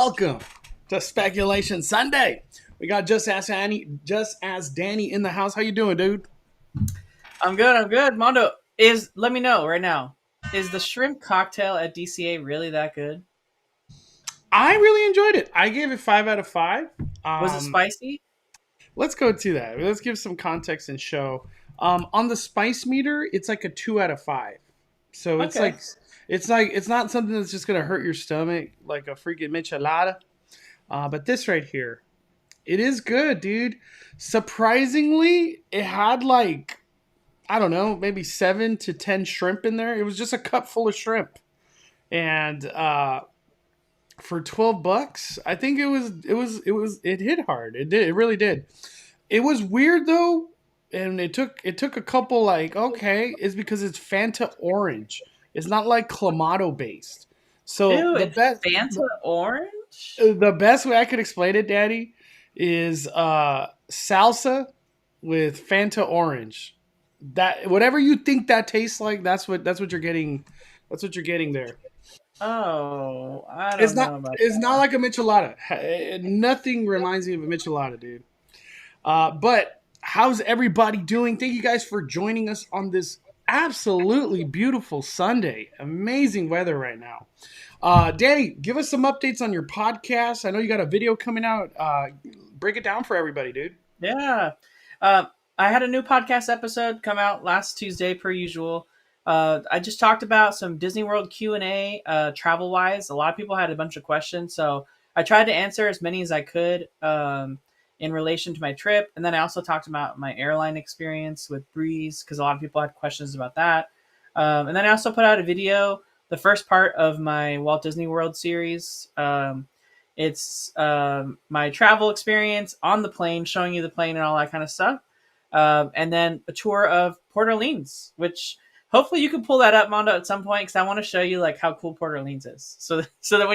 Welcome to Speculation Sunday. We got Just Ask Danny in the house. How you doing, dude? I'm good. Mondo, let me know right now. Is the shrimp cocktail at DCA really that good? I really enjoyed it. I gave it 5 out of 5. Was it spicy? Let's go to that. Let's give some context and show. On the spice meter, it's like a 2 out of 5. So Okay. it's not something that's just gonna hurt your stomach like a freaking michelada. But this right here, it is good, dude. Surprisingly, it had like, I don't know, maybe 7 to 10 shrimp in there. It was just a cup full of shrimp, and for $12, I think it hit hard. It did. It really did. It was weird though, and it took a couple like, okay, it's because it's Fanta orange. It's not like Clamato based. So Ew, it's Fanta orange? the best way I could explain it, Daddy, is salsa with Fanta orange. That whatever you think that tastes like, that's what you're getting. That's what you're getting there. Oh, I don't know about It's that. not like a michelada. Nothing reminds me of a michelada, dude. But how's everybody doing? Thank you guys for joining us on this absolutely beautiful Sunday. Amazing weather right now. Danny, give us some updates on your podcast. I know you got a video coming out. Break it down for everybody, dude. Yeah. I had a new podcast episode come out last Tuesday per usual. I just talked about some Disney World Q&A travel wise. A lot of people had a bunch of questions, so I tried to answer as many as I could in relation to my trip. And then I also talked about my airline experience with Breeze because a lot of people had questions about that. And then I also put out a video, the first part of my Walt Disney World series. It's my travel experience on the plane, showing you the plane and all that kind of stuff. And then a tour of Port Orleans, which hopefully you can pull that up, Mondo, at some point because I want to show you like how cool Port Orleans is. So that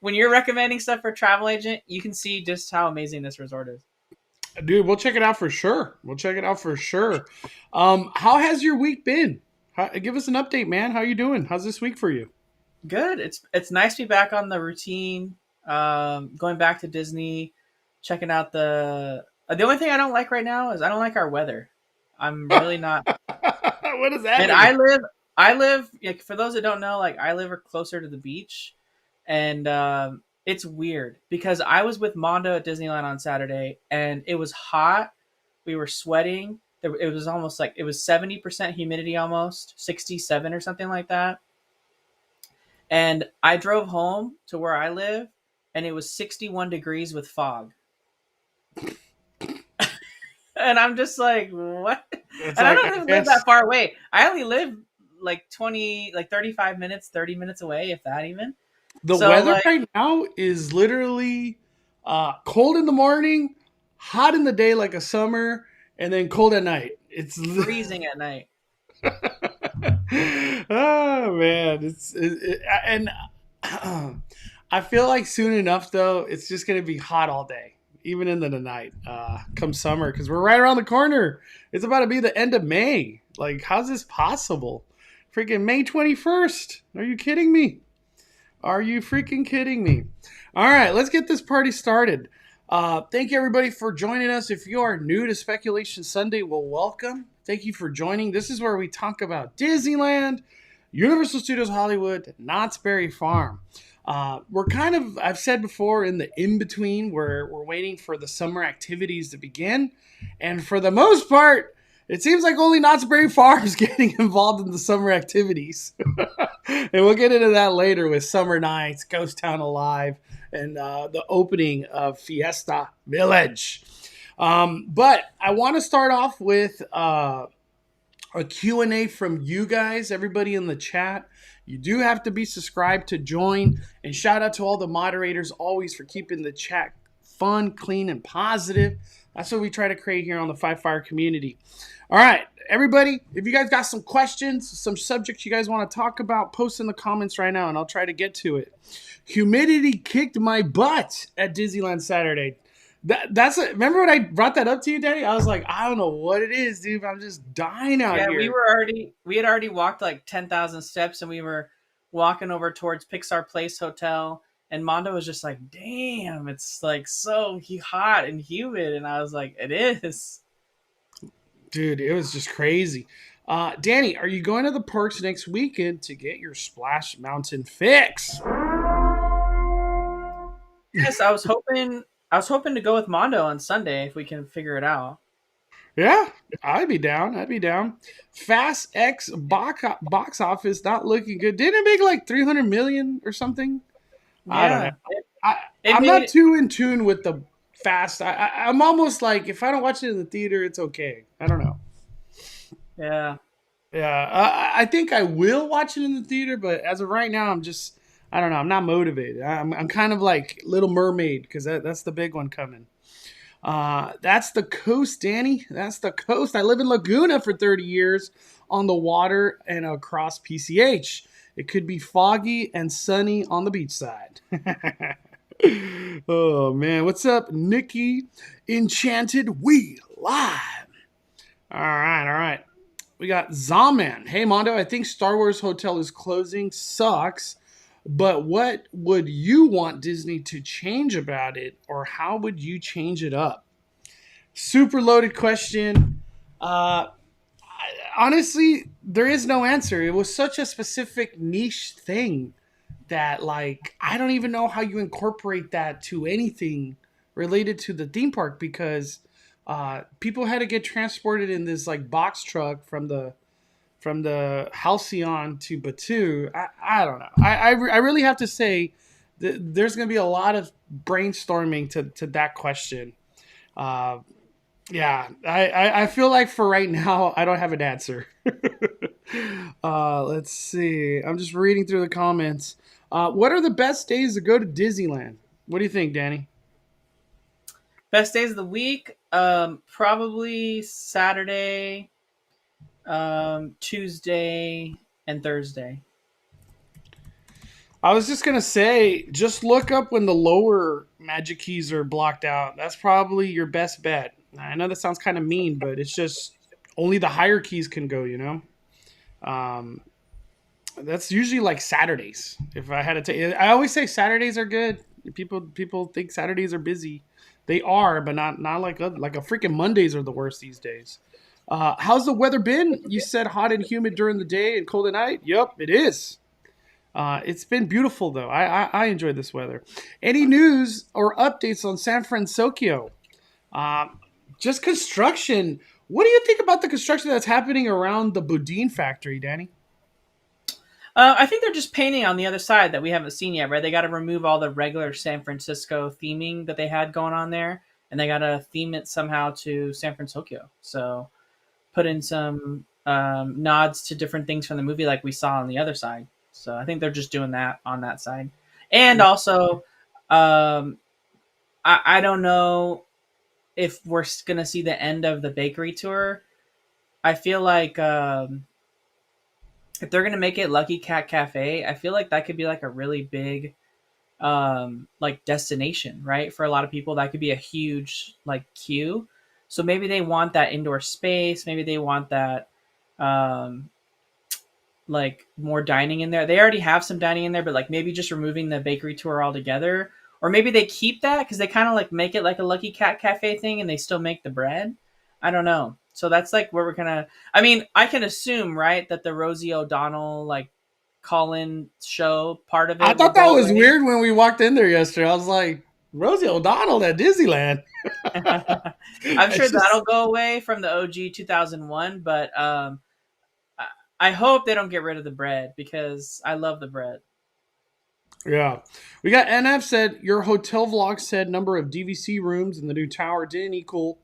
when you're recommending stuff for a travel agent, you can see just how amazing this resort is. Dude, we'll check it out for sure. How has your week been? Give us an update, man. How you doing? How's this week for you? Good. It's nice to be back on the routine. Going back to Disney, checking out the only thing I don't like right now is I don't like our weather. I'm really not. What does that And mean? I live like, for those that don't know, like I live closer to the beach, and it's weird because I was with Mondo at Disneyland on Saturday, and it was hot. We were sweating. It was almost like it was 70% humidity, almost 67 or something like that. And I drove home to where I live, and it was 61 degrees with fog. And I'm just like, what? It's And I like, don't I even live guess that far away. I only live like 35 minutes, 30 minutes away, if that even. the So weather like, right now is literally cold in the morning, hot in the day like a summer, and then cold at night. It's freezing at night. oh man, and I feel like soon enough though, it's just gonna be hot all day, even in the night. Come summer, because we're right around the corner. It's about to be the end of May. Like, how's this possible? Freaking May 21st. Are you kidding me? Are you freaking kidding me? All right, let's get this party started. Thank you, everybody, for joining us. If you are new to Speculation Sunday, well, welcome. Thank you for joining. This is where we talk about Disneyland, Universal Studios Hollywood, Knott's Berry Farm. We're kind of, I've said before, in the in-between where we're waiting for the summer activities to begin. And for the most part, it seems like only Knott's Berry Farm is getting involved in the summer activities. And we'll get into that later with Summer Nights, Ghost Town Alive, and the opening of Fiesta Village. But I want to start off with a Q&A from you guys, everybody in the chat. You do have to be subscribed to join. And shout out to all the moderators always for keeping the chat fun, clean, and positive. That's what we try to create here on the Five Fire community. All right, everybody, if you guys got some questions, some subjects you guys want to talk about, post in the comments right now, and I'll try to get to it. Humidity kicked my butt at Disneyland Saturday. Remember when I brought that up to you, Daddy? I was like, I don't know what it is, dude, but I'm just dying out Yeah, here. we had already walked like 10,000 steps, and we were walking over towards Pixar Place Hotel, And Mondo was just like, damn, it's like so hot and humid. And I was like, it is. Dude, it was just crazy. Danny, are you going to the parks next weekend to get your Splash Mountain fix? Yes, I was hoping to go with Mondo on Sunday if we can figure it out. Yeah, I'd be down. I'd be down. Fast X box office not looking good. Didn't it make like 300 million or something? I don't know. Yeah. I, It I'm made not it. too in tune with the Fast. I'm almost like if I don't watch it in the theater, it's okay. I don't know. Yeah. Yeah, I think I will watch it in the theater, but as of right now, I don't know. I'm not motivated. I'm kind of like Little Mermaid because that's the big one coming. That's the coast, Danny. That's the coast. I live in Laguna for 30 years on the water and across PCH. It could be foggy and sunny on the beach side. Oh man, what's up, Nikki? Enchanted, we live. All right. We got Zaman. Hey Mondo, I think Star Wars Hotel is closing. Sucks. But what would you want Disney to change about it, or how would you change it up? Super loaded question. Honestly, there is no answer. It was such a specific niche thing that, like, I don't even know how you incorporate that to anything related to the theme park because people had to get transported in this like box truck from the Halcyon to Batu. I don't know. I really have to say that there's going to be a lot of brainstorming to that question. Uh, yeah, I feel like for right now, I don't have an answer. Let's see. I'm just reading through the comments. What are the best days to go to Disneyland? What do you think, Danny? Best days of the week, probably Saturday, Tuesday, and Thursday. I was just gonna say, just look up when the lower magic keys are blocked out. That's probably your best bet. I know that sounds kind of mean, but it's just only the higher keys can go. Um, that's usually like Saturdays. If I had to take, I always say Saturdays are good. People think Saturdays are busy. They are, but not like a freaking Mondays are the worst these days. How's the weather been? You said hot and humid during the day and cold at night. Yep, it is. It's been beautiful though. I enjoyed this weather. Any news or updates on San Francisco? Just construction. What do you think about the construction that's happening around the Boudin factory, Danny? I think they're just painting on the other side that we haven't seen yet, right? They got to remove all the regular San Francisco theming that they had going on there, and they got to theme it somehow to San Francisco. So put in some nods to different things from the movie, like we saw on the other side. So I think they're just doing that on that side, and also, I don't know if we're gonna see the end of the bakery tour. I feel like if they're gonna make it Lucky Cat Cafe, I feel like that could be like a really big like destination, right? For a lot of people, that could be a huge like queue. So maybe they want that indoor space. Maybe they want that um, like more dining in there. They already have some dining in there, but like maybe just removing the bakery tour altogether, or maybe they keep that because they kind of like make it like a Lucky Cat Cafe thing, and they still make the bread. I don't know. So that's like where we're gonna. I mean, I can assume right that the Rosie O'Donnell like call-in show part of I it will thought that go was away. weird when we walked in there yesterday. I was like, Rosie O'Donnell at Disneyland. I'm sure It's just that'll go away from the OG 2001, but I hope they don't get rid of the bread because I love the bread. yeah. We got NF said your hotel vlog said number of DVC rooms in the new tower didn't equal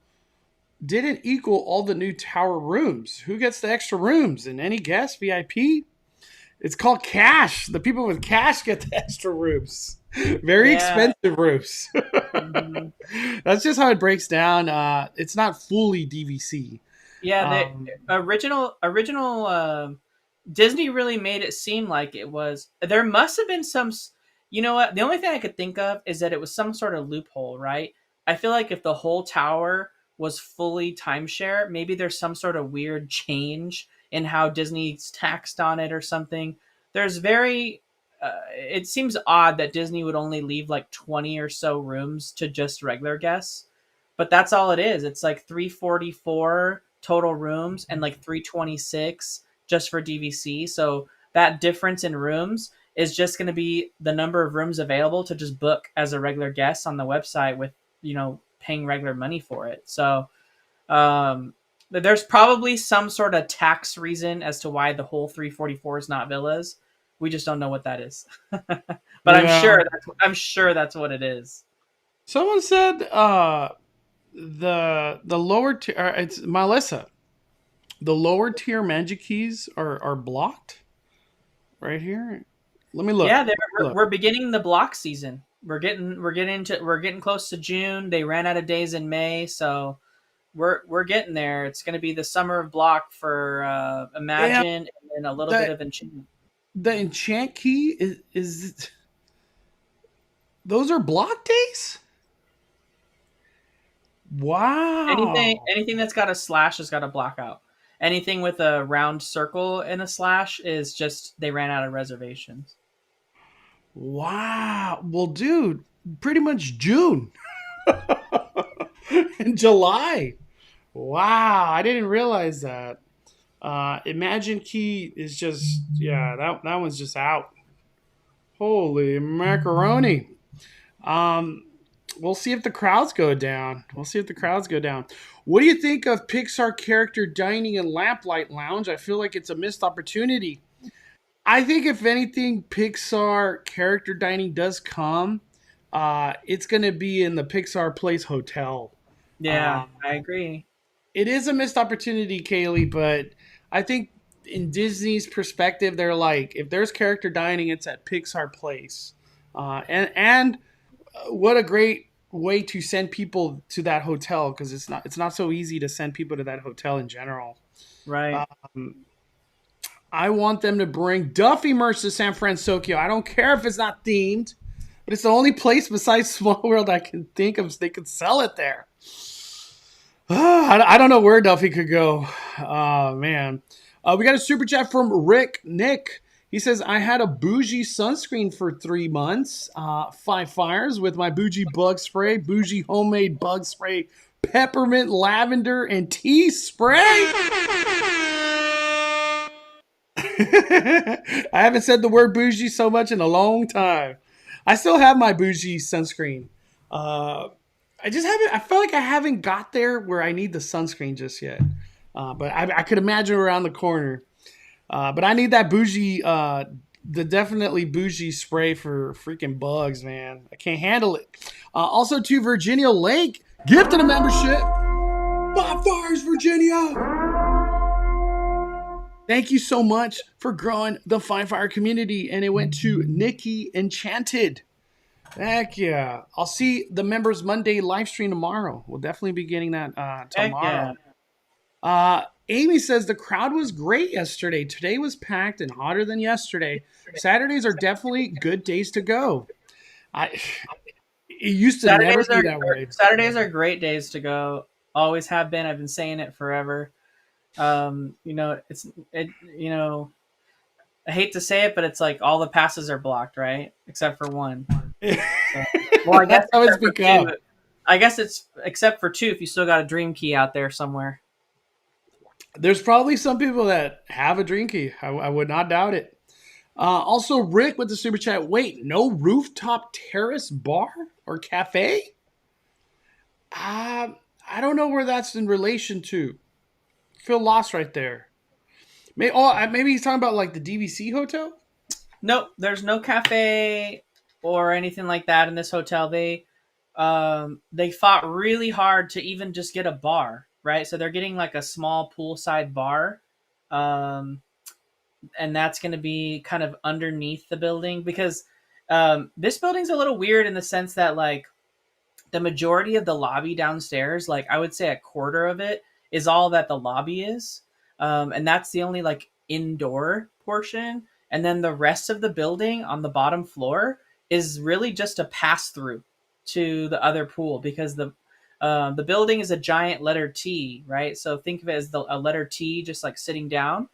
all the new tower rooms. Who gets the extra rooms? And any guess? VIP? It's called cash. The people with cash get the extra rooms. Very Yeah, expensive roofs. mhm. That's just how it breaks down. It's not fully DVC. Yeah. The Um, original Disney really made it seem like it was. There must have been some. You know what? The only thing I could think of is that it was some sort of loophole, right? I feel like if the whole tower was fully timeshare, maybe there's some sort of weird change in how Disney's taxed on it or something. There's very it seems odd that Disney would only leave like 20 or so rooms to just regular guests, but that's all it is. It's like 344 total rooms and like 326 just for DVC. So that difference in rooms is just going to be the number of rooms available to just book as a regular guest on the website with, paying regular money for it. So there's probably some sort of tax reason as to why the whole 344 is not villas. We just don't know what that is. But Yeah. I'm sure that's what it is. Someone said the lower tier. It's Melissa. The lower tier Magic Keys are blocked right here. Let me look. Yeah, Look. we're beginning the block season. We're getting close to June. They ran out of days in May, so we're getting there. It's going to be the summer of block for Yeah, Imagine, and then a little bit of Enchantment. the enchant key is those are block days. Wow. Anything that's got a slash has got a block out. Anything with a round circle and a slash is just they ran out of reservations. Wow. Well, dude, pretty much June and July. Wow, I didn't realize that. Imagine Key is just that one's just out. Holy macaroni. Um, we'll see if the crowds go down. What do you think of Pixar character dining and lamplight lounge? I feel like it's a missed opportunity. I think if anything, Pixar character dining does come, it's going to be in the Pixar Place Hotel. Yeah, Um, I agree. it is a missed opportunity, Kaylee, but I think in Disney's perspective, they're like, if there's character dining, it's at Pixar Place, and what a great way to send people to that hotel because it's not so easy to send people to that hotel in general. Right. Um, I want them to bring Duffy merch to San Francisco. I don't care if it's not themed, but it's the only place besides Small World I can think of they could sell it there. I don't know where Duffy could go. Oh, man. We got a super chat from Rick Nick. He says, I had a bougie sunscreen for 3 months. 5 fires with my bougie bug spray, bougie homemade bug spray, peppermint, lavender, and tea spray. I haven't said the word bougie so much in a long time. I still have my bougie sunscreen. I just haven't. I feel like I haven't got there where I need the sunscreen just yet. But I could imagine around the corner. But I need that bougie, the definitely bougie spray for freaking bugs, man. I can't handle it. Also to Virginia Lake, gifted a membership. 5 fires, Virginia. Thank you so much for growing the Five Fire community. And it went to Nikki Enchanted. Heck yeah. I'll see the members Monday live stream tomorrow. We'll definitely be getting that tomorrow. Amy says the crowd was great yesterday. Today was packed and hotter than yesterday. Saturdays are definitely good days to go. It used to never be that way. Saturdays are great days to go. Always have been. I've been saying it forever. I hate to say it, but it's like all the passes are blocked, right? Except for one. So, well, I guess how it's become. I guess it's except for 2 if you still got a dream key out there somewhere. There's probably some people that have a dream key. I would not doubt it. Also, Rick with the super chat. Wait, no rooftop terrace bar or cafe? I don't know where that's in relation to. Feel lost right there. Maybe he's talking about like the DVC hotel? Nope, there's no cafe or anything like that in this hotel. They fought really hard to even just get a bar, right? So they're getting like a small poolside bar. And that's going to be kind of underneath the building because this building's a little weird in the sense that like the majority of the lobby downstairs, like I would say a quarter of it is all that the lobby is. And that's the only like indoor portion. And then the rest of the building on the bottom floor is really just a pass through to the other pool because the building is a giant letter T, right? So think of it as a letter T just like sitting down.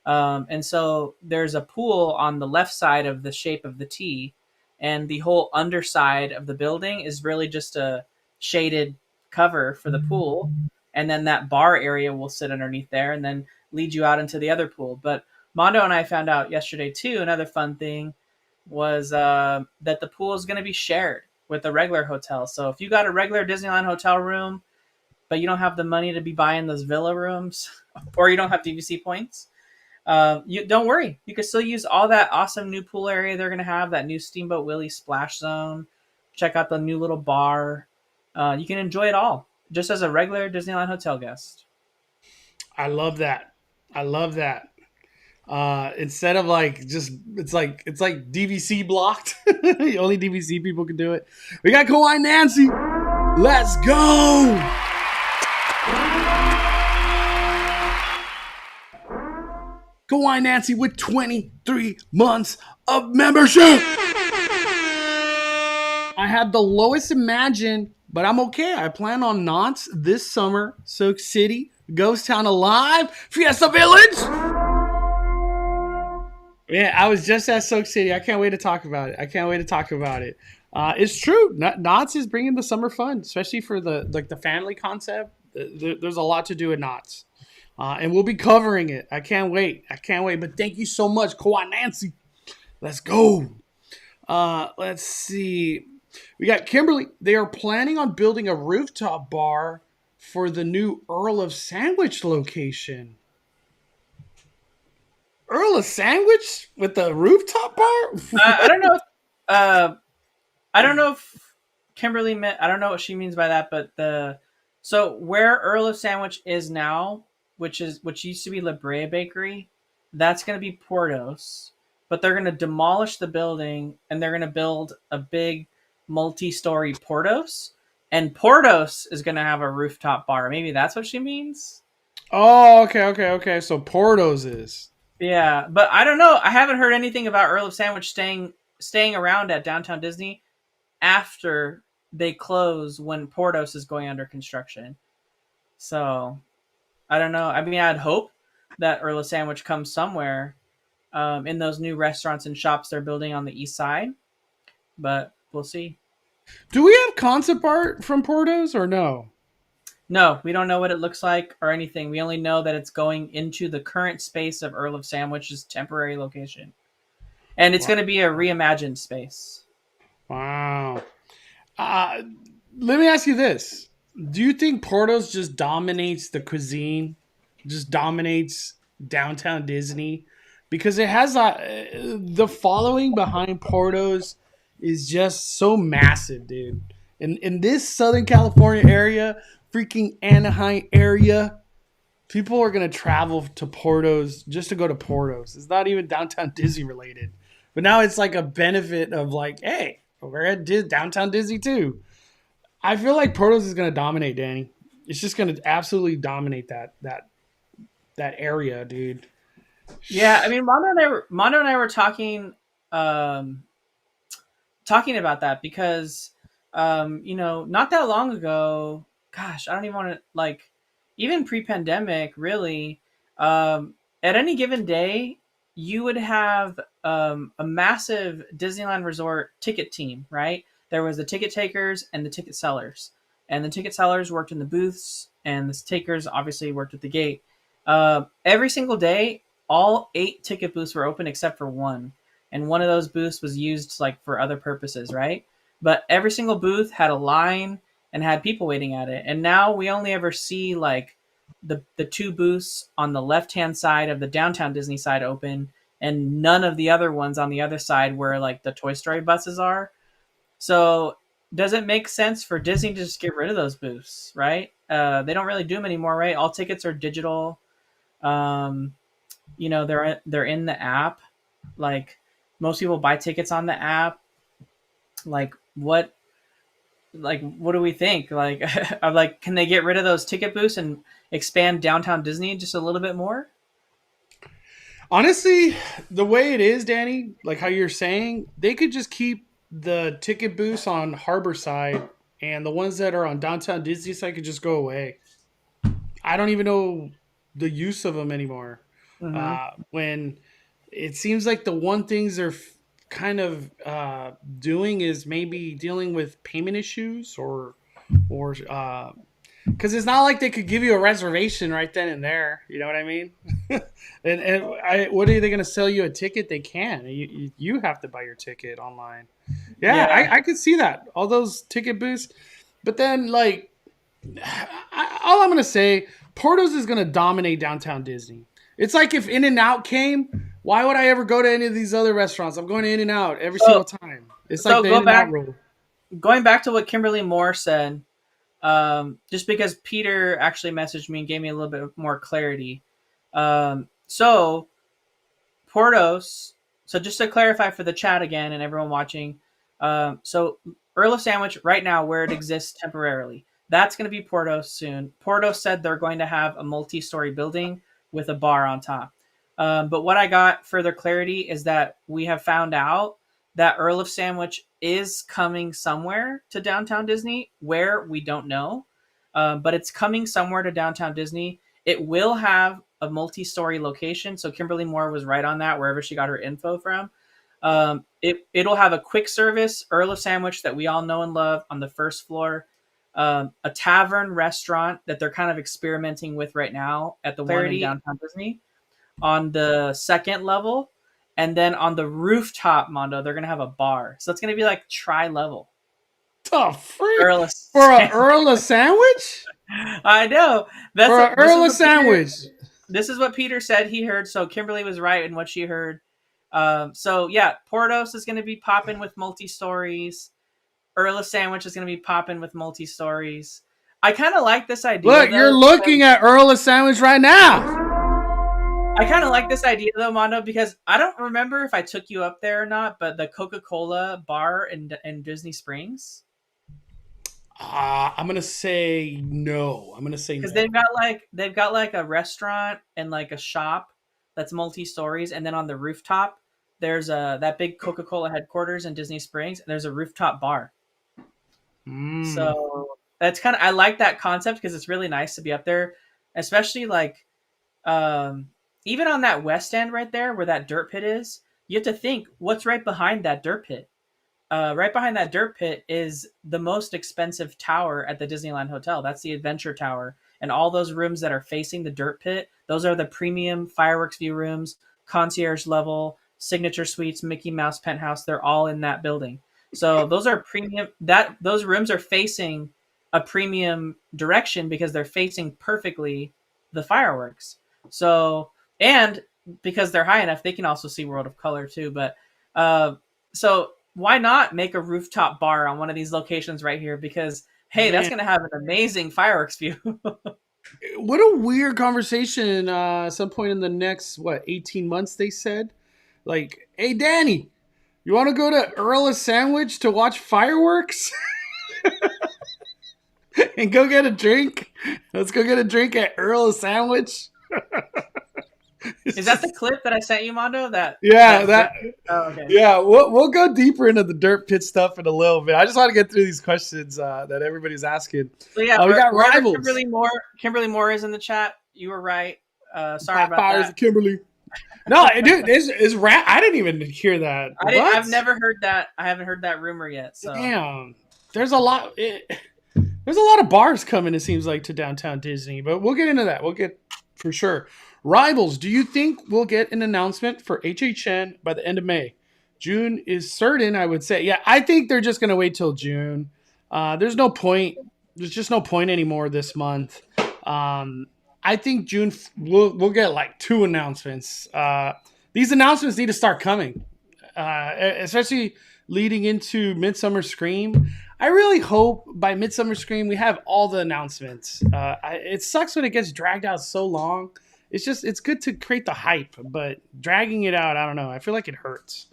And so there's a pool on the left side of the shape of the T, and the whole underside of the building is really just a shaded cover for the pool. And then that bar area will sit underneath there and then lead you out into the other pool. But Mondo and I found out yesterday too, another fun thing was that the pool is going to be shared with a regular hotel. So if you got a regular Disneyland hotel room, but you don't have the money to be buying those villa rooms, or you don't have DVC points, you don't worry. You can still use all that awesome new pool area they're going to have, that new Steamboat Willie splash zone. Check out the new little bar. You can enjoy it all just as a regular Disneyland hotel guest. I love that. I love that. Instead of like just it's like DVC blocked. Only DVC people can do it. We got Kawhi Nancy. Let's go. Kawhi Nancy with 23 months of membership. I had the lowest Imagine, but I'm okay. I plan on Knott's this summer. Soak City, Ghost Town Alive, Fiesta Village. Yeah, I was just at Soak City. I can't wait to talk about it. It's true. Knott's is bringing the summer fun, especially for the family concept. There's a lot to do at Knott's. And we'll be covering it. I can't wait. But thank you so much, Kawhi Nancy. Let's go. Let's see. We got Kimberly. They are planning on building a rooftop bar for the new Earl of Sandwich location. Earl of Sandwich with the rooftop bar? I don't know. I don't know if Kimberly meant. I don't know what she means by that. But so where Earl of Sandwich is now, which used to be La Brea Bakery, that's going to be Portos. But they're going to demolish the building and they're going to build a big multi-story Portos. And Portos is going to have a rooftop bar. Maybe that's what she means. Oh, okay. So Portos is. Yeah, but I don't know. I haven't heard anything about Earl of Sandwich staying around at Downtown Disney after they close when Portos is going under construction. So I don't know. I mean, I'd hope that Earl of Sandwich comes somewhere in those new restaurants and shops they're building on the east side, but we'll see. Do we have concept art from Portos or no? No, we don't know what it looks like or anything. We only know that it's going into the current space of Earl of Sandwich's temporary location. And it's going to be a reimagined space. Wow. Let me ask you this. Do you think Portos just dominates the cuisine? Just dominates Downtown Disney? Because it has the following behind Portos is just so massive, dude. In this Southern California area, freaking Anaheim area, people are going to travel to Portos just to go to Portos. It's not even Downtown Disney related. But now it's like a benefit of like, hey, we're at Downtown Disney too. I feel like Portos is going to dominate, Danny. It's just going to absolutely dominate that area, dude. Yeah, I mean, Mondo and I were talking about that because, not that long ago, gosh, I don't even want to, like, even pre-pandemic, really, at any given day, you would have a massive Disneyland Resort ticket team, right? There was the ticket takers and the ticket sellers. And the ticket sellers worked in the booths, and the takers obviously worked at the gate. Every single day, all 8 ticket booths were open except for one. And one of those booths was used like for other purposes, right? But every single booth had a line and had people waiting at it. And now we only ever see like the 2 booths on the left-hand side of the Downtown Disney side open, and none of the other ones on the other side where like the Toy Story buses are. So does it make sense for Disney to just get rid of those booths, right? They don't really do them anymore, right? All tickets are digital. They're in the app. Like, most people buy tickets on the app. Like, what do we think? Like, can they get rid of those ticket booths and expand Downtown Disney just a little bit more? Honestly, the way it is, Danny, like how you're saying, they could just keep the ticket booths on Harbor side, and the ones that are on Downtown Disney side could just go away. I don't even know the use of them anymore. Mm-hmm. When it seems like the one things they're kind of doing is maybe dealing with payment issues or because it's not like they could give you a reservation right then and there. You know what I mean? What are they going to sell you a ticket? They can. You have to buy your ticket online. Yeah, Yeah. I could see that. All those ticket booths. But then, like, all I'm going to say, Portos is going to dominate downtown Disney. It's like if In and Out came, why would I ever go to any of these other restaurants? I'm going to In and Out every So single time. It's like so the In and Out rule. going back to what Kimberly Moore said. Just because Peter actually messaged me and gave me a little bit more clarity. So Portos. So just to clarify for the chat again and everyone watching, so Earl of Sandwich right now where it exists temporarily, that's going to be Portos soon. Portos said they're going to have a multi-story building with a bar on top. But what I got further clarity is that we have found out that Earl of Sandwich is coming somewhere to downtown Disney, where we don't know, but it's coming somewhere to downtown Disney. It will have a multi-story location, so Kimberly Moore was right on that wherever she got her info from. It'll have a quick service Earl of Sandwich that we all know and love on the first floor, a tavern restaurant that they're kind of experimenting with right now at the one in downtown Disney on the second level. And then on the rooftop, Mondo, they're going to have a bar. So it's going to be like tri-level. The freak? Earl of For an Earl of Sandwich? I know. For an Earl of Sandwich. This is what Peter said he heard. So Kimberly was right in what she heard. So yeah, Portos is going to be popping with multi-stories. Earl of Sandwich is going to be popping with multi-stories. I kind of like this idea. Look, you're looking at Earl of Sandwich right now. I kind of like this idea though, Mondo, because I don't remember if I took you up there or not, but the Coca-Cola bar in Disney Springs. I'm gonna say no. I'm gonna say because no. they've got like a restaurant and like a shop that's multi-stories, and then on the rooftop there's that big Coca-Cola headquarters in Disney Springs, and there's a rooftop bar. So that's kind of, I like that concept because it's really nice to be up there, especially like even on that west end right there where that dirt pit is. You have to think what's right behind that dirt pit. Right behind that dirt pit is the most expensive tower at the Disneyland Hotel. That's the Adventure Tower. And all those rooms that are facing the dirt pit, those are the premium fireworks view rooms, concierge level, signature suites, Mickey Mouse penthouse. They're all in that building. So those are premium. Those rooms are facing a premium direction because they're facing perfectly the fireworks. So, and because they're high enough, they can also see World of Color too. But so why not make a rooftop bar on one of these locations right here? Because, hey, that's going to have an amazing fireworks view. What a weird conversation. At some point in the next, 18 months, they said. Like, hey, Danny, you want to go to Earl of Sandwich to watch fireworks? And go get a drink? Let's go get a drink at Earl of Sandwich. Is that the clip that I sent you, Mondo? Okay. Yeah, we'll go deeper into the dirt pit stuff in a little bit. I just want to get through these questions that everybody's asking. So yeah, we got rivals. Kimberly Moore is in the chat. You were right. Sorry about that. Kimberly. No, dude, is rat. I didn't even hear that. I've never heard that. I haven't heard that rumor yet. So damn, there's a lot. There's a lot of bars coming. It seems like to downtown Disney, but we'll get into that. We'll get for sure. Rivals, do you think we'll get an announcement for HHN by the end of May? June is certain, I would say. Yeah, I think they're just going to wait till June. There's no point. There's just no point anymore this month. I think June we'll get like 2 announcements. These announcements need to start coming, especially leading into Midsummer Scream. I really hope by Midsummer Scream we have all the announcements. It sucks when it gets dragged out so long. It's good to create the hype, but dragging it out, I don't know. I feel like it hurts.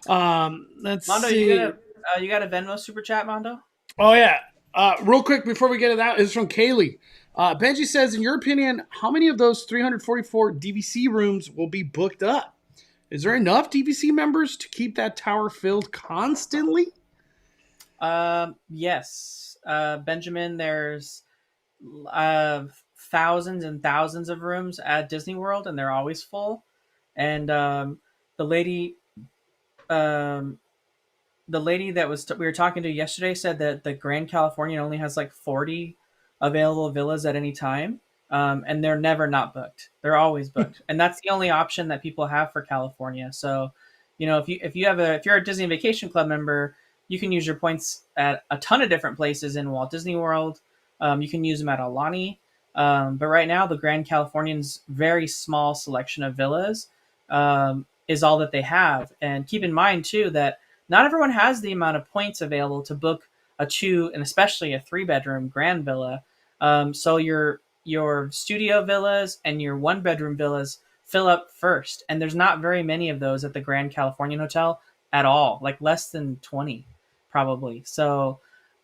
Let's Mondo, see. you got a Venmo super chat, Mondo? Oh yeah. Real quick before we get to that, is from Kaylee. Benji says, in your opinion, how many of those 344 DVC rooms will be booked up? Is there enough DVC members to keep that tower filled constantly? Yes. Benjamin, there's thousands and thousands of rooms at Disney World, and they're always full. And the lady, um, the lady that we were talking to yesterday said that the Grand Californian only has like 40 available villas at any time, and they're never not booked. They're always booked, and that's the only option that people have for California. So, if you're a Disney Vacation Club member, you can use your points at a ton of different places in Walt Disney World. You can use them at Alani, but right now the Grand Californian's very small selection of villas is all that they have. And keep in mind too that not everyone has the amount of points available to book a 2 and especially a 3-bedroom grand villa. So your studio villas and your 1-bedroom villas fill up first, and there's not very many of those at the Grand Californian Hotel at all, like less than 20 probably. So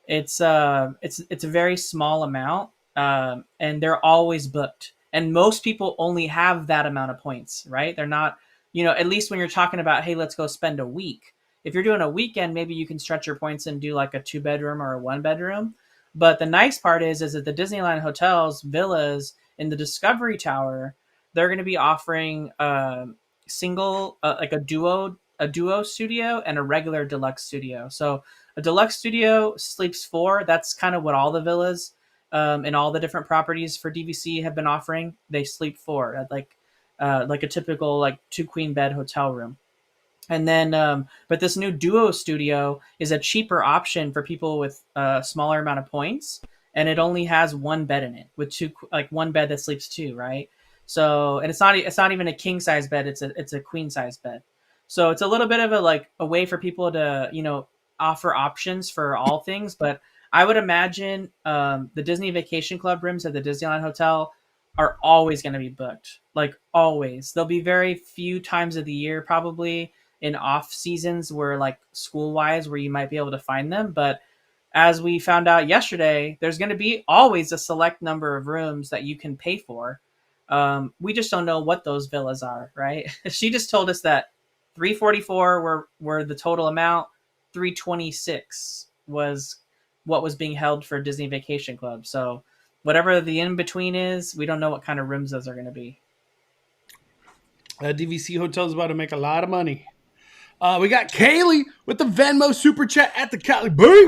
it's a very small amount, and they're always booked. And most people only have that amount of points, right? They're not, at least when you're talking about, hey, let's go spend a week. If you're doing a weekend, maybe you can stretch your points and do like a 2-bedroom or a 1-bedroom. But the nice part is that the Disneyland hotels, villas in the Discovery Tower, they're going to be offering like a duo studio and a regular deluxe studio. So a deluxe studio sleeps 4. That's kind of what all the villas and all the different properties for DVC have been offering. They sleep 4 at like a typical like 2 queen bed hotel room. And then, but this new duo studio is a cheaper option for people with a smaller amount of points, and it only has 1 bed in it with 2, like 1 bed that sleeps 2, right? So, and it's not even a king size bed; it's a queen size bed. So it's a little bit of a way for people to offer options for all things. But I would imagine the Disney Vacation Club rooms at the Disneyland Hotel are always going to be booked, like always. There'll be very few times of the year probably in off seasons where like school wise where you might be able to find them. But as we found out yesterday, there's going to be always a select number of rooms that you can pay for. We just don't know what those villas are, right? She just told us that 344 were the total amount. 326 was what was being held for Disney Vacation Club. So whatever the in between is, we don't know what kind of rooms those are going to be. DVC Hotel is about to make a lot of money. We got Kaylee with the Venmo Super Chat at the Cali Bay.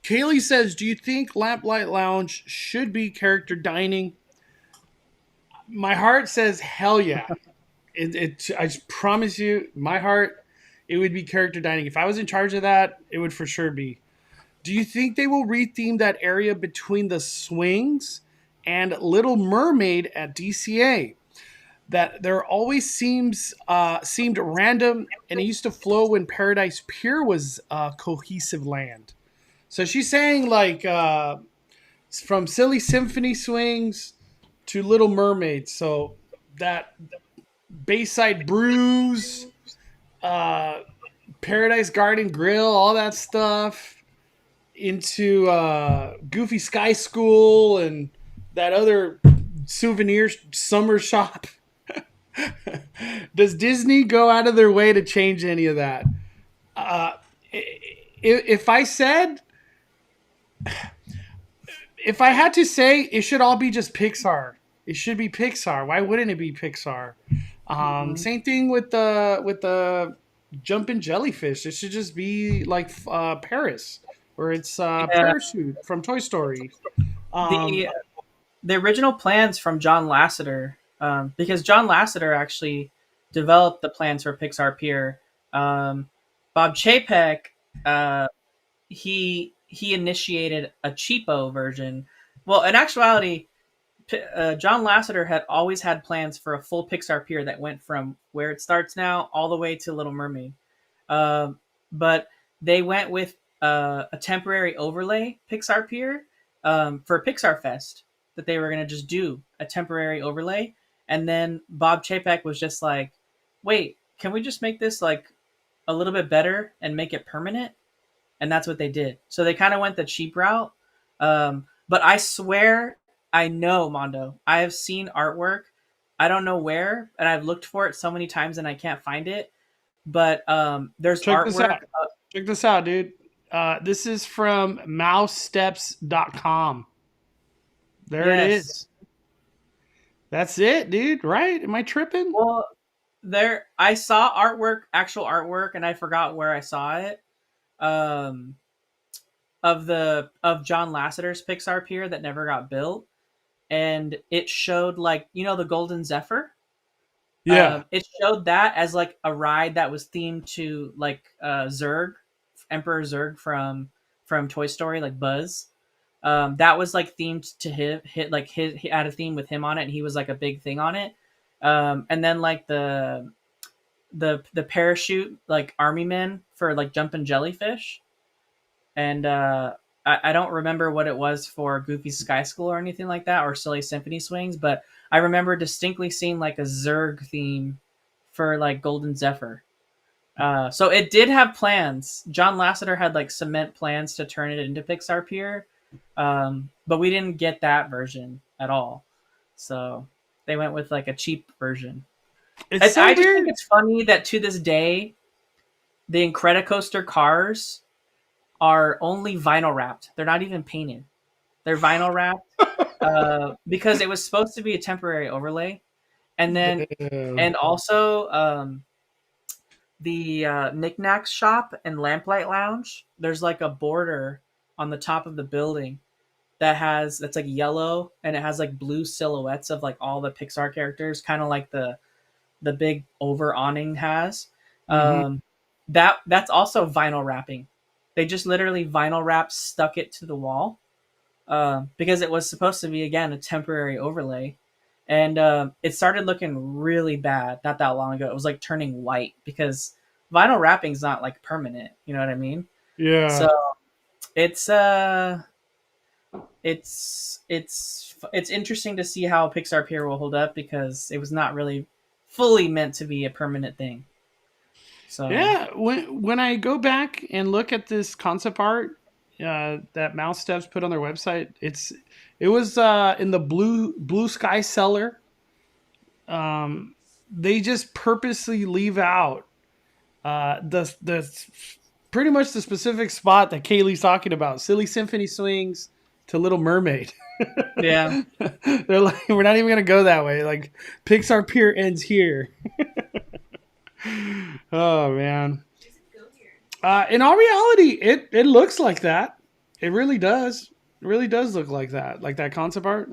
Kaylee says, do you think Lamplight Lounge should be character dining? My heart says, hell yeah. I just promise you, my heart, it would be character dining. If I was in charge of that, it would for sure be. Do you think they will retheme that area between the swings and Little Mermaid at DCA? That there always seemed random, and it used to flow when Paradise Pier was cohesive land. So she's saying like from Silly Symphony swings to Little Mermaid. So that Bayside Brews, Paradise Garden Grill, all that stuff, into Goofy Sky School and that other souvenir summer shop. Does Disney go out of their way to change any of that? If I had to say, it should all be just Pixar. It should be Pixar. Why wouldn't it be Pixar? Same thing with the jumping jellyfish. It should just be like Paris, where it's Parachute from Toy Story. The original plans from John Lasseter, because John Lasseter actually developed the plans for Pixar Pier. Bob Chapek, he initiated a cheapo version. Well, in actuality, John Lasseter had always had plans for a full Pixar Pier that went from where it starts now all the way to Little Mermaid. But they went with a temporary overlay Pixar Pier for Pixar Fest, that they were going to just do a temporary overlay. And then Bob Chapek was just like, wait, can we just make this like a little bit better and make it permanent? And that's what they did. So they kind of went the cheap route. But I swear, I know, Mondo, I have seen artwork. I don't know where, and I've looked for it so many times and I can't find it. But there's artwork. Check this out, dude. This is from mousesteps.com. There it Yes. is. That's it, dude. Right? Am I tripping? Well, there I saw artwork, actual artwork, and I forgot where I saw it. Um, of John Lasseter's Pixar Pier that never got built, and it showed like the Golden Zephyr. Yeah. It showed that as like a ride that was themed to like Zurg, Emperor Zurg from Toy Story, like Buzz. That was like themed to him. He had a theme with him on it, and he was like a big thing on it. And then like the parachute like army men for like jumping jellyfish, and I don't remember what it was for Goofy's Sky School or anything like that, or Silly Symphony Swings, but I remember distinctly seeing like a Zurg theme for like Golden Zephyr. So it did have plans. John Lasseter had like cement plans to turn it into Pixar Pier, but we didn't get that version at all. So they went with like a cheap version. It's so I just think weird. it's funny that to this day, the Incredicoaster cars are only vinyl wrapped. They're not even painted. They're vinyl wrapped because it was supposed to be a temporary overlay, and then Damn. and also the Knickknacks shop and Lamplight Lounge. There's like a border on the top of the building that's like yellow, and it has like blue silhouettes of like all the Pixar characters, kind of like the big over awning has. Hmm. That's also vinyl wrapping. They just literally vinyl wrap stuck it to the wall because it was supposed to be again a temporary overlay, and it started looking really bad not that long ago. It was like turning white because vinyl wrapping's not like permanent. You know what I mean? Yeah. So it's it's interesting to see how Pixar Pier will hold up because it was not really fully meant to be a permanent thing. So Yeah. When I go back and look at this concept art that Mouse Steps put on their website, it was in the blue sky cellar. They just purposely leave out the pretty much the specific spot that Kaylee's talking about. Silly Symphony Swings to Little Mermaid. yeah, They're like, we're not even gonna go that way. Like Pixar Pier ends here. Oh man. In all reality, it looks like that. It really does. It really does look like that concept art.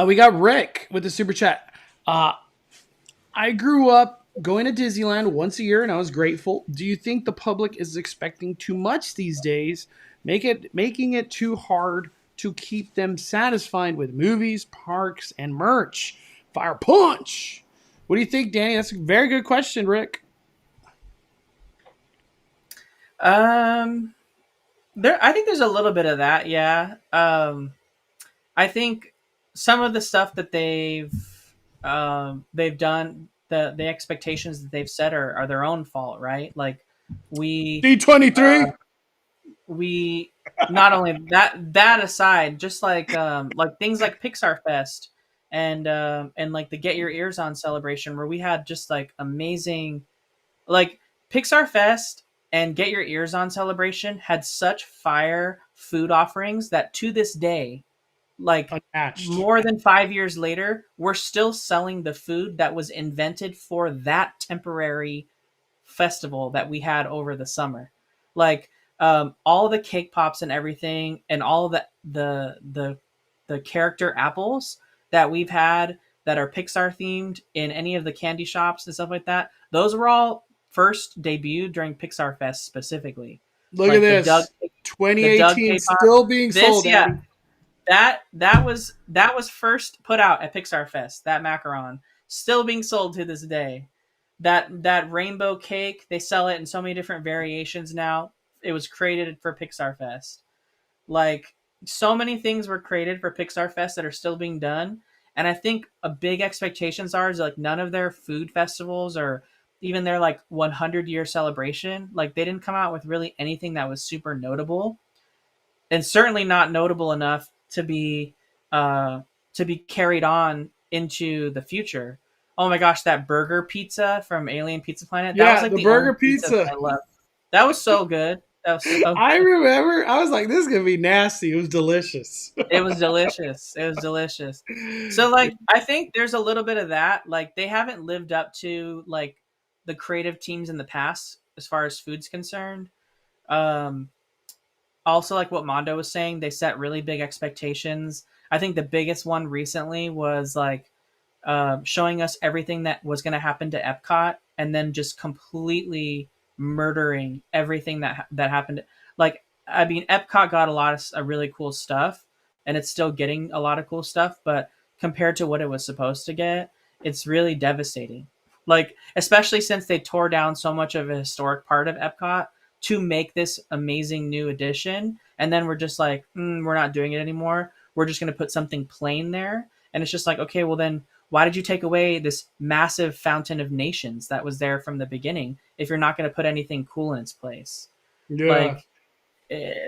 We got Rick with the super chat. I grew up going to Disneyland once a year, and I was grateful. Do you think the public is expecting too much these days, making it too hard to keep them satisfied with movies, parks, and merch? Fire punch. What do you think, Danny? That's a very good question, Rick. I think there's a little bit of that. Yeah. I think some of the stuff that they've done, the expectations that they've set are their own fault, right? Like we D23. we not only that aside, just like things like Pixar Fest and like the Get Your Ears On celebration, where we had just like amazing, like Pixar Fest and Get Your Ears On celebration had such fire food offerings that to this day, like Unmatched. more than 5 years later, we're still selling the food that was invented for that temporary festival that we had over the summer. Like all the cake pops and everything, and all the character apples that we've had that are Pixar themed in any of the candy shops and stuff like that. Those were all first debuted during Pixar Fest specifically. Look at Like this. the Doug 2018 K-pop. still being This, sold. yeah, Daddy. that was first put out at Pixar Fest. That macaron still being sold to this day. That rainbow cake, they sell it in so many different variations now. It was created for Pixar Fest. Like so many things were created for Pixar Fest that are still being done. And I think a big expectations are is like none of their food festivals or even their like 100-year celebration, like they didn't come out with really anything that was super notable, and certainly not notable enough to be carried on into the future. Oh my gosh, that burger pizza from Alien Pizza Planet. That was Yeah, like the the only burger pizza that pizza. I loved. That was so good. That was so I good. remember I was like, this is gonna be nasty. It was delicious. It was delicious. It was delicious. So like I think there's a little bit of that. Like they haven't lived up to like the creative teams in the past as far as food's concerned. Um Also like what Mondo was saying, they set really big expectations. I think the biggest one recently was like showing us everything that was going to happen to Epcot, and then just completely murdering everything that happened. Like, I mean, Epcot got a lot of really cool stuff, and it's still getting a lot of cool stuff. But compared to what it was supposed to get, it's really devastating. Like, especially since they tore down so much of a historic part of Epcot to make this amazing new addition, and then we're just like, we're not doing it anymore. We're just going to put something plain there, and it's just like, okay, well then why did you take away this massive fountain of nations that was there from the beginning if you're not going to put anything cool in its place? Yeah. Like,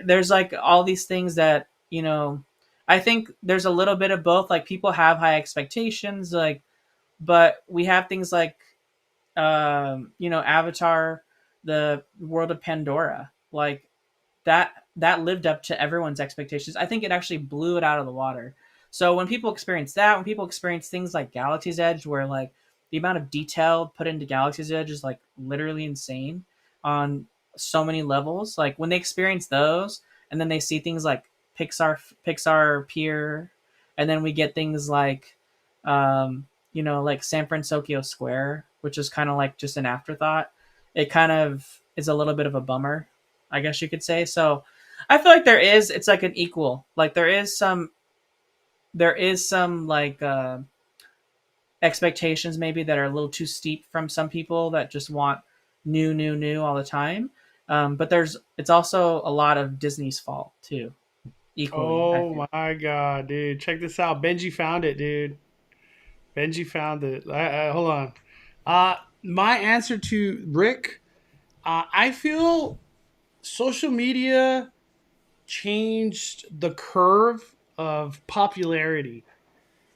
there's like all these things that, I think there's a little bit of both. Like, people have high expectations, like, but we have things like, Avatar, the World of Pandora, like that lived up to everyone's expectations. I think it actually blew it out of the water. So when people experience that, when people experience things like Galaxy's Edge, where like the amount of detail put into Galaxy's Edge is like literally insane on so many levels. Like when they experience those, and then they see things like Pixar Pier, and then we get things like, like San Francisco Square, which is kind of like just an afterthought. It kind of is a little bit of a bummer, I guess you could say. So I feel like it's like an equal. Like there is some like expectations maybe that are a little too steep from some people that just want new all the time. But it's also a lot of Disney's fault too, equally, I feel. Oh my god, dude! Check this out. Benji found it, dude. Benji found it. Hold on. My answer to Rick. I feel social media changed the curve of popularity,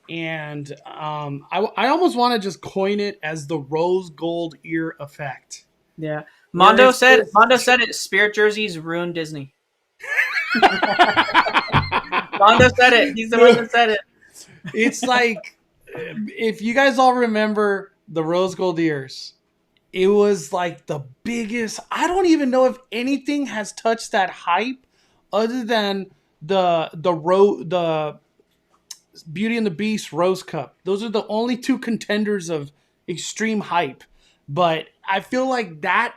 and I almost want to just coin it as the rose gold ear effect. Yeah. Where Mondo it's said this, Mondo said it. Spirit jerseys ruined Disney. Mondo said it. He's the one that said it. it's like if you guys all remember the rose gold ears, it was like the biggest. I don't even know if anything has touched that hype other than the Beauty and the Beast Rose Cup. Those are the only two contenders of extreme hype. But I feel like that's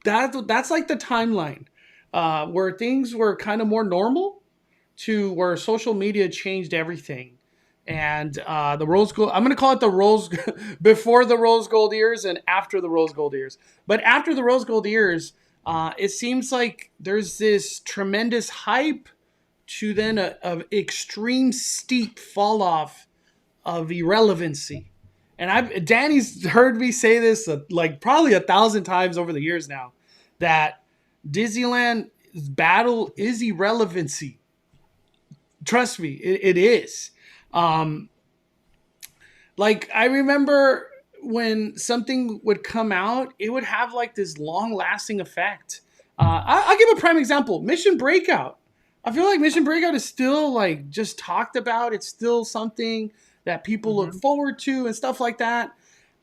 like the timeline where things were kind of more normal to where social media changed everything. And the rose gold, I'm going to call it the rose before the rose gold ears and after the rose gold ears. But after the rose gold ears, it seems like there's this tremendous hype to then a extreme steep fall off of irrelevancy. And Danny's heard me say this like probably 1,000 times over the years now, that Disneyland's battle is irrelevancy. Trust me, it is. Like I remember when something would come out, it would have like this long lasting effect. I'll give a prime example. Mission Breakout. I feel like Mission Breakout is still like just talked about. It's still something that people look forward to and stuff like that.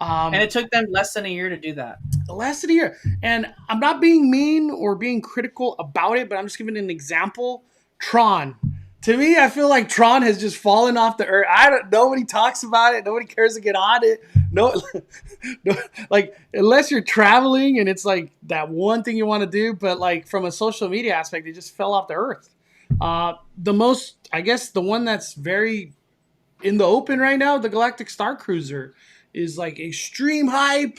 And it took them less than a year to do that. Less than a year. And I'm not being mean or being critical about it, but I'm just giving an example. Tron. To me, I feel like Tron has just fallen off the earth. Nobody talks about it. Nobody cares to get on it. No, like unless you're traveling and it's like that one thing you want to do. But like from a social media aspect, it just fell off the earth. The most, I guess, the one that's very in the open right now, the Galactic Star Cruiser, is like extreme hype.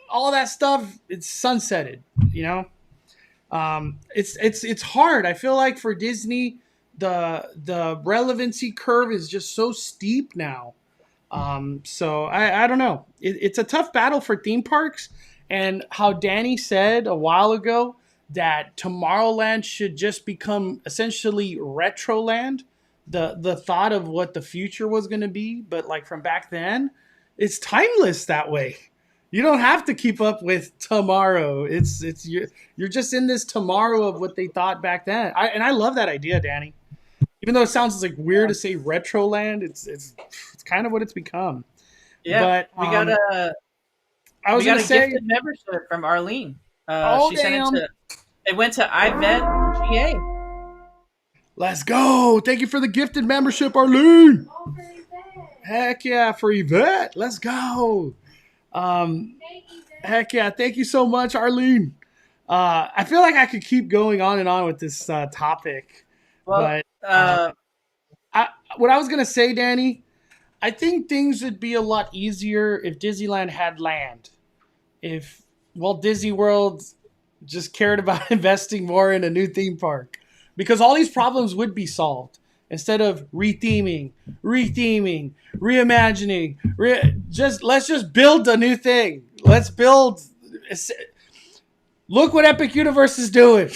All that stuff, it's sunsetted. It's hard. I feel like for Disney, the relevancy curve is just so steep now. So I don't know. It's a tough battle for theme parks, and how Danny said a while ago that Tomorrowland should just become essentially Retroland. The thought of what the future was going to be, but like from back then, it's timeless that way. You don't have to keep up with tomorrow. It's you're just in this tomorrow of what they thought back then. I love that idea, Danny. Even though it sounds like weird to say Retroland, it's kind of what it's become. Yeah, But we got a I was gonna say, gifted membership from Arlene. oh She sent it damn, to. It went to Ivet GA. let's go! Thank you for the gifted membership, Arlene. Heck yeah, for Yvette. Let's go. Heck yeah, thank you so much, Arlene. I feel like I could keep going on and on with this topic, Well, but what I was gonna say, Danny, I think things would be a lot easier if Disneyland had land. If Walt Disney World just cared about investing more in a new theme park, because all these problems would be solved instead of retheming, reimagining. Let's just build a new thing. Let's build. Look what Epic Universe is doing.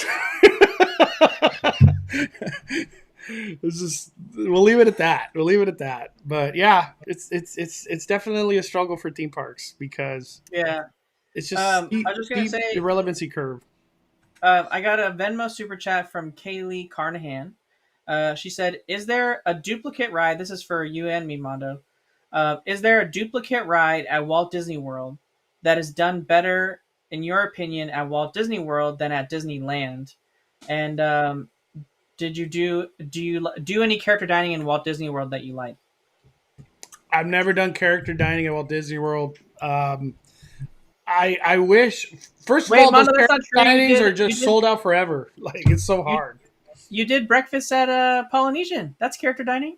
It's just, we'll leave it at that. We'll leave it at that. But yeah, it's definitely a struggle for theme parks because yeah, it's just I was just gonna say irrelevancy curve. I got a Venmo super chat from Kaylee Carnahan. She said, "Is there a duplicate ride?" This is for you and me, Mondo. Is there a duplicate ride at Walt Disney World that is done better, in your opinion, at Walt Disney World than at Disneyland? And do you do any character dining in Walt Disney World that you like? I've never done character dining at Walt Disney World. I wish. First of all, those character dinings are just sold out forever. Like, it's so hard. You did breakfast at Polynesian. That's character dining.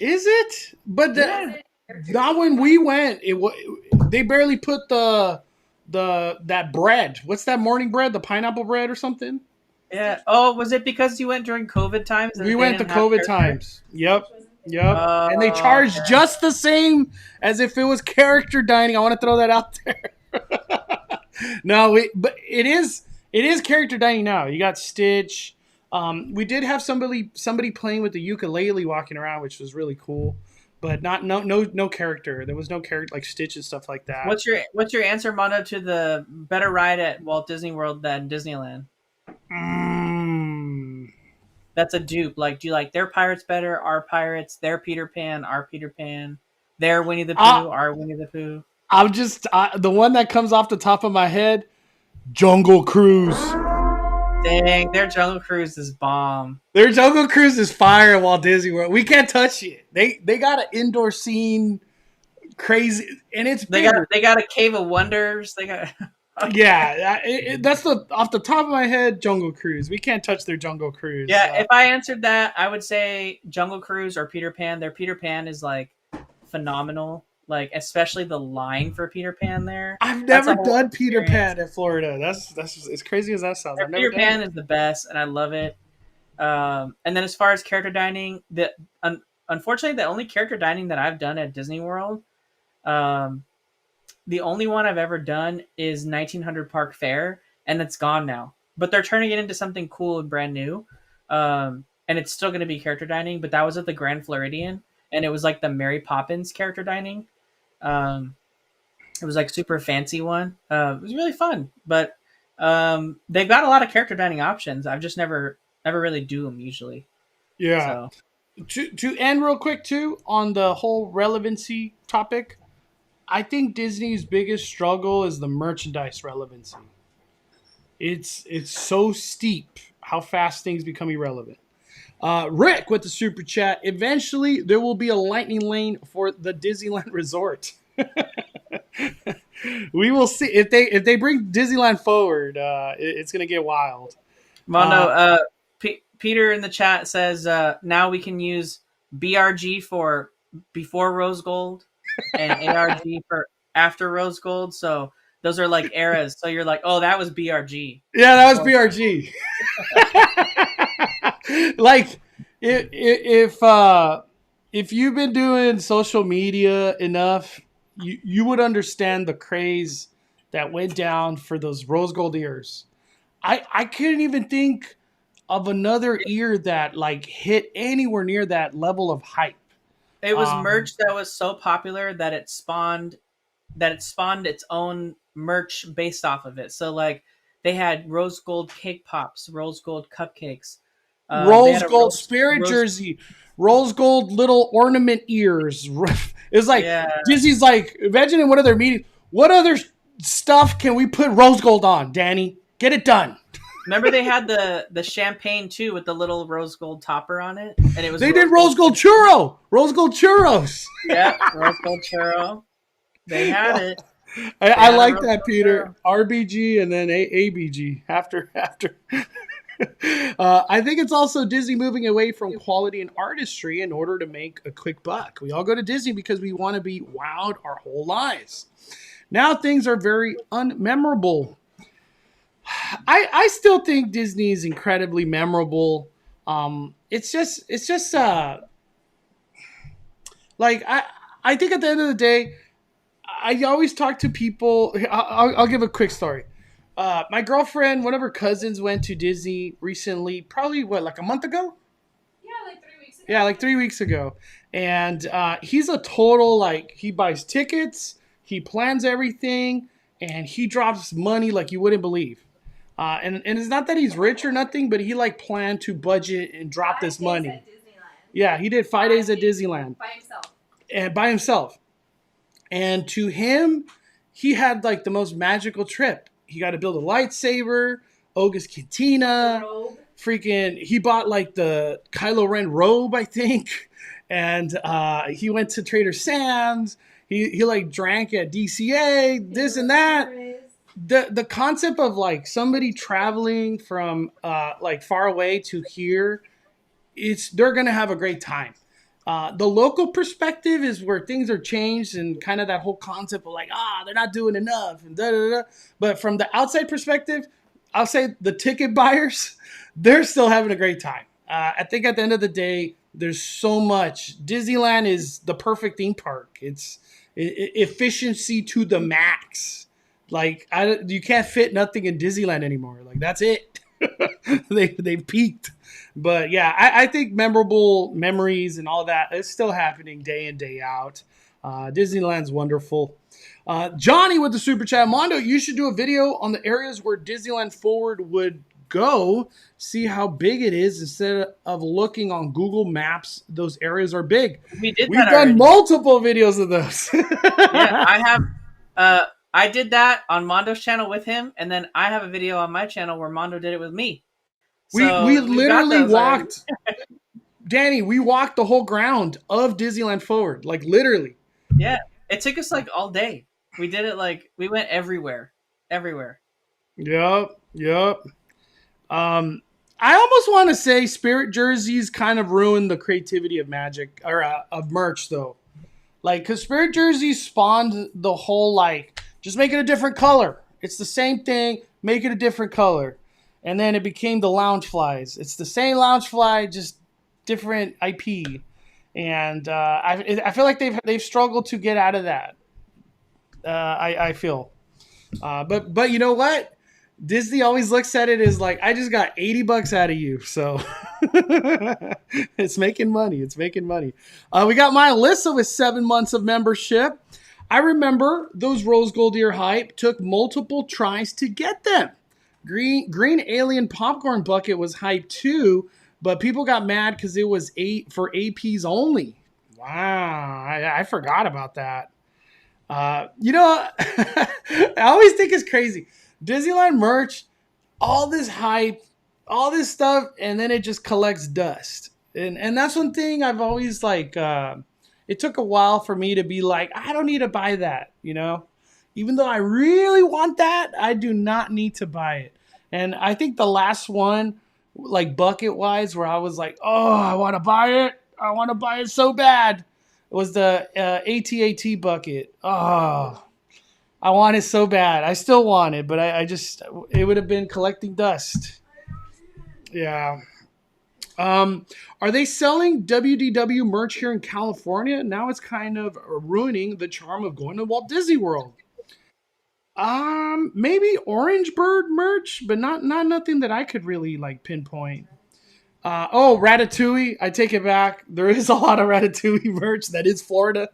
Is it? But not when we went. They barely put that bread. What's that morning bread? The pineapple bread or something? Yeah. Oh, was it because you went during COVID times? We went to COVID times. Yep. And they charged just the same as if it was character dining. I want to throw that out there. No, but it is character dining now. You got Stitch. We did have somebody playing with the ukulele walking around, which was really cool. But no character. There was no character like Stitch and stuff like that. What's your answer, Mono, to the better ride at Walt Disney World than Disneyland? That's a dupe. Like, do you like their pirates better? Our pirates, their Peter Pan, our Peter Pan, their Winnie the Pooh, our Winnie the Pooh. I'm just the one that comes off the top of my head. Jungle Cruise. Dang, their Jungle Cruise is bomb. Their Jungle Cruise is fire at Walt Disney World. We can't touch it. They got an indoor scene, crazy, and it's bigger. They got a Cave of Wonders. They got. Yeah, that's off the top of my head. Jungle Cruise. We can't touch their Jungle Cruise. Yeah, if I answered that, I would say Jungle Cruise or Peter Pan. Their Peter Pan is like phenomenal. Like, especially the line for Peter Pan there. I've never done Peter Pan in Florida. That's just, as crazy as that sounds. Peter Pan is the best, and I love it. And then as far as character dining, unfortunately, the only character dining that I've done at Disney World, the only one I've ever done is 1900 Park Fair, and it's gone now. But they're turning it into something cool and brand new. And it's still going to be character dining, but that was at the Grand Floridian, and it was like the Mary Poppins character dining. It was like super fancy one. It was really fun, but they've got a lot of character dining options. I've just never really do them usually. Yeah. So. To end real quick too on the whole relevancy topic, I think Disney's biggest struggle is the merchandise relevancy. It's so steep how fast things become irrelevant. Rick with the super chat. Eventually, there will be a lightning lane for the Disneyland Resort. We will see if they bring Disneyland Forward. It's gonna get wild. Mondo, Peter in the chat says now we can use BRG for before Rose Gold and ARG for after Rose Gold. So those are like eras. So you're like, oh, that was BRG. Yeah, that was BRG. Like if you've been doing social media enough, you would understand the craze that went down for those rose gold ears. I couldn't even think of another ear that like hit anywhere near that level of hype. It was merch that was so popular that it spawned that it spawned its own merch based off of it. So like they had rose gold cake pops, rose gold cupcakes. They Rose had a gold spirit jersey, rose gold little ornament ears. It's like Yeah. Disney's like, imagine in one of their meetings, what other stuff can we put rose gold on, Danny? Get it done. Remember they had the champagne too with the little rose gold topper on it, and it was They did rose gold churros. Yeah, rose gold churro. They had it. I like that, Peter. Churro. RBG and then ABG after. I think it's also Disney moving away from quality and artistry in order to make a quick buck. We all go to Disney because we want to be wowed our whole lives. Now things are very unmemorable. I still think Disney is incredibly memorable. It's just like I think at the end of the day, I always talk to people. I'll give a quick story. My girlfriend, one of her cousins went to Disney recently, probably like a month ago? Yeah, like 3 weeks ago. Yeah, like 3 weeks ago. And he's a total, like, he buys tickets, he plans everything, and he drops money like you wouldn't believe. And it's not that he's rich or nothing, but he like planned to budget and drop this money. At Disneyland. Yeah, he did 5 days at Disneyland. By himself. And to him, he had like the most magical trip. He got to build a lightsaber, Oga's Cantina, freaking, he bought like the Kylo Ren robe, I think. And he went to Trader Sam's. He like drank at DCA, this and that. The concept of like somebody traveling from like far away to here, they're gonna have a great time. The local perspective is where things are changed and kind of that whole concept of like, they're not doing enough and da da da. But from the outside perspective, I'll say the ticket buyers, they're still having a great time. I think at the end of the day, there's so much. Disneyland is the perfect theme park. It's efficiency to the max. Like you can't fit nothing in Disneyland anymore. Like that's it. They've peaked. But yeah, I think memorable memories and all that is still happening day in, day out. Disneyland's wonderful. Johnny with the super chat. Mondo, you should do a video on the areas where Disneyland Forward would go. See how big it is instead of looking on Google Maps. Those areas are big. We've done multiple videos of those. Yeah, I have. I did that on Mondo's channel with him, and then I have a video on my channel where Mondo did it with me. So we literally walked, Danny, we walked the whole ground of Disneyland Forward, like literally. Yeah, it took us like all day. We did it like, we went everywhere. Yep. I almost want to say Spirit jerseys kind of ruined the creativity of magic, or of merch though. Like, because Spirit jerseys spawned the whole like, just make it a different color. It's the same thing, make it a different color. And then it became the Loungeflies. It's the same Loungefly, just different IP. And I feel like they've struggled to get out of that. I feel. But you know what? Disney always looks at it as like, I just got $80 out of you. So it's making money. We got my Alyssa with 7 months of membership. I remember those rose gold ear hype took multiple tries to get them. Green alien popcorn bucket was hype too, but people got mad because it was for APs only. Wow, I forgot about that. I always think it's crazy. Disneyland merch, all this hype, all this stuff, and then it just collects dust. And that's one thing I've always like, it took a while for me to be like, I don't need to buy that, Even though I really want that, I do not need to buy it. And I think the last one, like bucket-wise, where I was like, I want to buy it so bad, was the AT-AT bucket. I want it so bad. I still want it, but it would have been collecting dust. Yeah. Are they selling WDW merch here in California? Now it's kind of ruining the charm of going to Walt Disney World. Maybe Orange Bird merch, but not nothing that I could really like pinpoint. Ratatouille. I take it back. There is a lot of Ratatouille merch. That is Florida.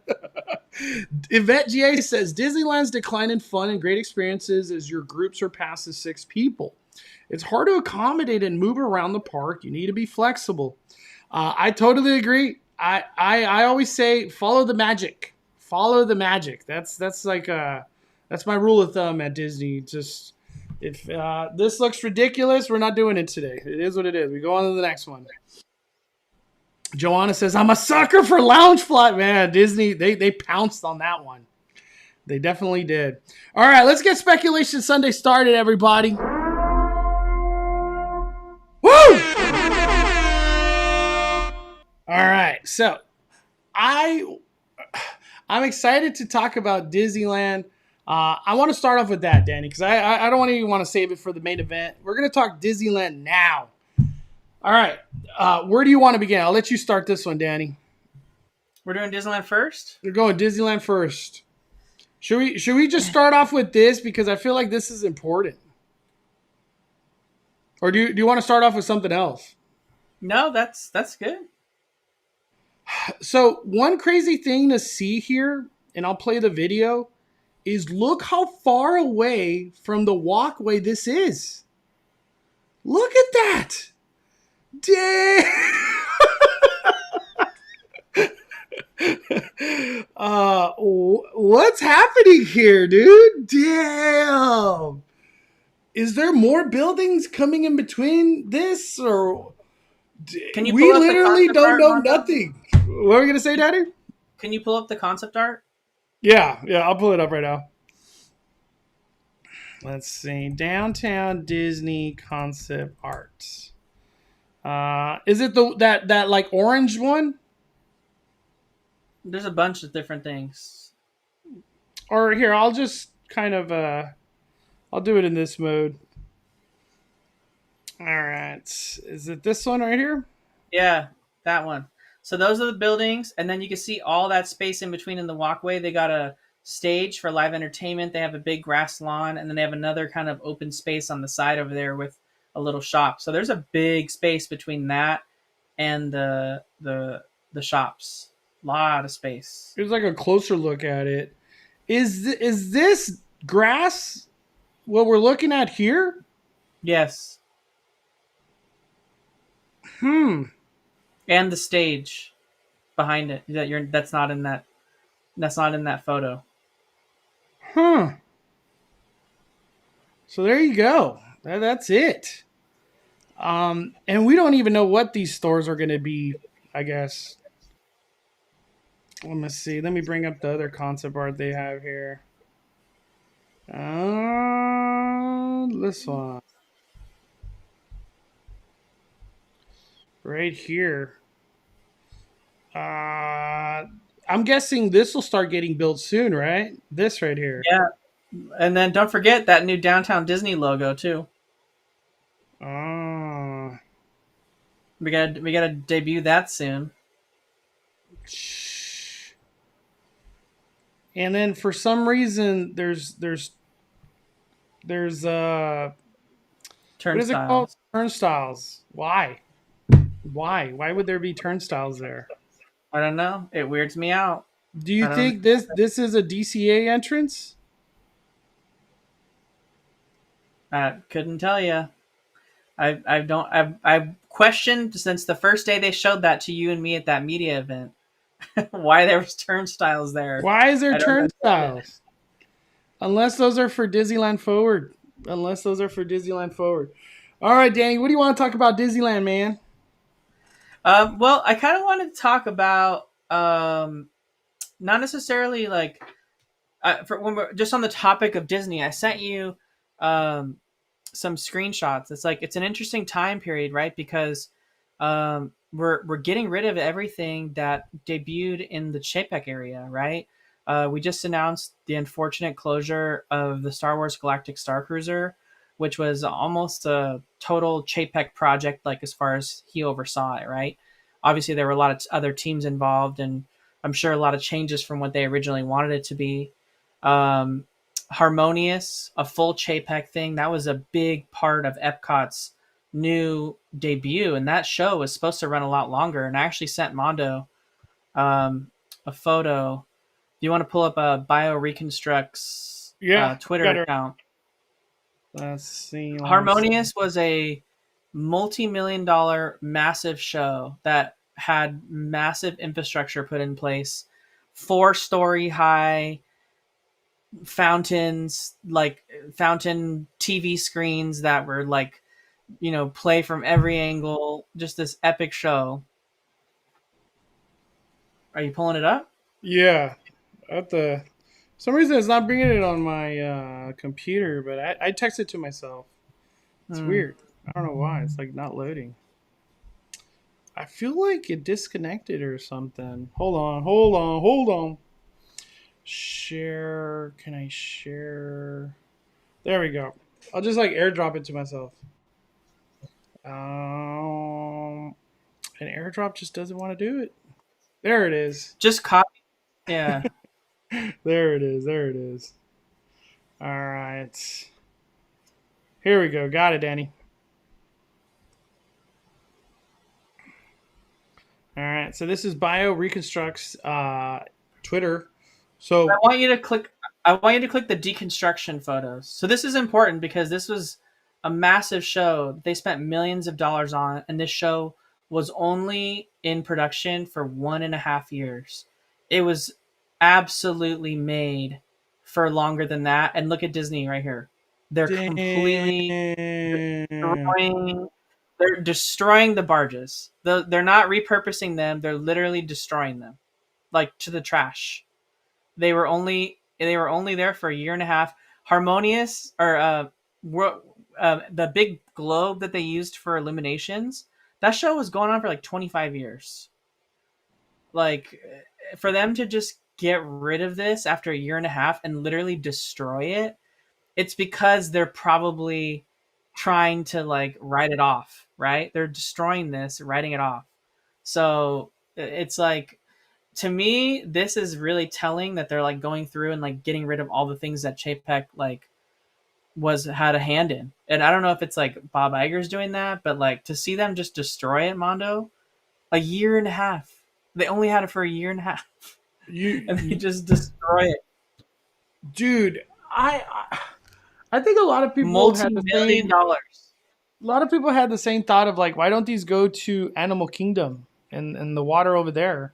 Yvette GA says Disneyland's decline in fun and great experiences as your group surpasses 6 people. It's hard to accommodate and move around the park. You need to be flexible. I totally agree. I always say follow the magic. Follow the magic. That's like that's my rule of thumb at Disney. Just if this looks ridiculous, we're not doing it today. It is what it is. We go on to the next one. Joanna says, I'm a sucker for Loungefly. Man, Disney, they pounced on that one. They definitely did. All right, let's get Speculation Sunday started, everybody. Woo! All right, so I'm excited to talk about Disneyland. I want to start off with that, Danny, because I don't even want to save it for the main event. We're going to talk Disneyland now. All right, where do you want to begin? I'll let you start this one, Danny. We're doing Disneyland first? We're going Disneyland first. Should we just start off with this because I feel like this is important? Or do you want to start off with something else? No, that's good. So one crazy thing to see here, and I'll play the video, is look how far away from the walkway this is. Look at that. Damn. What's happening here, dude? Damn. Is there more buildings coming in between this, or Can you we pull up the literally concept don't art, know Marco? nothing? What are we gonna say, Daddy? Can you pull up the concept art? Yeah, I'll pull it up right now. Let's see, Downtown Disney concept art. Is it that like orange one? There's a bunch of different things. Or here, I'll just kind of I'll do it in this mode. All right, is it this one right here? Yeah, that one. So those are the buildings, and then you can see all that space in between in the walkway. They got a stage for live entertainment. They have a big grass lawn, and then they have another kind of open space on the side over there with a little shop. So there's a big space between that and the shops. Lot of space. Here's like a closer look at it. Is this grass what we're looking at here? Yes. And the stage behind it. That's not in that photo. So there you go. That's it. And we don't even know what these stores are going to be, I guess. Let me see. Let me bring up the other concept art they have here. This one. Right here. I'm guessing this will start getting built soon, right? This right here. Yeah. And then don't forget that new Downtown Disney logo too. We gotta debut that soon. And then for some reason there's Turnstiles. What is it called? Turnstiles. Why would there be turnstiles there? I don't know. It weirds me out. Do you think this is a DCA entrance? I couldn't tell you. I've questioned since the first day they showed that to you and me at that media event why there was turnstiles there. Why is there turnstiles? Unless those are for Disneyland Forward. All right, Danny, what do you want to talk about Disneyland, man? Well, I kind of wanted to talk about not necessarily like when we're just on the topic of Disney. I sent you some screenshots. It's an interesting time period, right? Because we're getting rid of everything that debuted in the Chapek area, right? We just announced the unfortunate closure of the Star Wars Galactic Star Cruiser, which was almost a total Chapek project, like as far as he oversaw it, right? Obviously, there were a lot of other teams involved, and I'm sure a lot of changes from what they originally wanted it to be. Harmonious, a full Chapek thing, that was a big part of Epcot's new debut, and that show was supposed to run a lot longer. And I actually sent Mondo a photo. Do you want to pull up a Bio Reconstruct's Yeah, Twitter got her. account? Let's see. Harmonious was a multi-million-dollar massive show that had massive infrastructure put in place, 4-story high fountains, like fountain TV screens that were like, play from every angle, just this epic show. Are you pulling it up? Yeah, at the for some reason it's not bringing it on my computer, but I texted to myself. It's weird. I don't know why. It's like not loading. I feel like it disconnected or something. Hold on. Share. Can I share? There we go. I'll just like airdrop it to myself. And airdrop just doesn't want to do it. There it is. Just copy. Yeah. There it is. All right. Here we go. Got it, Danny. All right. So this is Bio Reconstructs Twitter. So I want you to click the deconstruction photos. So this is important because this was a massive show they spent millions of dollars on, and this show was only in production for 1.5 years. It was absolutely made for longer than that. And look at Disney right here. They're completely destroying the barges. They're not repurposing them. They're literally destroying them, like to the trash. They were only there for 1.5 years. Harmonious, or the big globe that they used for illuminations, that show was going on for like 25 years. Like, for them to just get rid of this after 1.5 years and literally destroy it, it's because they're probably trying to like write it off, right? They're destroying this, writing it off. So it's like, to me, this is really telling that they're like going through and like getting rid of all the things that Chapek like had a hand in. And I don't know if it's like Bob Iger's doing that, but like to see them just destroy it, Mondo, 1.5 years. They only had it for 1.5 years. And they just destroy it. Dude, I think a lot of people multi-million-dollar. A lot of people had the same thought of like, why don't these go to Animal Kingdom and the water over there?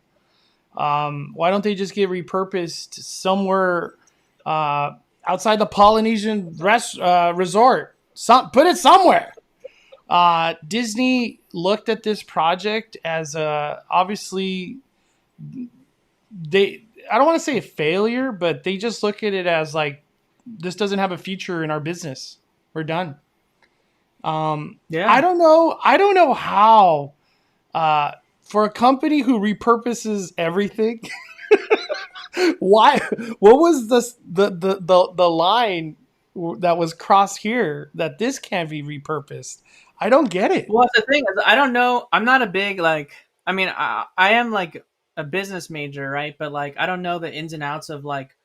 Why don't they just get repurposed somewhere outside the Polynesian resort? Put it somewhere. Disney looked at this project as obviously I don't want to say a failure, but they just look at it as like, this doesn't have a future in our business. We're done. Yeah. I don't know how for a company who repurposes everything. Why? What was the line that was crossed here that this can't be repurposed? I don't get it. Well, the thing is, I don't know. I'm not a big like. I mean, I am like a business major, right? But like, I don't know the ins and outs of like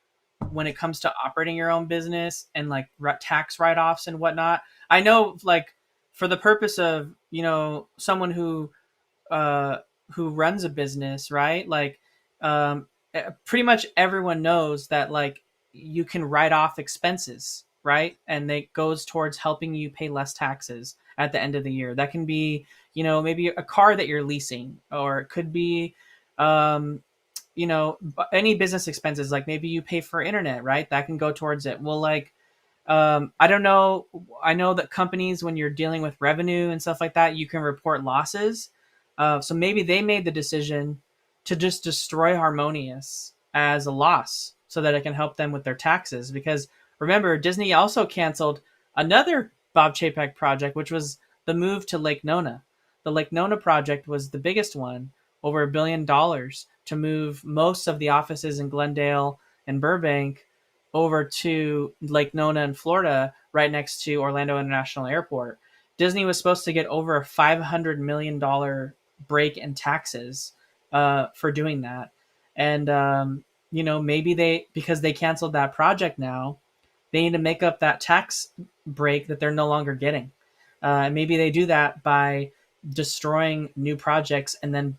when it comes to operating your own business and like tax write-offs and whatnot. I know like for the purpose of someone who runs a business, right? Like pretty much everyone knows that like you can write off expenses, right? And it goes towards helping you pay less taxes at the end of the year. That can be, maybe a car that you're leasing, or it could be, any business expenses, like maybe you pay for internet, right? That can go towards it. Well, like, I don't know. I know that companies, when you're dealing with revenue and stuff like that, you can report losses. So maybe they made the decision to just destroy Harmonious as a loss so that it can help them with their taxes. Because remember, Disney also canceled another Bob Chapek project, which was the move to Lake Nona. The Lake Nona project was the biggest one, over $1 billion, to move most of the offices in Glendale and Burbank over to Lake Nona in Florida, right next to Orlando International Airport. Disney was supposed to get over a $500 million break in taxes for doing that. And, maybe because they canceled that project now, they need to make up that tax break that they're no longer getting. Maybe they do that by destroying new projects and then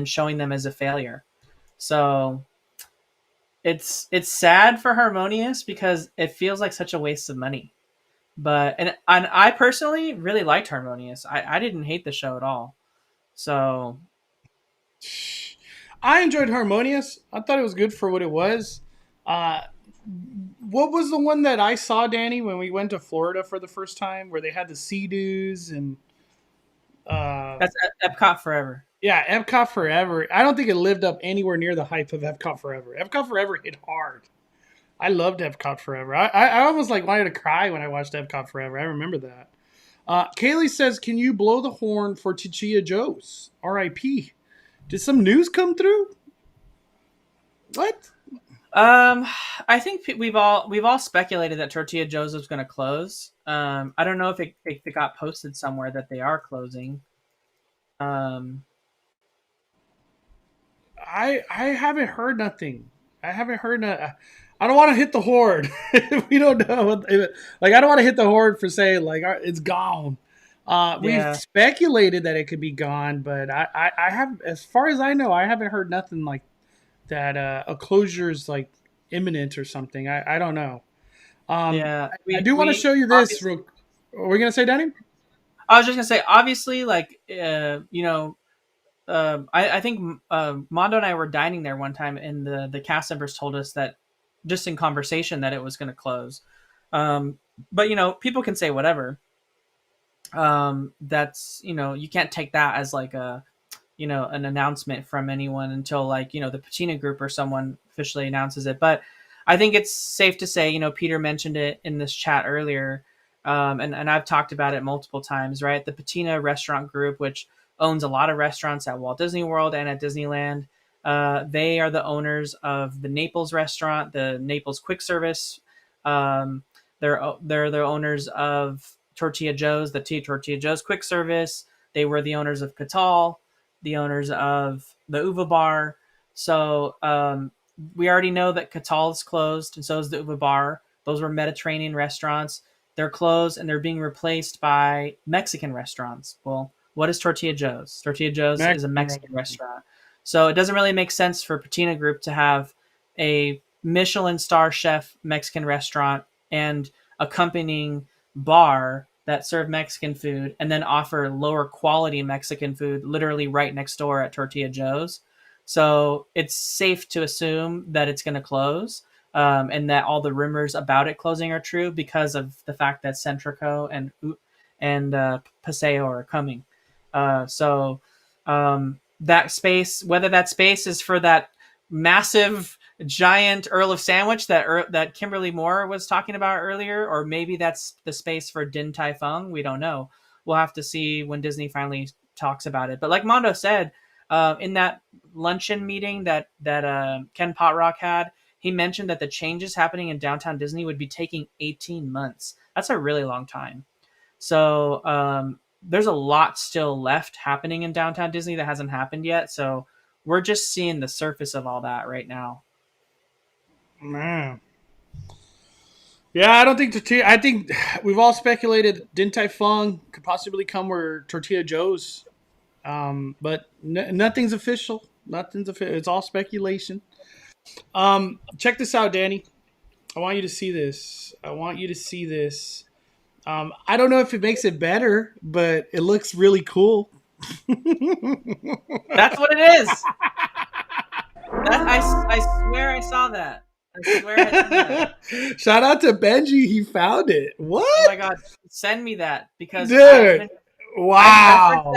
showing them as a failure. So it's sad for Harmonious because it feels like such a waste of money. But and I personally really liked Harmonious. I didn't hate the show at all. So I enjoyed Harmonious. I thought it was good for what it was. What was the one that I saw, Danny, when we went to Florida for the first time, where they had the Sea-Doos and that's Epcot Forever. yeah, Epcot Forever. I don't think it lived up anywhere near the hype of Epcot Forever. Epcot Forever hit hard. I loved Epcot Forever. I almost like wanted to cry when I watched Epcot Forever. I remember that. Kaylee says, "Can you blow the horn for Tortilla Joes? R.I.P." Did some news come through? What? I think we've all speculated that Tortilla Joe's was going to close. I don't know if it got posted somewhere that they are closing. I haven't heard nothing. I haven't heard. I don't want to hit the horde. We don't know. Like I don't want to hit the horde for saying like it's gone. We've speculated that it could be gone, but I have, as far as I know, I haven't heard nothing like that. A closure is like imminent or something. I don't know. I do want to show you this. What were we gonna say, Danny? I was just gonna say, obviously, like I think Mondo and I were dining there one time, and the cast members told us that just in conversation that it was going to close. But people can say whatever. That's you can't take that as like an announcement from anyone until like the Patina Group or someone officially announces it. But I think it's safe to say Peter mentioned it in this chat earlier, and I've talked about it multiple times, right? The Patina Restaurant Group, which owns a lot of restaurants at Walt Disney World and at Disneyland. They are the owners of the Naples restaurant, the Naples Quick Service. They're the owners of Tortilla Joes, the Tortilla Joes Quick Service. They were the owners of Catal, the owners of the Uva Bar. So we already know that Catal is closed, and so is the Uva Bar. Those were Mediterranean restaurants. They're closed, and they're being replaced by Mexican restaurants. Well, what is Tortilla Joes? Tortilla Joes is a Mexican restaurant. So it doesn't really make sense for Patina Group to have a Michelin star chef Mexican restaurant and accompanying bar that serve Mexican food and then offer lower quality Mexican food literally right next door at Tortilla Joes. So it's safe to assume that it's going to close, and that all the rumors about it closing are true because of the fact that Centrico and Paseo are coming. So that space, whether that space is for that massive giant Earl of Sandwich that Kimberly Moore was talking about earlier, or maybe that's the space for Din Tai Fung, we don't know. We'll have to see when Disney finally talks about it. But like Mondo said, in that luncheon meeting that Ken Potrock had, he mentioned that the changes happening in downtown Disney would be taking 18 months. That's a really long time. So there's a lot still left happening in downtown Disney that hasn't happened yet. So we're just seeing the surface of all that right now. Man. Yeah, I don't think I think we've all speculated Din Tai Fung could possibly come where Tortilla Joes. But nothing's official. Nothing's official. It's all speculation. Check this out, Danny. I want you to see this. I don't know if it makes it better, but it looks really cool. That's what it is. I swear I saw that. I swear I saw that. Shout out to Benji. He found it. What? Oh my God. Send me that because dude. Wow.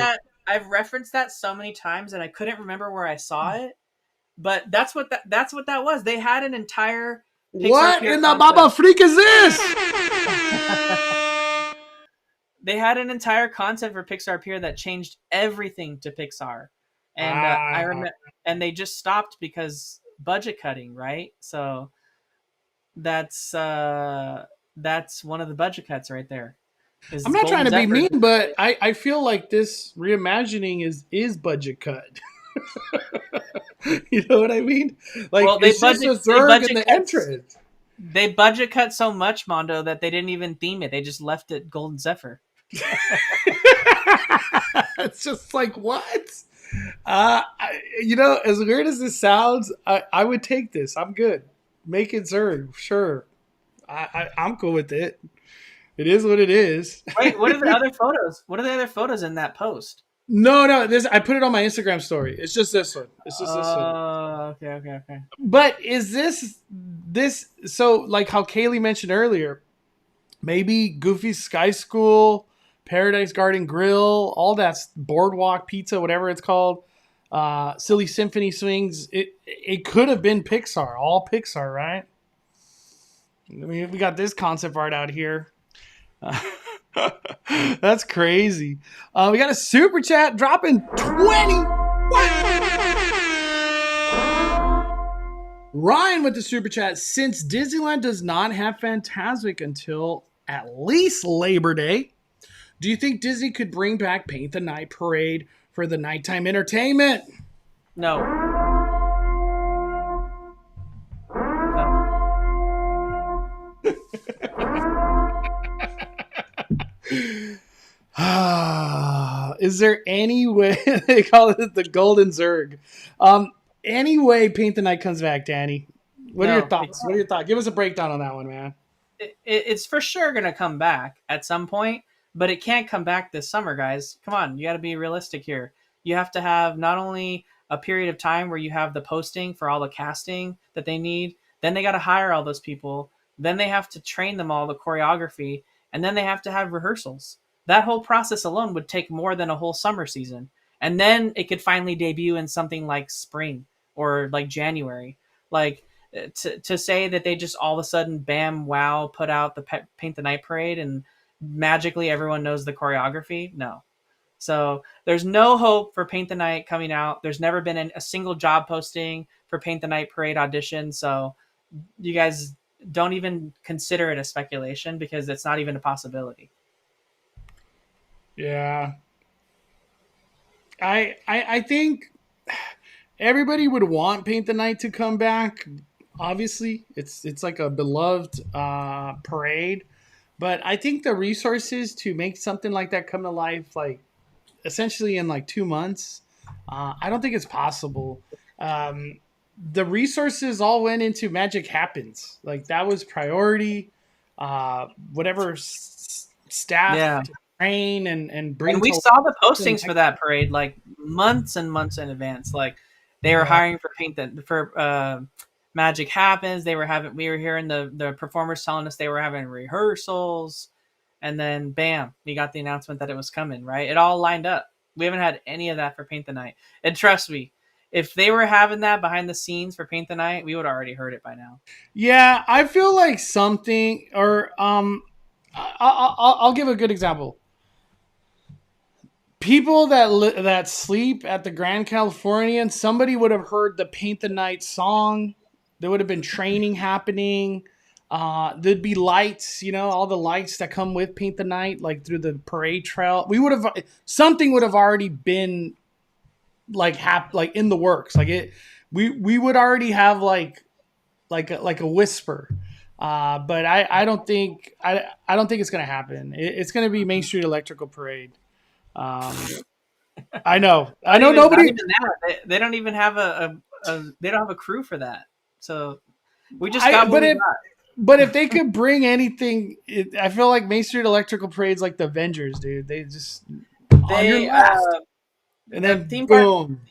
I've referenced that so many times and I couldn't remember where I saw it. But that's what that was. They had an entire Pixar what Pier in the Baba freak is this? They had an entire concept for Pixar Pier that changed everything to Pixar, and I remember, and they just stopped because budget cutting, right? So that's one of the budget cuts right there. I'm not trying to be mean, but I feel like this reimagining is budget cut. You know what I mean? Like, well, it's just a Zurg in the entrance. They budget cut so much, Mondo, that they didn't even theme it. They just left it Golden Zephyr. It's just like, what? As weird as this sounds, I would take this. I'm good. Make it Zerg, sure. I'm cool with it. It is what it is. Wait, what are the other photos? What are the other photos in that post? No. This I put it on my Instagram story. It's just this one. It's just this one. Oh, okay. But is this so like how Kaylee mentioned earlier? Maybe Goofy's Sky School, Paradise Garden Grill, all that's Boardwalk Pizza, whatever it's called. Silly Symphony Swings. It could have been Pixar, all Pixar, right? I mean, we got this concept art out here. That's crazy. We got a super chat dropping 20. Ryan with the super chat. Since Disneyland does not have Fantasmic until at least Labor Day, do you think Disney could bring back Paint the Night Parade for the nighttime entertainment? No. Is there any way they call it the Golden Zerg? Any way Paint the Night comes back, Danny? What are your thoughts? Give us a breakdown on that one, man. It's for sure going to come back at some point, but it can't come back this summer, guys. Come on, you got to be realistic here. You have to have not only a period of time where you have the posting for all the casting that they need, then they got to hire all those people, then they have to train them all the choreography, and then they have to have rehearsals. That whole process alone would take more than a whole summer season. And then it could finally debut in something like spring or like January. Like to say that they just all of a sudden, bam, wow, put out the Paint the Night Parade and magically everyone knows the choreography. No. So there's no hope for Paint the Night coming out. There's never been a single job posting for Paint the Night Parade audition. So you guys don't even consider it a speculation because it's not even a possibility. Yeah. I think everybody would want Paint the Night to come back. Obviously, it's like a beloved parade, but I think the resources to make something like that come to life, like essentially in like 2 months, I don't think it's possible. The resources all went into Magic Happens, like that was priority. Whatever staff. Yeah. Train and bring. And we saw the postings for that parade like months and months in advance. Like they were hiring for Magic Happens. We were hearing the performers telling us they were having rehearsals, and then bam, we got the announcement that it was coming. Right, it all lined up. We haven't had any of that for Paint the Night, and trust me, if they were having that behind the scenes for Paint the Night, we would have already heard it by now. Yeah, I feel like something, or I'll give a good example. People that sleep at the Grand Californian, somebody would have heard the Paint the Night song. There would have been training happening. There'd be lights, all the lights that come with Paint the Night, like through the parade trail. Something would have already been like in the works. Like we would already have like a whisper. But I don't think it's gonna happen. It's gonna be Main Street Electrical Parade. I know nobody. They don't even have they don't have a crew for that. So we just got what we got. But if they could bring anything, I feel like Main Street Electrical Parade's like the Avengers, dude. They just and then theme boom.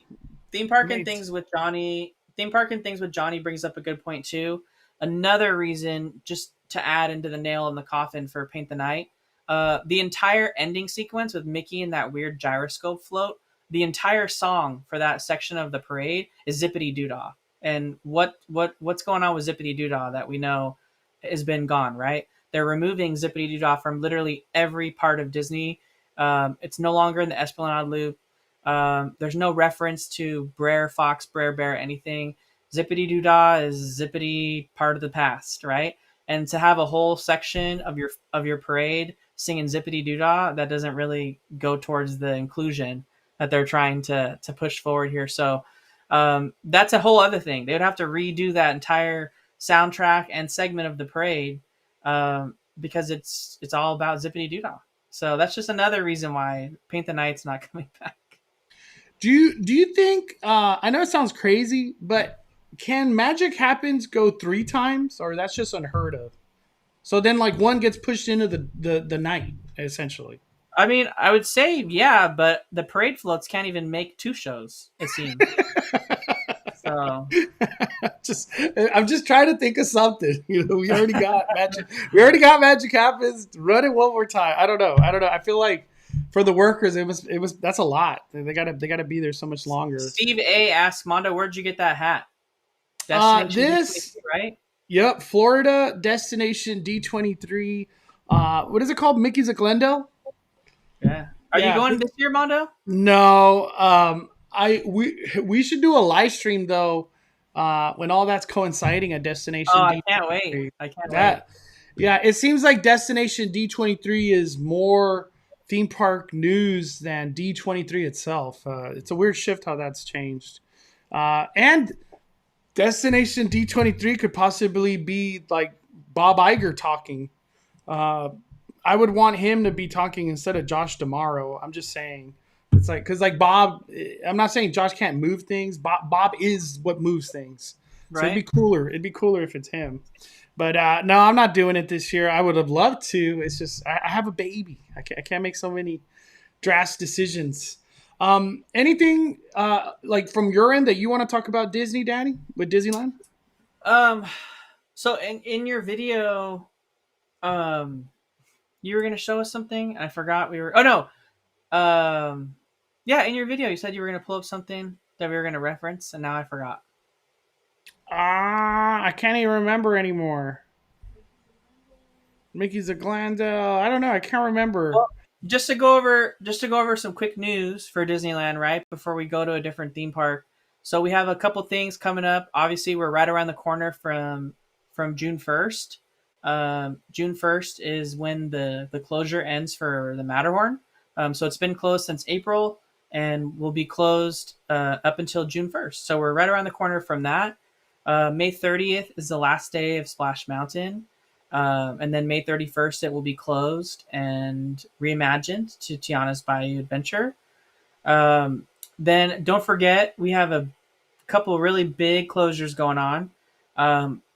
Park and things with Johnny. Theme Park and Things with Johnny brings up a good point too. Another reason, just to add into the nail in the coffin for Paint the Night. The entire ending sequence with Mickey and that weird gyroscope float, the entire song for that section of the parade is Zippity Doodah. And what's going on with Zippity Doodah that we know has been gone, right? They're removing Zippity Doodah from literally every part of Disney. It's no longer in the Esplanade Loop. There's no reference to Brer Fox, Brer Bear, anything. Zippity Doodah is Zippity part of the past, right? And to have a whole section of your parade singing Zippity Doodah, that doesn't really go towards the inclusion that they're trying to push forward here. So that's a whole other thing. They would have to redo that entire soundtrack and segment of the parade because it's all about Zippity Doodah. So that's just another reason why Paint the Night's not coming back. Do you think? I know it sounds crazy, but can Magic Happens go 3 times, or that's just unheard of? So then, like, one gets pushed into the night, essentially. I mean, I would say yeah, but the parade floats can't even make 2 shows. It seems. So I'm just trying to think of something. You know, we already got Magic. We already got Magic Happens. Run it one more time. I don't know. I feel like for the workers, it was that's a lot. They gotta be there so much longer. Steve A asks Mondo, where'd you get that hat? This right? Yep, Florida Destination D23. What is it called? Mickey's at Glendale. Yeah. Are you going this year, Mondo? No. We should do a live stream though, when all that's coinciding at Destination. I can't wait. Wait. Yeah, it seems like Destination D23 is more theme park news than D23 itself. It's a weird shift how that's changed. And Destination D23 could possibly be like Bob Iger talking. I would want him to be talking instead of Josh D'Amaro. I'm just saying. It's like, because like Bob, I'm not saying Josh can't move things. Bob is what moves things. So Right. it'd be cooler if it's him. But no, I'm not doing it this year. I would have loved to. It's just I have a baby. I can't make so many drastic decisions. Anything like from your end that you want to talk about Disney, Danny, with Disneyland? So in your video, you were gonna show us something. I forgot we were. Oh no. Yeah, in your video you said you were gonna pull up something that we were gonna reference, and now I forgot. I can't even remember anymore. Mickey's a Glendale. I don't know. I can't remember. Well, just to go over some quick news for Disneyland, right before we go to a different theme park. So we have a couple things coming up. Obviously, we're right around the corner from June 1st. June 1st is when the closure ends for the Matterhorn. So it's been closed since April and will be closed up until June 1st. So we're right around the corner from that. May 30th is the last day of Splash Mountain. And then May 31st, it will be closed and reimagined to Tiana's Bayou Adventure. Then don't forget, we have a couple really big closures going on.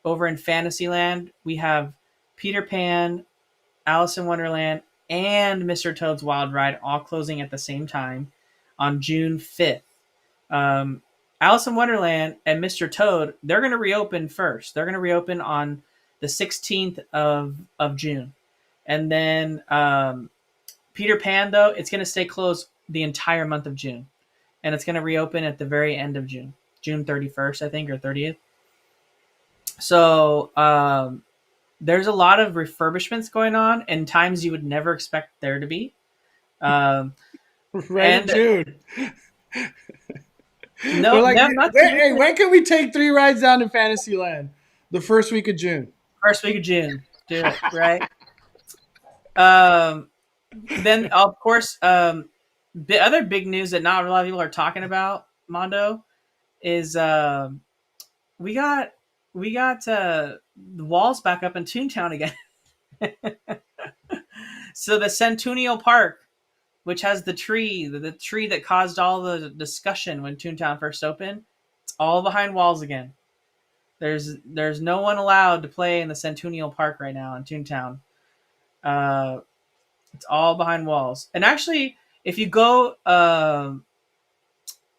Over in Fantasyland, we have Peter Pan, Alice in Wonderland, and Mr. Toad's Wild Ride all closing at the same time on June 5th. Alice in Wonderland and Mr. Toad, they're going to reopen first. They're going to reopen on the 16th of June. And then Peter Pan, though, it's going to stay closed the entire month of June. And it's going to reopen at the very end of June. June 31st, I think, or 30th. So there's a lot of refurbishments going on in times you would never expect there to be. Right in June. No, like, not hey, when can we take 3 rides down to Fantasyland? The first week of June. First week of June. Do it, right? Then, of course, the other big news that not a lot of people are talking about, Mondo, is we got the walls back up in Toontown again. So the Centennial Park, which has the tree that caused all the discussion when Toontown first opened, it's all behind walls again. There's no one allowed to play in the Centennial Park right now in Toontown. It's all behind walls. And actually, if you go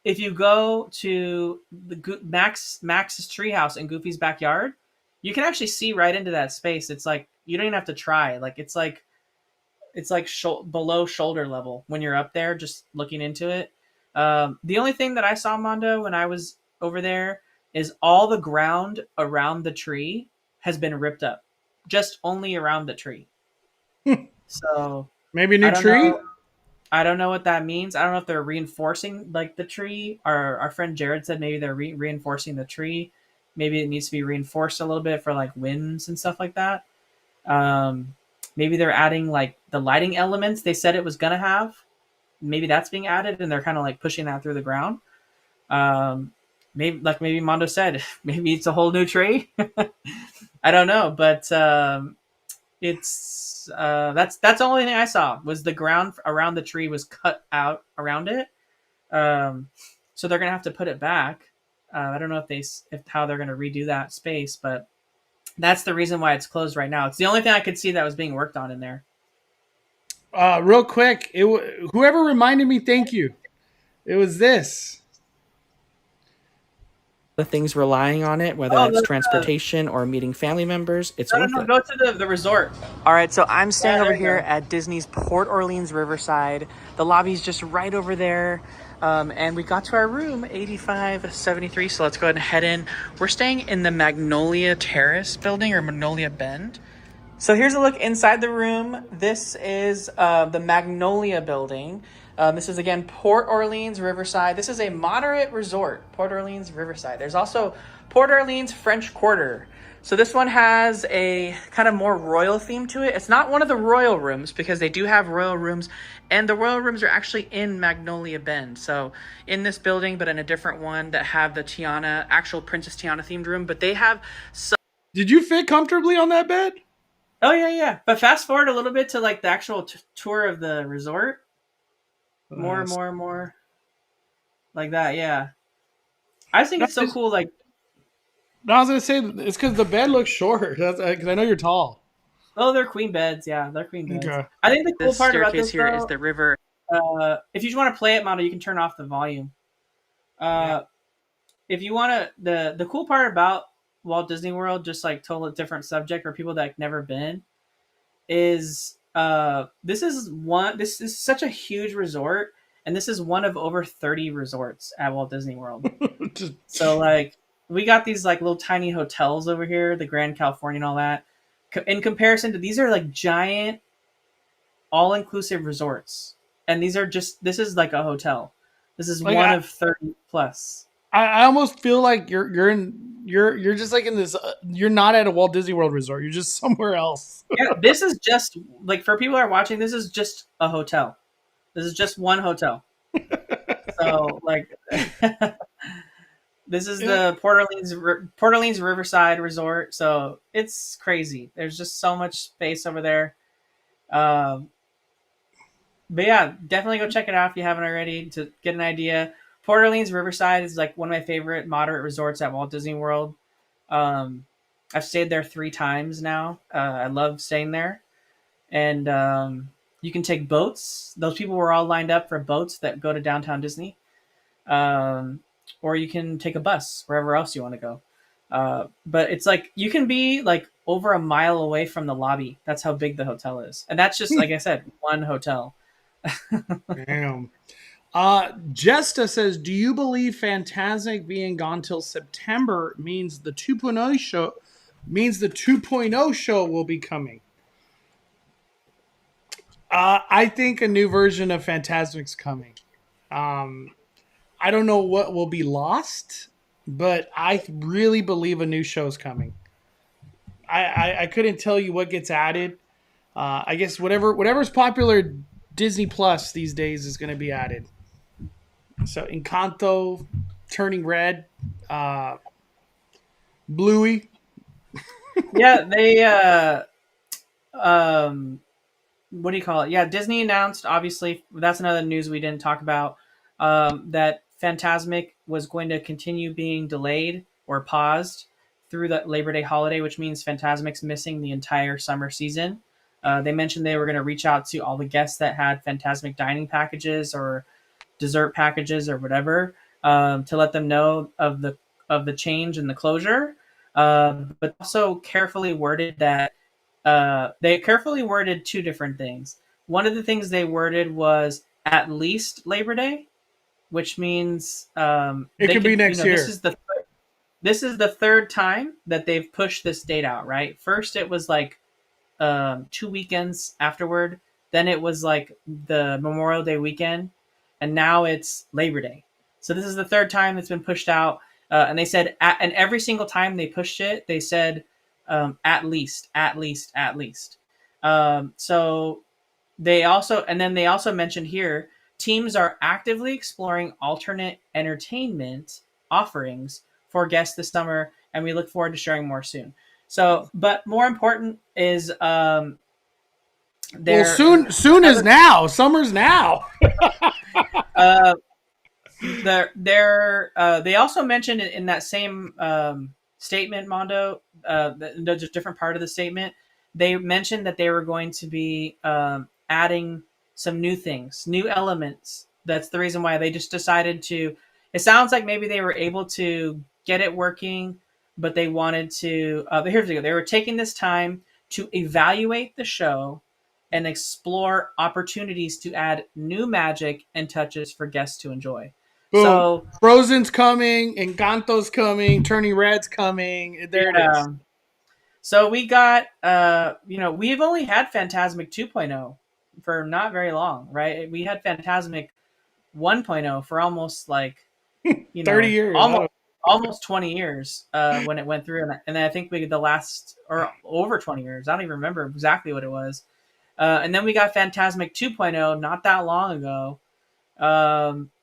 to the Max's treehouse in Goofy's backyard, you can actually see right into that space. It's like you don't even have to try. Like it's like below shoulder level when you're up there, just looking into it. The only thing that I saw, Mondo, when I was over there, is all the ground around the tree has been ripped up, just only around the tree. So maybe a new tree. I don't know what that means. I don't know if they're reinforcing like the tree. Our friend Jared said maybe they're reinforcing the tree. Maybe it needs to be reinforced a little bit for like winds and stuff like that. Maybe they're adding like the lighting elements they said it was gonna have. Maybe that's being added, and they're kind of like pushing that through the ground. Maybe Mondo said, maybe it's a whole new tree. I don't know, but it's it's that's the only thing I saw was the ground around the tree was cut out around it. So they're gonna have to put it back. I don't know if how they're gonna redo that space, but that's the reason why it's closed right now. It's the only thing I could see that was being worked on in there. Real quick, whoever reminded me, thank you. It was this. The things relying on it, whether that's transportation or meeting family members, it's worth it. Go to the resort. All right, so I'm staying over you here go. at Disney's Port Orleans Riverside. The lobby's just right over there. And we got to our room, 8573, so let's go ahead and head in. We're staying in the Magnolia Terrace building, or Magnolia Bend. So here's a look inside the room. This is the Magnolia building. This is, again, Port Orleans Riverside. This is a moderate resort, Port Orleans Riverside. There's also Port Orleans French Quarter. So this one has a kind of more royal theme to it. It's not one of the royal rooms because they do have royal rooms, and the royal rooms are actually in Magnolia Bend. So in this building, but in a different one that have the Tiana, actual Princess Tiana themed room. But they have some... Did you fit comfortably on that bed? Oh yeah. But fast forward a little bit to like the actual tour of the resort. More like that. Yeah, I think it's so cool. Like, I was gonna say it's because the bed looks short. That's because I know you're tall. oh, they're queen beds. Yeah, they're queen beds. Okay. I think the cool This part about staircase this here though, is the river. if you just want to play it model, you can turn off the volume. If you want to, the cool part about Walt Disney World, just like totally different subject for people that have never been, is this is such a huge resort, and this is one of over 30 resorts at Walt Disney World. So like we got these like little tiny hotels over here, the Grand California and all that. In comparison to these are like giant all-inclusive resorts, and this is like a hotel. This is like one of 30 plus. I almost feel like you're just like in this. You're not at a Walt Disney World resort. You're just somewhere else. Yeah, this is just like for people who are watching. This is just a hotel. This is just one hotel. So like, this is the Port Orleans Riverside Resort. So it's crazy. There's just so much space over there. But yeah, definitely go check it out if you haven't already to get an idea. Port Orleans Riverside is like one of my favorite moderate resorts at Walt Disney World. I've stayed there 3 times now. I love staying there. And you can take boats. Those people were all lined up for boats that go to downtown Disney. Or you can take a bus wherever else you want to go. But it's like you can be like over a mile away from the lobby. That's how big the hotel is. And that's just, like I said, one hotel. Damn. Jesta says, do you believe Fantasmic being gone till September means the 2.0 show will be coming? I think a new version of Fantasmic's coming. I don't know what will be lost, but I really believe a new show's coming. I couldn't tell you what gets added. I guess whatever's popular Disney Plus these days is going to be added. So Encanto, Turning Red, Bluey. Yeah, they what do you call it? Yeah, Disney announced, obviously, that's another news we didn't talk about, that Fantasmic was going to continue being delayed or paused through the Labor Day holiday, which means Fantasmic's missing the entire summer season. They mentioned they were going to reach out to all the guests that had Fantasmic dining packages or dessert packages or whatever, to let them know of the change and the closure. But also carefully worded that they carefully worded 2 different things. One of the things they worded was at least Labor Day, which means it could be next year. This is the 3rd time that they've pushed this date out, right? First, it was like 2 weekends afterward. Then it was like the Memorial Day weekend. And now it's Labor Day. So this is the 3rd time it's been pushed out. And they said, and every single time they pushed it, they said, at least. So they also mentioned here, teams are actively exploring alternate entertainment offerings for guests this summer, and we look forward to sharing more soon. So, but more important is They're, soon is now. Summer's now. They also mentioned in that same statement, Mondo, there's a different part of the statement. They mentioned that they were going to be adding some new things, new elements. That's the reason why they just decided to. It sounds like maybe they were able to get it working, but they wanted to. Here's the go. They were taking this time to evaluate the show and explore opportunities to add new magic and touches for guests to enjoy. Boom. So Frozen's coming, Encanto's coming, Turning Red's coming. There it is. So we got, we've only had Fantasmic 2.0 for not very long, right? We had Fantasmic 1.0 for almost 30 years. Almost 20 years when it went through. And then I think the last, or over 20 years. I don't even remember exactly what it was. And then we got Fantasmic 2.0 not that long ago,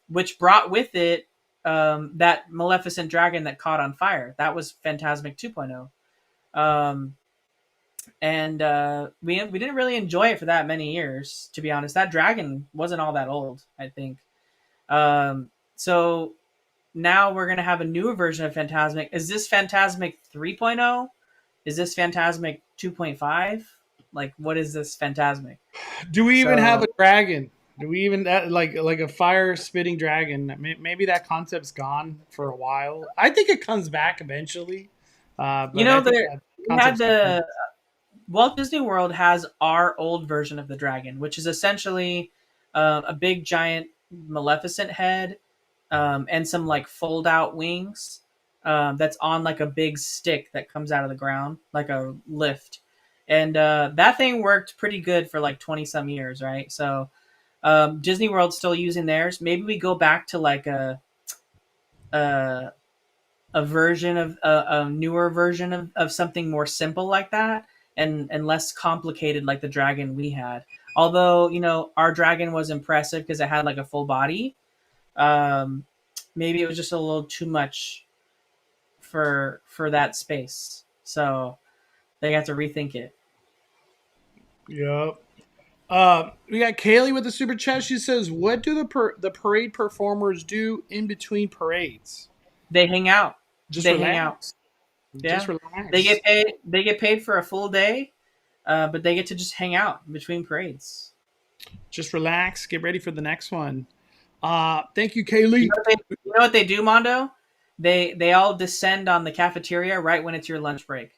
which brought with it that Maleficent dragon that caught on fire. That was Fantasmic 2.0. We didn't really enjoy it for that many years, to be honest. That dragon wasn't all that old, I think. So now we're going to have a newer version of Fantasmic. Is this Fantasmic 3.0? Is this Fantasmic 2.5? What is this Fantasmic? Do we even have a dragon? Do we even like a fire spitting dragon? Maybe that concept's gone for a while. I think it comes back eventually. Walt Disney World has our old version of the dragon, which is essentially a big giant Maleficent head and some fold out wings that's on a big stick that comes out of the ground, like a lift. And that thing worked pretty good for 20 some years, right? So Disney World's still using theirs. Maybe we go back to a version of a newer version of something more simple like that and less complicated like the dragon we had. Although, our dragon was impressive because it had a full body. Maybe it was just a little too much for that space. So they have to rethink it. Yep. We got Kaylee with the super chat. She says, "What do the parade performers do in between parades?" They hang out. Hang out. Yeah. Just relax. They get paid for a full day, but they get to just hang out between parades. Just relax. Get ready for the next one. Thank you, Kaylee. You know what they do, Mondo? They all descend on the cafeteria right when it's your lunch break.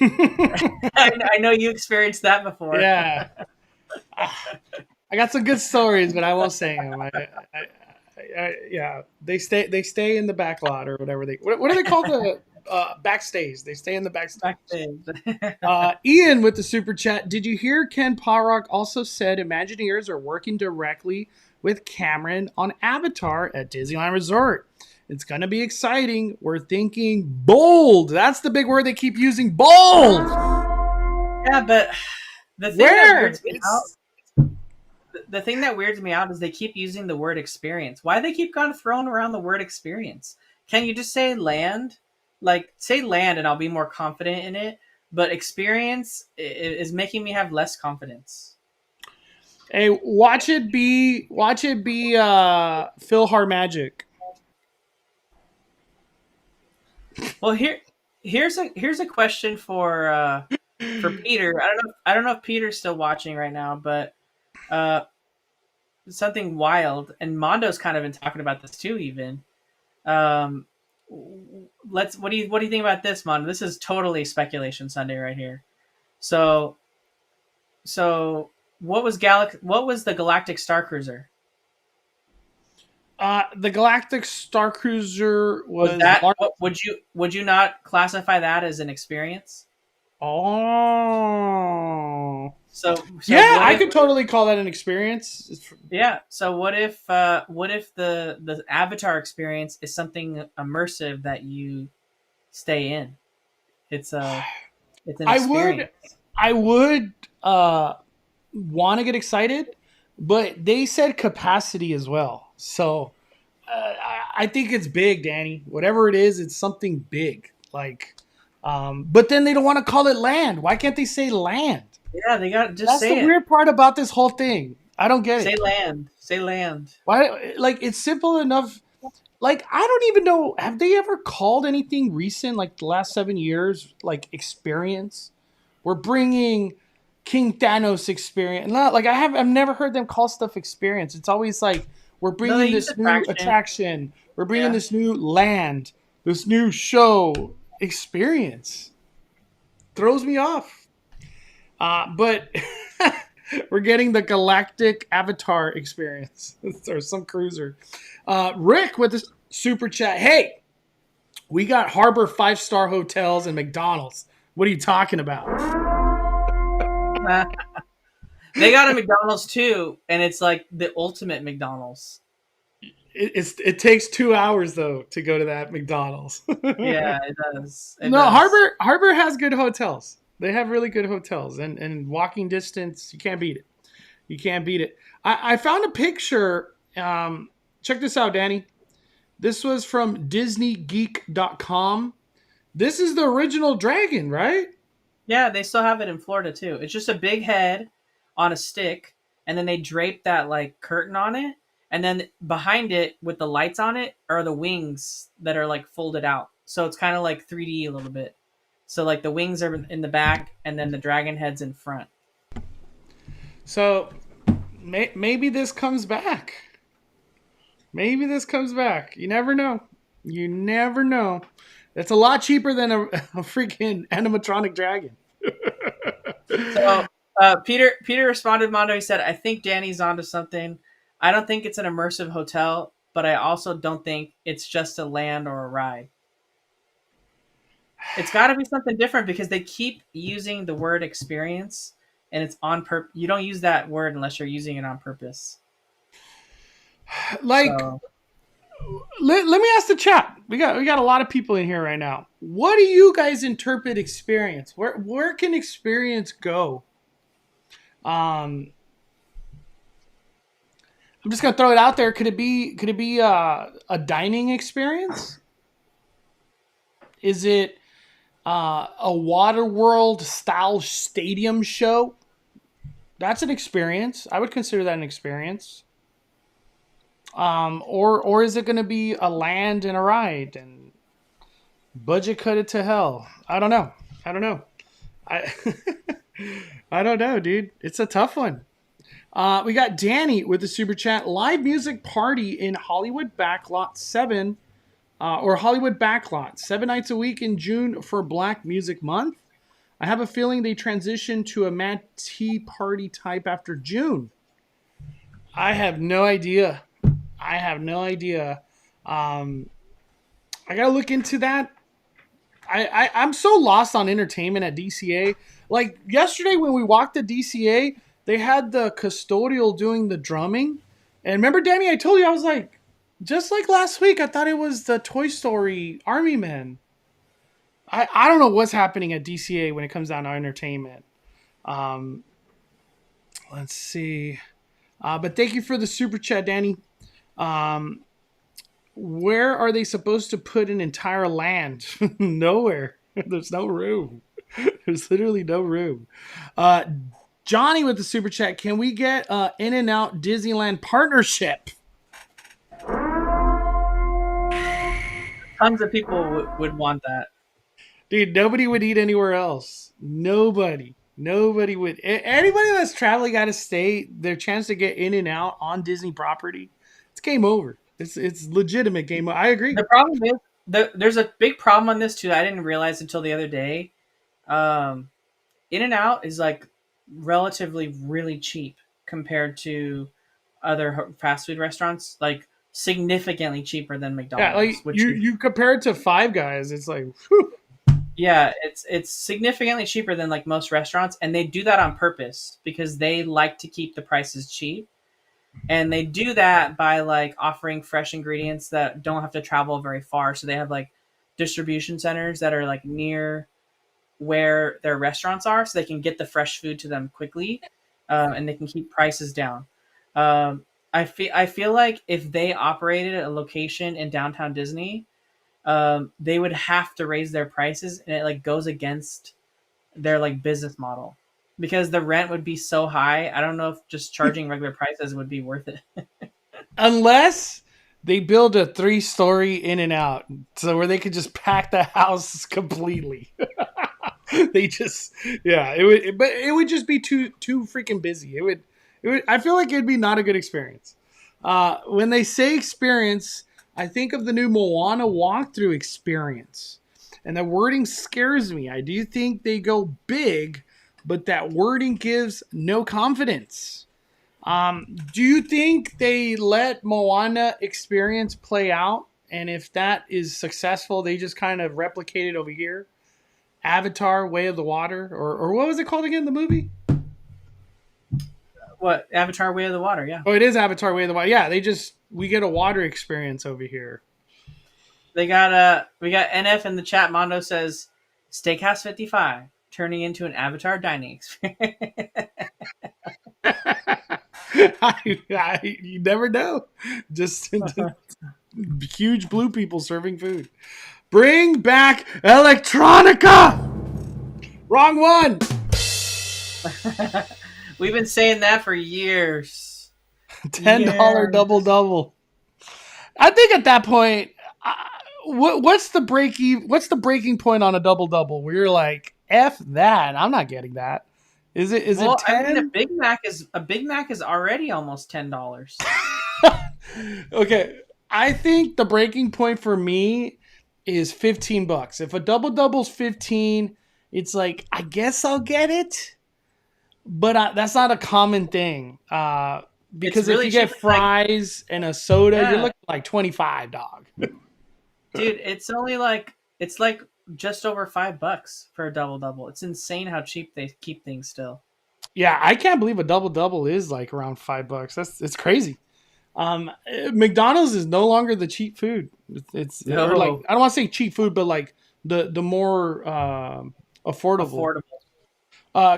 I know you experienced that before. Yeah. I got some good stories, but I won't say them. Yeah, they stay in the back lot or whatever what do they call the backstage? They stay in the backstage. Ian with the super chat. Did you hear Ken Parrock also said Imagineers are working directly with Cameron on Avatar at Disneyland Resort? It's gonna be exciting. We're thinking bold. That's the big word they keep using. Bold. Yeah, but the thing that weirds me out is they keep using the word experience. Why do they keep kind of throwing around the word experience? Can you just say land? Say land and I'll be more confident in it. But experience is making me have less confidence. Hey, watch it be Phil Magic. Well, here's a question for Peter. I don't know if Peter's still watching right now, but something wild, and Mondo's kind of been talking about this too. Even what do you think about this, Mondo? This is totally speculation Sunday right here. So what was the Galactic Star Cruiser? The Galactic Star Cruiser was that. Would you not classify that as an experience? Oh, so yeah, I could totally call that an experience. Yeah. So what if the Avatar experience is something immersive that you stay in? It's an experience. I would want to get excited, but they said capacity as well. So I think it's big, Danny. Whatever it is, it's something big. But then they don't want to call it land. Why can't they say land? Yeah, they got just That's say the it. weird part about this whole thing. I don't get Say it. land. Say land. Why? Like, it's simple enough. Like, I don't even know. Have they ever called anything recent, like the last 7 years, like experience? We're bringing King Thanos experience. Not like I've never heard them call stuff experience. It's always like we're No, they bringing use this new attraction. attraction. We're bringing Yeah. this new land, this new show experience. Throws me off. But we're getting the Galactic Avatar experience or some cruiser. Rick with the super chat. Hey, we got Harbor 5-star hotels and McDonald's. What are you talking about? They got a McDonald's too, and it's like the ultimate McDonald's. It takes 2 hours though to go to that McDonald's. Yeah, it does. It No, does. Harbor has good hotels. They have really good hotels, and walking distance, you can't beat it. You can't beat it. I found a picture. Check this out, Danny. This was from DisneyGeek.com. This is the original dragon, right? Yeah, they still have it in Florida too. It's just a big head on a stick, and then they drape that like curtain on it, and then behind it with the lights on it are the wings that are like folded out. So it's kind of like 3D a little bit. So like the wings are in the back, and then the dragon head's in front. So maybe this comes back. Maybe this comes back. You never know. You never know. It's a lot cheaper than a freaking animatronic dragon. So Peter responded, Mondo. He said, "I think Danny's onto something. I don't think it's an immersive hotel, but I also don't think it's just a land or a ride. It's got to be something different because they keep using the word experience, and it's on purpose. You don't use that word unless you're using it on purpose. Like, So, let me ask the chat. We got a lot of people in here right now. What do you guys interpret experience? Where can experience go? I'm just gonna throw it out there. Could it be a dining experience? Is it a Waterworld style stadium show? That's an experience. I would consider that an experience. Or is it going to be a land and a ride and budget cut it to hell? I don't know. I I don't know, dude. It's a tough one. We got Danny with the super chat. Live music party in Hollywood Backlot 7 or Hollywood Backlot 7 nights a week in June for Black Music Month. I have a feeling they transition to a Mad Tea party type after June. I have no idea. I gotta look into that. I'm so lost on entertainment at DCA. Like yesterday when we walked to DCA, they had the custodial doing the drumming. And remember, Danny, I told you, I was like, just like last week, I thought it was the Toy Story Army Men. I don't know what's happening at DCA when it comes down to entertainment. Let's see. But thank you for the super chat, Danny. Where are they supposed to put an entire land? Nowhere. There's no room. There's literally no room. Johnny with the super chat. Can we get In-N-Out Disneyland partnership? tons of people would want that. Dude, nobody would eat anywhere else. Nobody would. Anybody that's traveling out of state, their chance to get in and out on Disney property, it's game over. It's legitimate game over. I agree. The problem is there's a big problem on this too. I didn't realize until the other day. In-N-Out is like relatively really cheap compared to other fast food restaurants. Like significantly cheaper than McDonald's. Yeah, like which you compare it to Five Guys, it's like, whew. Yeah, it's significantly cheaper than like most restaurants, and they do that on purpose because they like to keep the prices cheap. And they do that by like offering fresh ingredients that don't have to travel very far. So they have like distribution centers that are like near where their restaurants are, so they can get the fresh food to them quickly, and they can keep prices down. I feel like if they operated a location in downtown Disney, they would have to raise their prices, and it like goes against their like business model. because the rent would be so high. I don't know if just charging regular prices would be worth it. Unless they build a 3-story in and out, so where they could just pack the house completely. They just, but it would just be too freaking busy. It would. I feel like it'd be not a good experience. When they say experience, I think of the new Moana walkthrough experience, and the wording scares me. I do think they go big, but that wording gives no confidence. Do you think they let Moana experience play out? And if that is successful, they just kind of replicate it over here? Avatar, Way of the Water, or what was it called again, the movie? What? Avatar Way of the Water, yeah. Oh, it is Avatar, Way of the Water. Yeah, we get a water experience over here. We got NF in the chat. Mondo says, Steakhouse 55, turning into an Avatar dining experience. You never know. Just huge blue people serving food. Bring back Electronica! Wrong one! We've been saying that for years. $10 double. I think at that point, what's the breaking point on a double where you're like, F that, I'm not getting that. Is it 10? I mean, a Big Mac is already almost $10. Okay, I think the breaking point for me is $15. If a double's 15, it's like, I guess I'll get it, but that's not a common thing. Because really if you get fries and a soda, you're looking like 25, dog. Dude, it's like just over $5 for a double. It's insane how cheap they keep things still. Yeah, I can't believe a double is like around $5. It's crazy. McDonald's is no longer the cheap food. It's like, I don't want to say cheap food, but like the more affordable.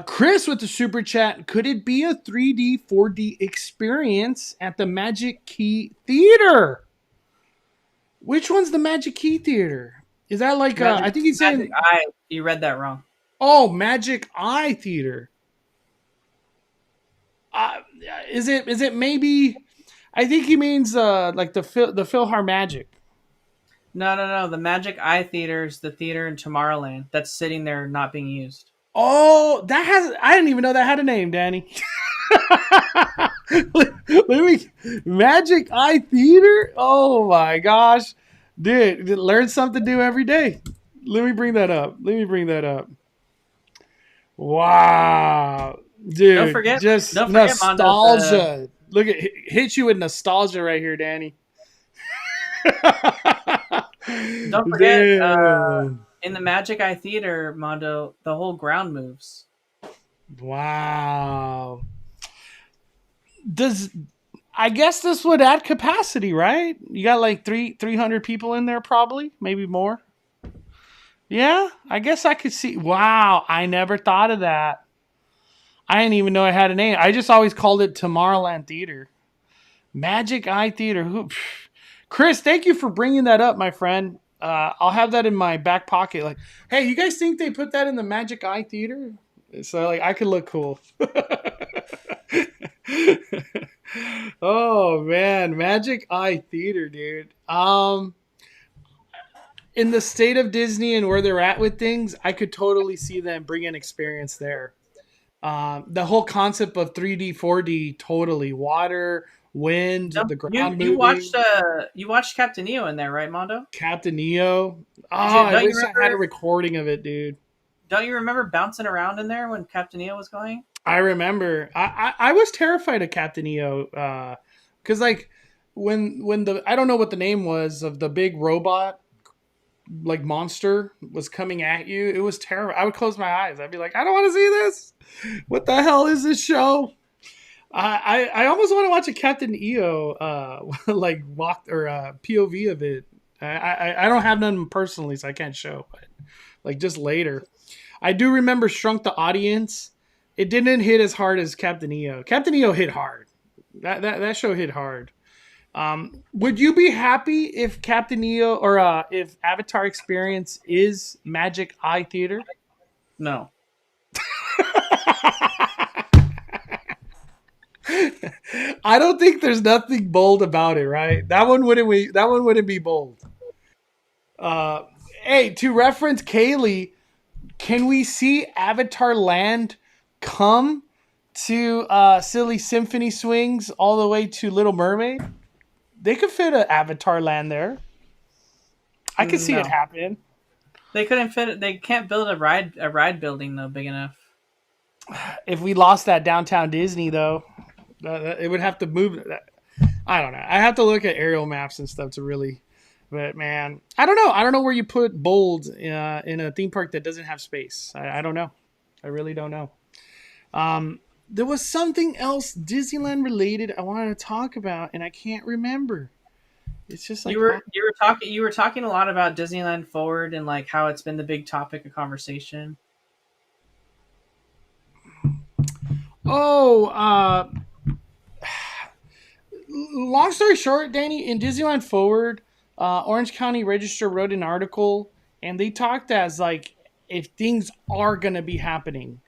Chris with the super chat. Could it be a 3D, 4D experience at the Magic Key Theater? Which one's the Magic Key Theater? Is that like I think he's saying you read that wrong. Oh, Magic Eye Theater. Is it maybe? I think he means like the PhilharMagic. No. The Magic Eye Theater is the theater in Tomorrowland that's sitting there not being used. Oh, I didn't even know that had a name, Danny. Magic Eye Theater? Oh my gosh. Dude, learn something new every day. Let me bring that up. Wow. Dude, don't forget nostalgia. Mondo, look at hit you with nostalgia right here, Danny. Don't forget in the Magic Eye Theater, Mondo, the whole ground moves. Wow. I guess this would add capacity, right? You got like 300 people in there probably, maybe more. Yeah, I guess I could see. Wow, I never thought of that. I didn't even know it had a name. I just always called it Tomorrowland Theater. Magic Eye Theater. Chris, thank you for bringing that up, my friend. I'll have that in my back pocket. Like, hey, you guys think they put that in the Magic Eye Theater? So like I could look cool. Oh man, Magic Eye Theater, dude. In the state of Disney and where they're at with things, I could totally see them bring an experience there. The whole concept of 3D, 4D, totally water, wind, the ground moving. You watched Captain EO in there, right, Mondo? Captain EO. Oh, I wish I had a recording of it, dude. Don't you remember bouncing around in there when Captain EO was going? I remember. I was terrified of Captain EO because like when the I don't know what the name was of the big robot like monster was coming at you. It was terrible. I would close my eyes. I'd be like, I don't want to see this. What the hell is this show? I almost want to watch a Captain EO like walk or POV of it. I don't have none personally, so I can't show. But like just later, I do remember Shrunk the Audience. It didn't hit as hard as Captain EO. Captain EO hit hard. That show hit hard. Would you be happy if Captain EO or if Avatar Experience is Magic Eye Theater? No. I don't think there's nothing bold about it, right? That one wouldn't be bold. Uh, hey, to reference Kaylee, can we see Avatar Land come to Silly Symphony Swings all the way to Little Mermaid? They could fit an Avatar Land there. I could see it No. happen. They couldn't fit it. They can't build a ride building though big enough. If we lost that downtown Disney, though, it would have to move. I don't know. I have to look at aerial maps and stuff to really. But man, I don't know. I don't know where you put bold in a theme park that doesn't have space. I don't know. I really don't know. There was something else Disneyland related I wanted to talk about, and I can't remember. It's just like you were talking a lot about Disneyland Forward and like how it's been the big topic of conversation. Oh, long story short, Danny, in Disneyland Forward, Orange County Register wrote an article, and they talked as like if things are going to be happening.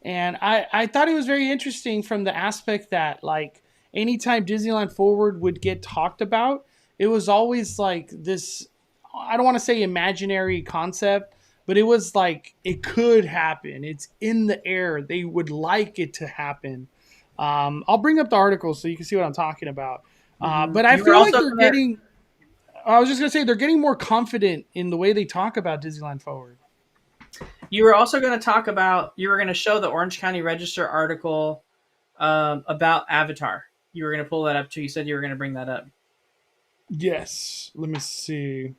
And I thought it was very interesting from the aspect that like anytime Disneyland Forward would get talked about, it was always like this, I don't want to say imaginary concept, but it was like it could happen. It's in the air. They would like it to happen. I'll bring up the article so you can see what I'm talking about. But I feel like they're getting. I was just gonna say they're getting more confident in the way they talk about Disneyland Forward. You were also going to talk about. You were going to show the Orange County Register article about Avatar. You were going to pull that up too. You said you were going to bring that up. Yes. Let me see.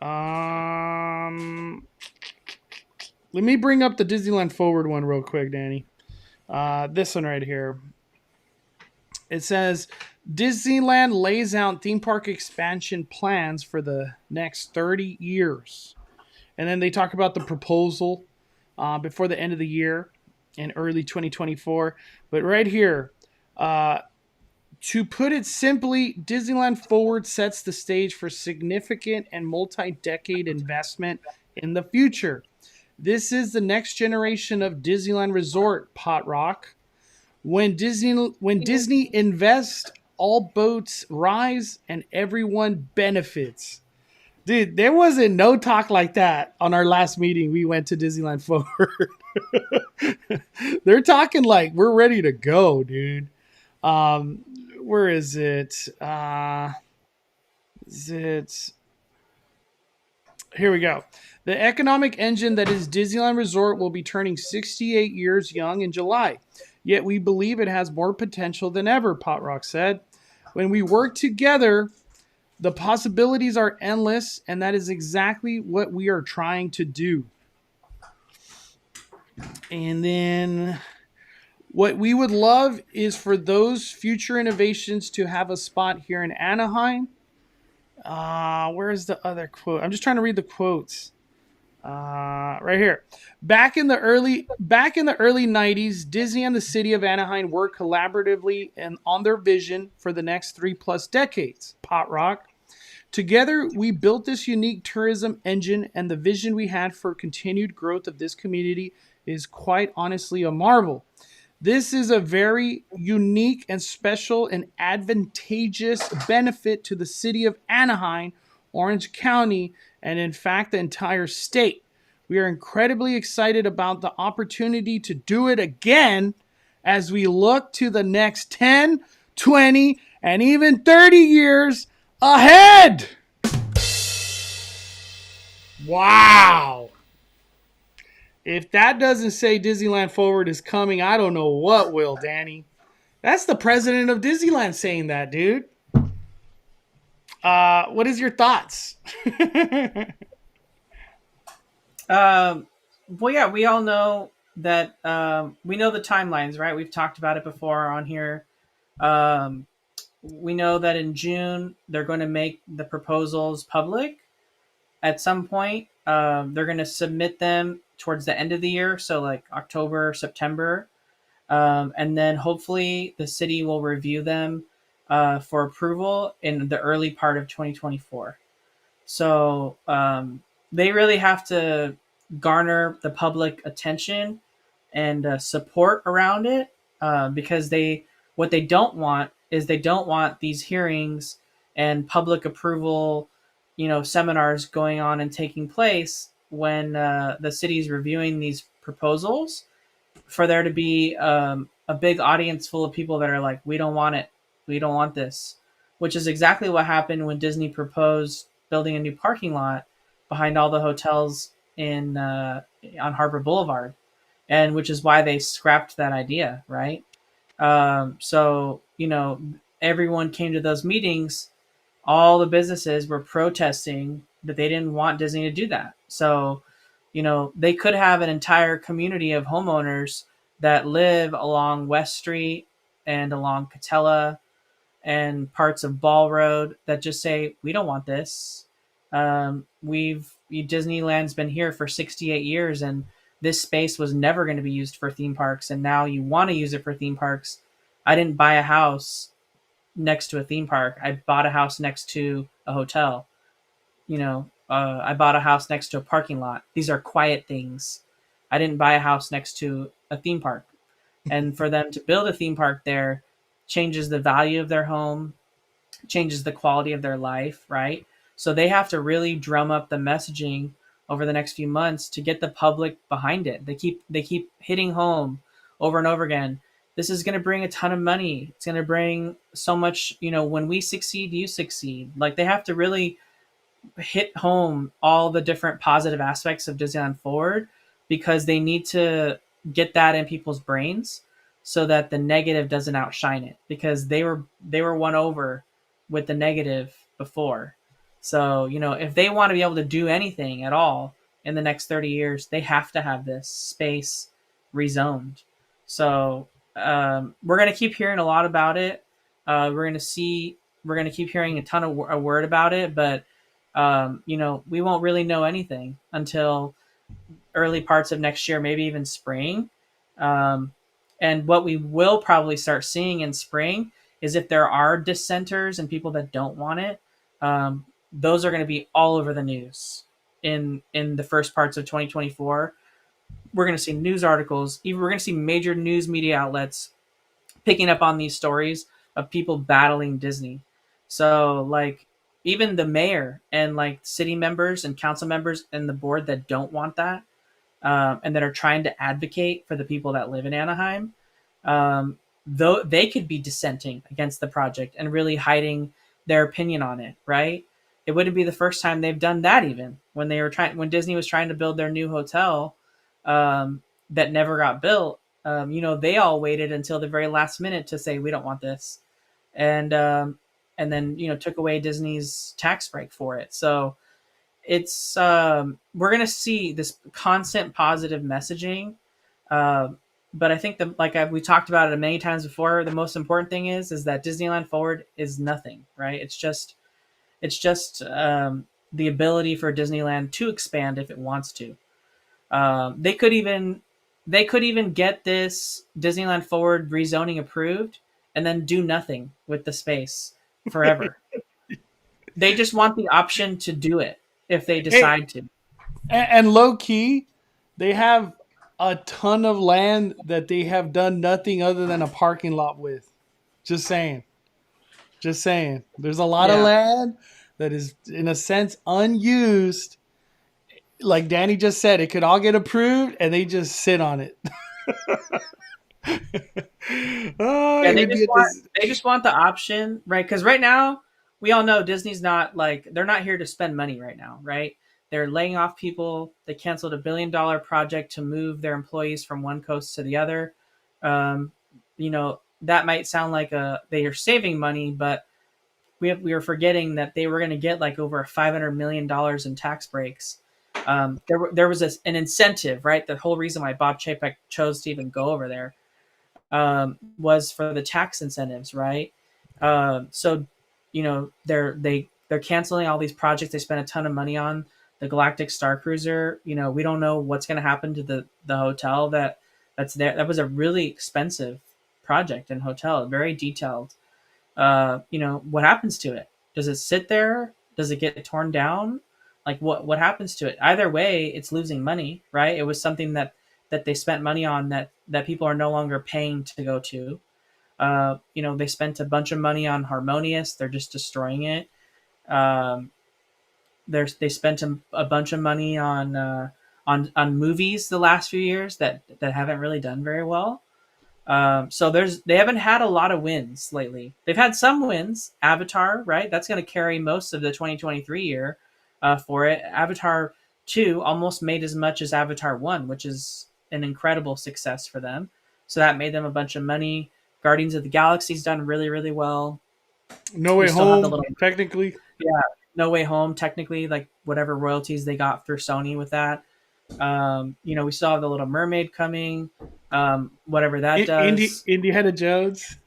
Let me bring up the Disneyland Forward one real quick, Danny. This one right here. It says Disneyland lays out theme park expansion plans for the next 30 years. And then they talk about the proposal before the end of the year in early 2024. But right here, to put it simply, Disneyland Forward sets the stage for significant and multi-decade investment in the future. This is the next generation of Disneyland Resort, Pot Rock. When Disney invests, all boats rise and everyone benefits. Dude, there wasn't no talk like that on our last meeting. We went to Disneyland Forward. They're talking like we're ready to go, dude. Where is it? Here we go. The economic engine that is Disneyland Resort will be turning 68 years young in July. Yet we believe it has more potential than ever, Pot Rock said. When we work together, the possibilities are endless, and that is exactly what we are trying to do. And then what we would love is for those future innovations to have a spot here in Anaheim. Where's the other quote? I'm just trying to read the quotes. Right here. Back in the early 90s, Disney and the city of Anaheim worked collaboratively and on their vision for the next 3+ decades. Pot Rock. Together, we built this unique tourism engine, and the vision we had for continued growth of this community is quite honestly a marvel. This is a very unique and special and advantageous benefit to the city of Anaheim, Orange County, and in fact, the entire state. We are incredibly excited about the opportunity to do it again as we look to the next 10, 20, and even 30 years ahead. Wow. If that doesn't say Disneyland Forward is coming, I don't know what will, Danny. That's the president of Disneyland saying that, dude. What is your thoughts? Well, yeah, we all know that we know the timelines, right? We've talked about it before on here. We know that in June they're going to make the proposals public. At some point, they're going to submit them towards the end of the year, so like October, September, and then hopefully the city will review them for approval in the early part of 2024. So they really have to garner the public attention and support around it because what they don't want is they don't want these hearings and public approval, seminars going on and taking place when the city's reviewing these proposals, for there to be a big audience full of people that are like, we don't want it, we don't want this, which is exactly what happened when Disney proposed building a new parking lot behind all the hotels on Harbor Boulevard, and which is why they scrapped that idea, right? So everyone came to those meetings. All the businesses were protesting that they didn't want Disney to do that. So, they could have an entire community of homeowners that live along West Street and along Catella and parts of Ball Road that just say, we don't want this. Disneyland's been here for 68 years, and this space was never going to be used for theme parks, and now you want to use it for theme parks. I didn't buy a house next to a theme park. I bought a house next to a hotel. I bought a house next to a parking lot. These are quiet things. I didn't buy a house next to a theme park. And for them to build a theme park there changes the value of their home, changes the quality of their life, right? So they have to really drum up the messaging over the next few months to get the public behind it. They keep hitting home over and over again. This is going to bring a ton of money. It's going to bring so much, when we succeed, you succeed. Like, they have to really hit home all the different positive aspects of Disneyland Forward, because they need to get that in people's brains so that the negative doesn't outshine it, because they were won over with the negative before. So, if they want to be able to do anything at all in the next 30 years, they have to have this space rezoned. So, we're going to keep hearing a lot about it. We're going to keep hearing a ton of a word about it, but we won't really know anything until early parts of next year, maybe even spring. And what we will probably start seeing in spring is if there are dissenters and people that don't want it, those are going to be all over the news in the first parts of 2024. We're going to see news articles. We're going to see major news media outlets picking up on these stories of people battling Disney. So, like, even the mayor and like city members and council members and the board that don't want that, and that are trying to advocate for the people that live in Anaheim, though they could be dissenting against the project and really hiding their opinion on it, right? It wouldn't be the first time they've done that, even when Disney was trying to build their new hotel that never got built. They all waited until the very last minute to say, we don't want this. And then, took away Disney's tax break for it. So it's, we're going to see this constant positive messaging. But I think we talked about it many times before, the most important thing is that Disneyland Forward is nothing, right? It's just the ability for Disneyland to expand if it wants to. They could even get this Disneyland Forward rezoning approved and then do nothing with the space forever. They just want the option to do it if they decide to. And low key, they have a ton of land that they have done nothing other than a parking lot with. Just saying. There's a lot of land that is, in a sense, unused. Like Danny just said, it could all get approved and they just sit on it. They just want the option, right? Because right now, we all know Disney's not they're not here to spend money right now, right? They're laying off people. They canceled $1 billion project to move their employees from one coast to the other. That might sound like they are saving money, but we are forgetting that they were going to get over $500 million in tax breaks. There was an incentive, right? The whole reason why Bob Chapek chose to even go over there was for the tax incentives, right? So they're canceling all these projects they spent a ton of money on. The Galactic Star Cruiser, we don't know what's going to happen to the hotel that's there. That was a really expensive project and hotel, very detailed. What happens to it? Does it sit there? Does it get torn down? What happens to it? Either way, it's losing money, right? It was something that that they spent money on that people are no longer paying to go to. They spent a bunch of money on Harmonious. They're just destroying it. They spent a bunch of money on movies the last few years that haven't really done very well. So they haven't had a lot of wins lately. They've had some wins. Avatar, right? That's going to carry most of the 2023 year for it. Avatar 2 almost made as much as Avatar 1, which is an incredible success for them. So that made them a bunch of money. Guardians of the Galaxy's done really, really well. No Way Home, technically. Yeah, No Way Home, technically, like whatever royalties they got through Sony with that. We still have The Little Mermaid coming. Whatever that does. Indiana Jones.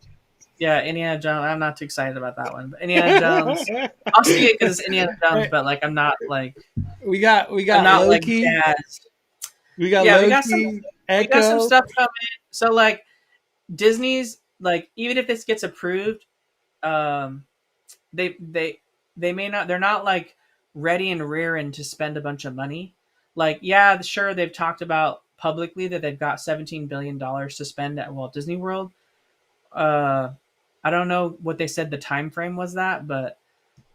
Yeah, Indiana Jones. I'm not too excited about that one, but Indiana Jones. I'll see it because it's Indiana Jones, but like I'm not like. We got not Loki. Like we got yeah, Loki. we got some stuff coming. So like Disney's like even if this gets approved, they may not. They're not like ready and rearing to spend a bunch of money. Like yeah, sure they've talked about publicly that they've got $17 billion to spend at Walt Disney World. I don't know what they said the time frame was that, but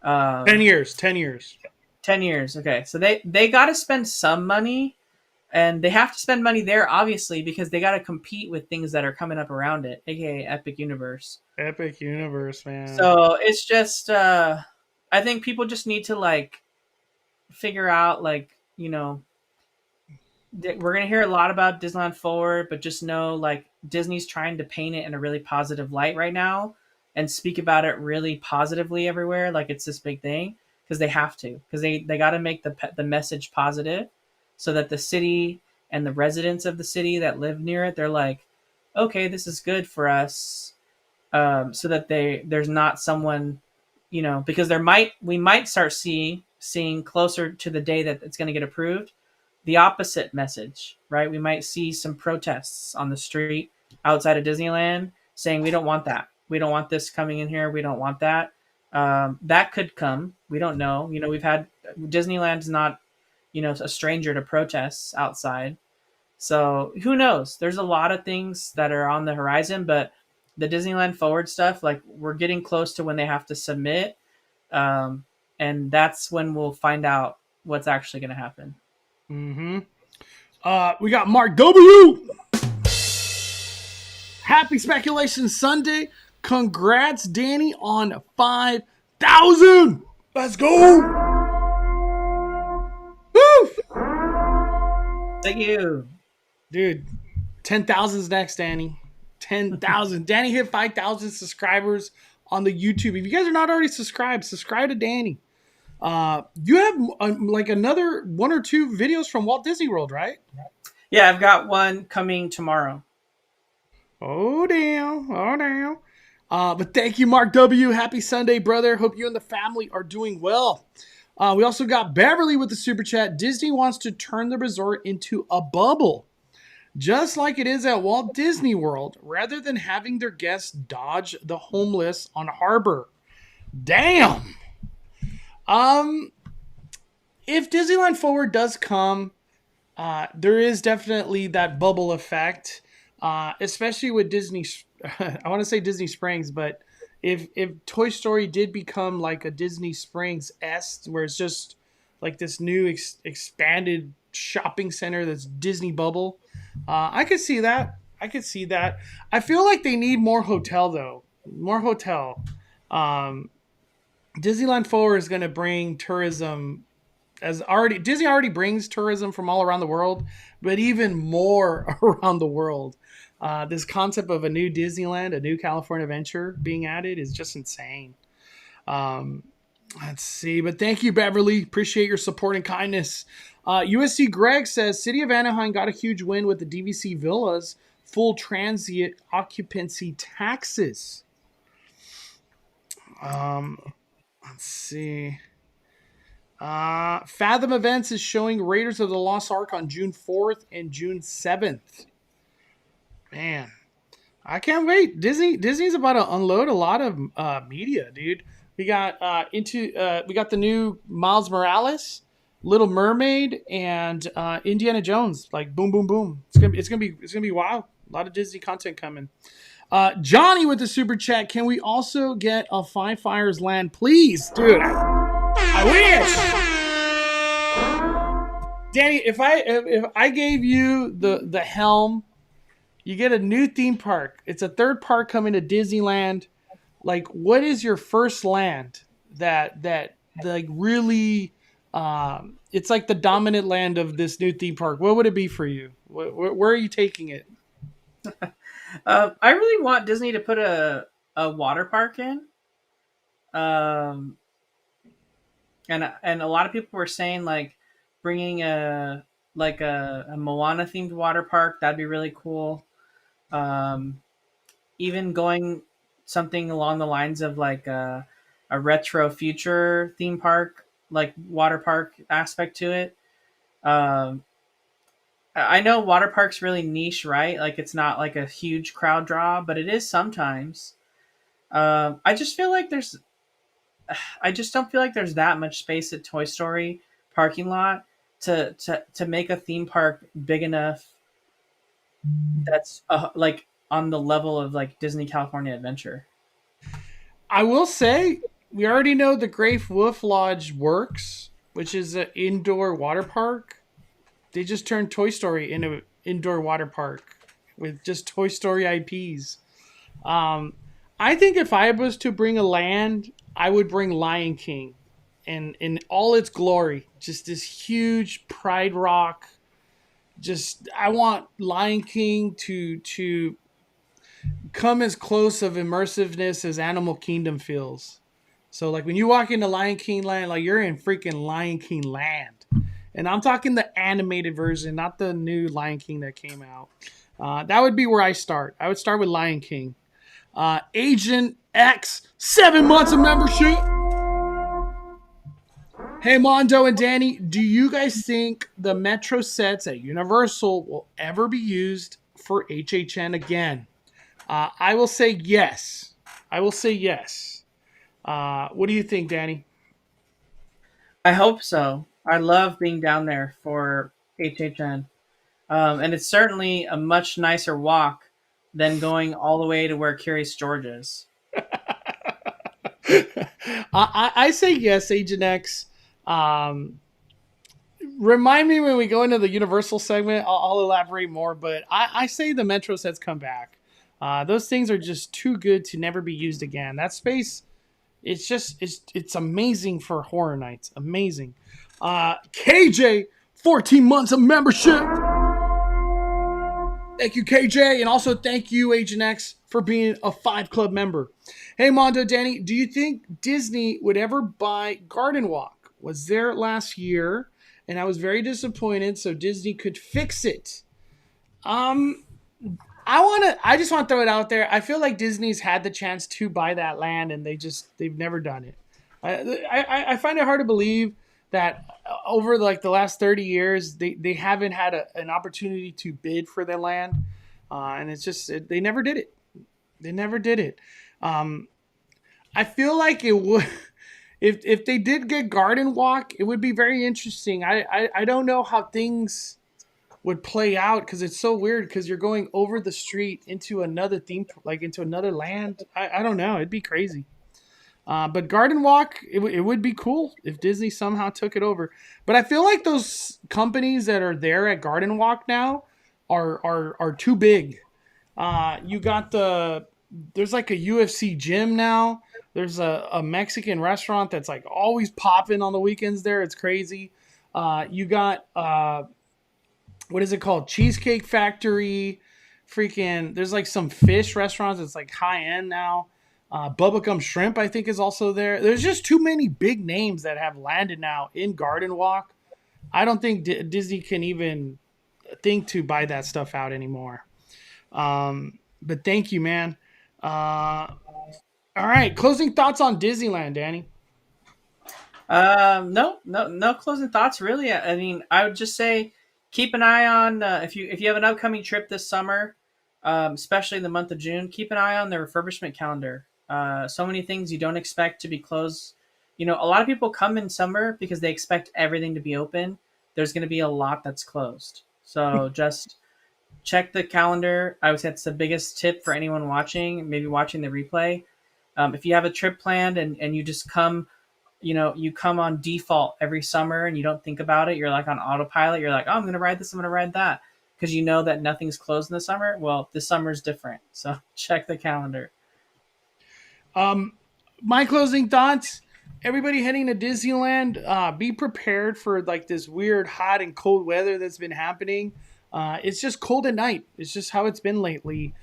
10 years. 10 years. Okay. So they got to spend some money, and they have to spend money there, obviously, because they got to compete with things that are coming up around it, aka Epic Universe. Epic Universe, man. So it's just, I think people just need to like figure out, like, we're going to hear a lot about Disneyland Forward, but just know like Disney's trying to paint it in a really positive light right now and speak about it really positively everywhere. Like it's this big thing because they have to, because they got to make the message positive so that the city and the residents of the city that live near it, they're like, okay, this is good for us. So that there's not someone, because we might start seeing closer to the day that it's going to get approved, the opposite message, right? We might see some protests on the street outside of Disneyland saying, we don't want that. We don't want this coming in here. We don't want that. That could come. We don't know. We've had Disneyland's not, a stranger to protests outside. So who knows? There's a lot of things that are on the horizon, but the Disneyland Forward stuff, like we're getting close to when they have to submit. And that's when we'll find out what's actually going to happen. Mm-hmm. We got Mark W. Happy Speculation Sunday. Congrats, Danny, on 5,000. Let's go. Woo! Thank you. Dude, 10,000's next, Danny. 10,000. Danny hit 5,000 subscribers on the YouTube. If you guys are not already subscribed, subscribe to Danny. You have like another 1 or 2 videos from Walt Disney World, right? Yeah, I've got one coming tomorrow. Oh, damn. But thank you, Mark W. Happy Sunday, brother. Hope you and the family are doing well. We also got Beverly with the super chat. Disney wants to turn the resort into a bubble, just like it is at Walt Disney World, rather than having their guests dodge the homeless on harbor. Damn. If Disneyland Forward does come, there is definitely that bubble effect, especially with Disney. I want to say Disney Springs, but if Toy Story did become like a Disney Springs-esque, where it's just like this new expanded shopping center that's Disney bubble, I could see that. I feel like they need more hotel though. More hotel. Disneyland Forward is going to bring tourism Disney already brings tourism from all around the world, but even more around the world. This concept of a new Disneyland, a new California Adventure being added is just insane. Let's see, but thank you, Beverly. Appreciate your support and kindness. USC Greg says City of Anaheim got a huge win with the DVC villas, full transient occupancy taxes. Let's see. Fathom Events is showing Raiders of the Lost Ark on June 4th and June 7th. Man, I can't wait. Disney's about to unload a lot of media, dude. We got we got the new Miles Morales Little Mermaid, and Indiana Jones. Like boom, boom, boom. It's gonna be wild. A lot of Disney content coming. Johnny with the super chat. Can we also get a Five Fires land, please, dude? I wish. Danny, if I gave you the helm, you get a new theme park. It's a third park coming to Disneyland. Like, what is your first land that like really? It's like the dominant land of this new theme park. What would it be for you? Where are you taking it? I really want Disney to put a water park in. And a lot of people were saying like bringing a Moana themed water park. That'd be really cool. Even going something along the lines of like a retro future theme park, like water park aspect to it. I know water park's really niche, right? Like it's not like a huge crowd draw, but it is sometimes. I just feel like I just don't feel like there's that much space at Toy Story parking lot to make a theme park big enough that's like on the level of like Disney California Adventure. I will say we already know the Great Wolf Lodge works, which is an indoor water park. They just turned Toy Story into an indoor water park with just Toy Story IPs. I think if I was to bring a land, I would bring Lion King and in all its glory. Just this huge Pride Rock. Just I want Lion King to come as close of immersiveness as Animal Kingdom feels. So like when you walk into Lion King land, like you're in freaking Lion King land. And I'm talking the animated version, not the new Lion King that came out. That would be where I start. I would start with Lion King. Agent X, 7 months of membership. Hey, Mondo and Danny, do you guys think the Metro sets at Universal will ever be used for HHN again? I will say yes. What do you think, Danny? I hope so. I love being down there for HHN. And it's certainly a much nicer walk than going all the way to where Curious George is. I say yes, Agent X. Remind me when we go into the Universal segment. I'll elaborate more, but I say the Metro sets come back. Those things are just too good to never be used again. That space, it's amazing for horror nights. Amazing. KJ, 14 months of membership. Thank you, KJ. And also thank you, Agent X, for being a 5 Club member. Hey, Mondo, Danny, do you think Disney would ever buy Garden Walk? Was there last year, and I was very disappointed, so Disney could fix it. I just want to throw it out there. I feel like Disney's had the chance to buy that land, and they've never done it. I find it hard to believe that over like the last 30 years, they haven't had an opportunity to bid for their land. And it's just, they never did it. I feel like it would, if they did get Garden Walk, it would be very interesting. I don't know how things would play out because it's so weird because you're going over the street into another theme, like into another land. I don't know. It'd be crazy. But Garden Walk, it would be cool if Disney somehow took it over. But I feel like those companies that are there at Garden Walk now are too big. You got there's like a UFC gym now. There's a Mexican restaurant that's like always popping on the weekends there. It's crazy. You got, what is it called? Cheesecake Factory. Freaking, there's like some fish restaurants. It's like high end now. Bubblegum Shrimp, I think, is also there. There's just too many big names that have landed now in Garden Walk. I don't think Disney can even think to buy that stuff out anymore. But thank you, man. All right, closing thoughts on Disneyland, Danny. No closing thoughts really. I mean, I would just say keep an eye on if you have an upcoming trip this summer, especially in the month of June. Keep an eye on the refurbishment calendar. So many things you don't expect to be closed a lot of people come in summer because they expect everything to be open. There's going to be a lot that's closed. So just check the calendar. I would say that's the biggest tip for anyone watching, maybe watching the replay. If you have a trip planned and you just come, you come on default every summer and you don't think about it. You're like on autopilot. You're like, oh, I'm going to ride this. I'm going to ride that. Because you know that nothing's closed in the summer. Well, this summer is different. So check the calendar. My closing thoughts. Everybody heading to Disneyland, be prepared for like this weird hot and cold weather that's been happening. It's just cold at night. It's just how it's been lately.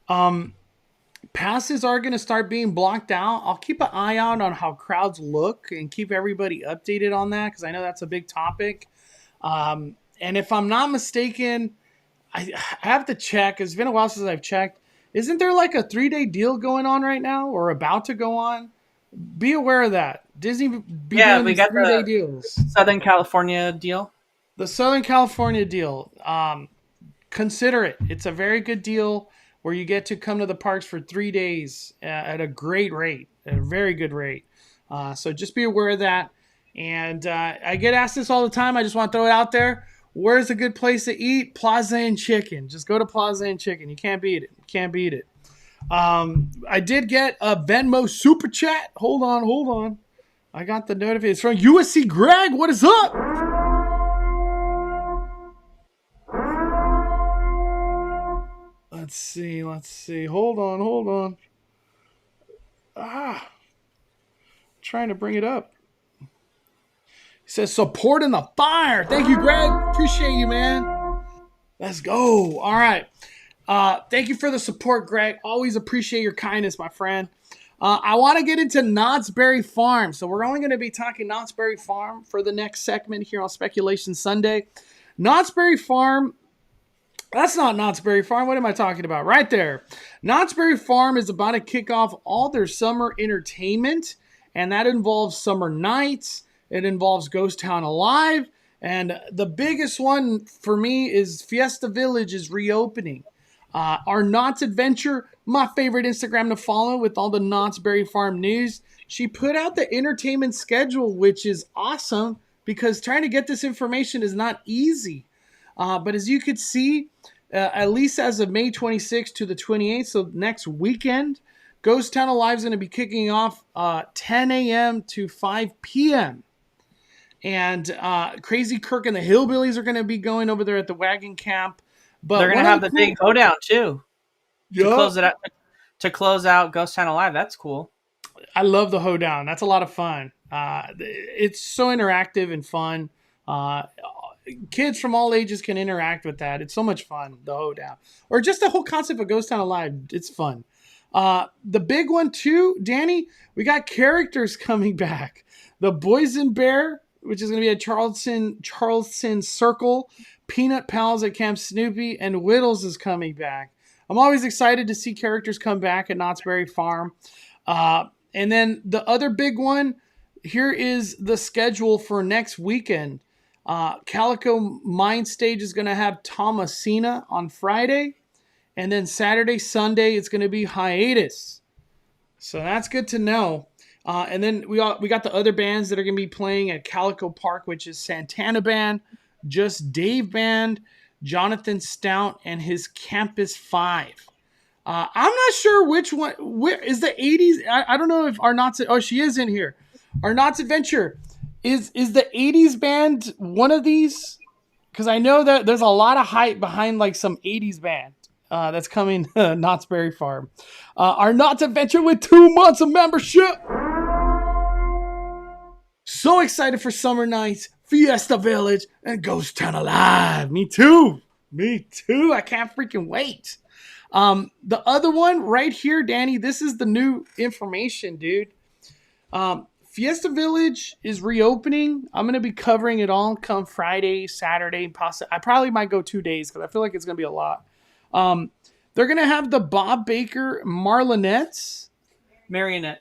Passes are going to start being blocked out. I'll keep an eye out on how crowds look and keep everybody updated on that because I know that's a big topic. And if I'm not mistaken, I have to check. It's been a while since I've checked. Isn't there like a 3-day deal going on right now or about to go on? Be aware of that. Disney be doing we these got 3-day the deals. Southern California deal. The Southern California deal. Consider it. It's a very good deal where you get to come to the parks for 3 days at a great rate, at a very good rate. So just be aware of that. And I get asked this all the time. I just want to throw it out there. Where's a good place to eat? Plaza and Chicken. Just go to Plaza and Chicken. You can't beat it. You can't beat it. I did get a Venmo super chat. Hold on. I got the notification. It's from USC Greg. What is up? Let's see. Hold on. Trying to bring it up. He says, support in the fire. Thank you, Greg. Appreciate you, man. Let's go. All right. Thank you for the support, Greg. Always appreciate your kindness, my friend. I want to get into Knott's Berry Farm. So we're only going to be talking Knott's Berry Farm for the next segment here on Speculation Sunday. Knott's Berry Farm. That's not Knott's Berry Farm. What am I talking about? Right there. Knott's Berry Farm is about to kick off all their summer entertainment, and that involves summer nights. It involves Ghost Town Alive, and the biggest one for me is Fiesta Village is reopening. Our Knott's Adventure, my favorite Instagram to follow with all the Knott's Berry Farm news. She put out the entertainment schedule, which is awesome because trying to get this information is not easy. But as you could see, at least as of May 26th to the 28th, so next weekend, Ghost Town Alive is going to be kicking off 10 a.m. to 5 p.m. And Crazy Kirk and the Hillbillies are going to be going over there at the wagon camp. But they're going to have the big hoedown too. Yep. To close out Ghost Town Alive. That's cool. I love the hoedown. That's a lot of fun. It's so interactive and fun. Kids from all ages can interact with that. It's so much fun, the hoedown. Or just the whole concept of Ghost Town Alive. It's fun. The big one too, Danny, we got characters coming back. The Boysen Bear, which is going to be at Charleston Circle. Peanut Pals at Camp Snoopy, and Whittles is coming back. I'm always excited to see characters come back at Knott's Berry Farm. And then the other big one, here is the schedule for next weekend. Calico Mind Stage is going to have Thomasina on Friday. And then Saturday, Sunday, it's going to be Hiatus. So that's good to know. And then we got the other bands that are going to be playing at Calico Park, which is Santana Band, Just Dave Band, Jonathan Stout, and his Campus 5. I'm not sure which one. Where is the 80s? I don't know if our Knott's. Oh, she is in here. Our Knott's Adventure. Is the 80s band one of these? Because I know that there's a lot of hype behind like some 80s band that's coming to Knott's Berry Farm. Our Knott's Adventure with 2 months of membership. So excited for summer nights, Fiesta Village, and Ghost Town Alive. Me too. I can't freaking wait. The other one right here, Danny, this is the new information, dude. Fiesta Village is reopening. I'm going to be covering it all come Friday, Saturday. I probably might go 2 days because I feel like it's going to be a lot. They're going to have the Bob Baker Marionettes. They're going to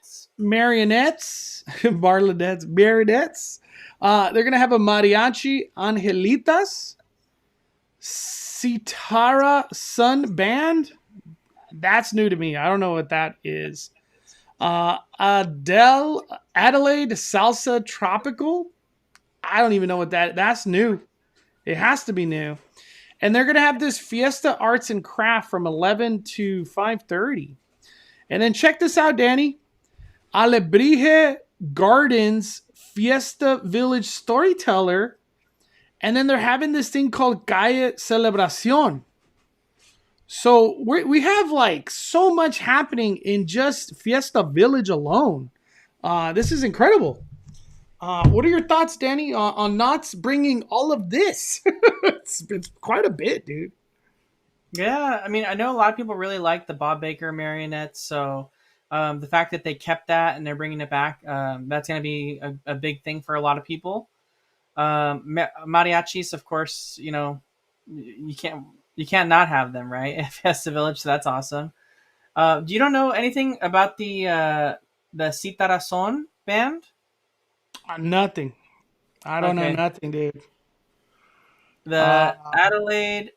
have a Mariachi Angelitas. Sitara Sun Band. That's new to me. I don't know what that is. Adelaide Salsa Tropical. I don't even know what that's new. It has to be new. And they're going to have this Fiesta Arts and Craft from 11 to 5:30. And then check this out, Danny. Alebrije Gardens Fiesta Village Storyteller. And then they're having this thing called Calle Celebración. So we have like so much happening in just Fiesta Village alone. This is incredible. What are your thoughts, Danny, on Knott's bringing all of this? it's quite a bit, dude. Yeah, I mean, I know a lot of people really like the Bob Baker marionettes, so the fact that they kept that and they're bringing it back, that's going to be a big thing for a lot of people. Mariachis, of course, you know, you can't not have them, right? At Fiesta Village, so that's awesome. You don't know anything about the Cita Razón band? Nothing. I don't know nothing, dude. The Adelaide.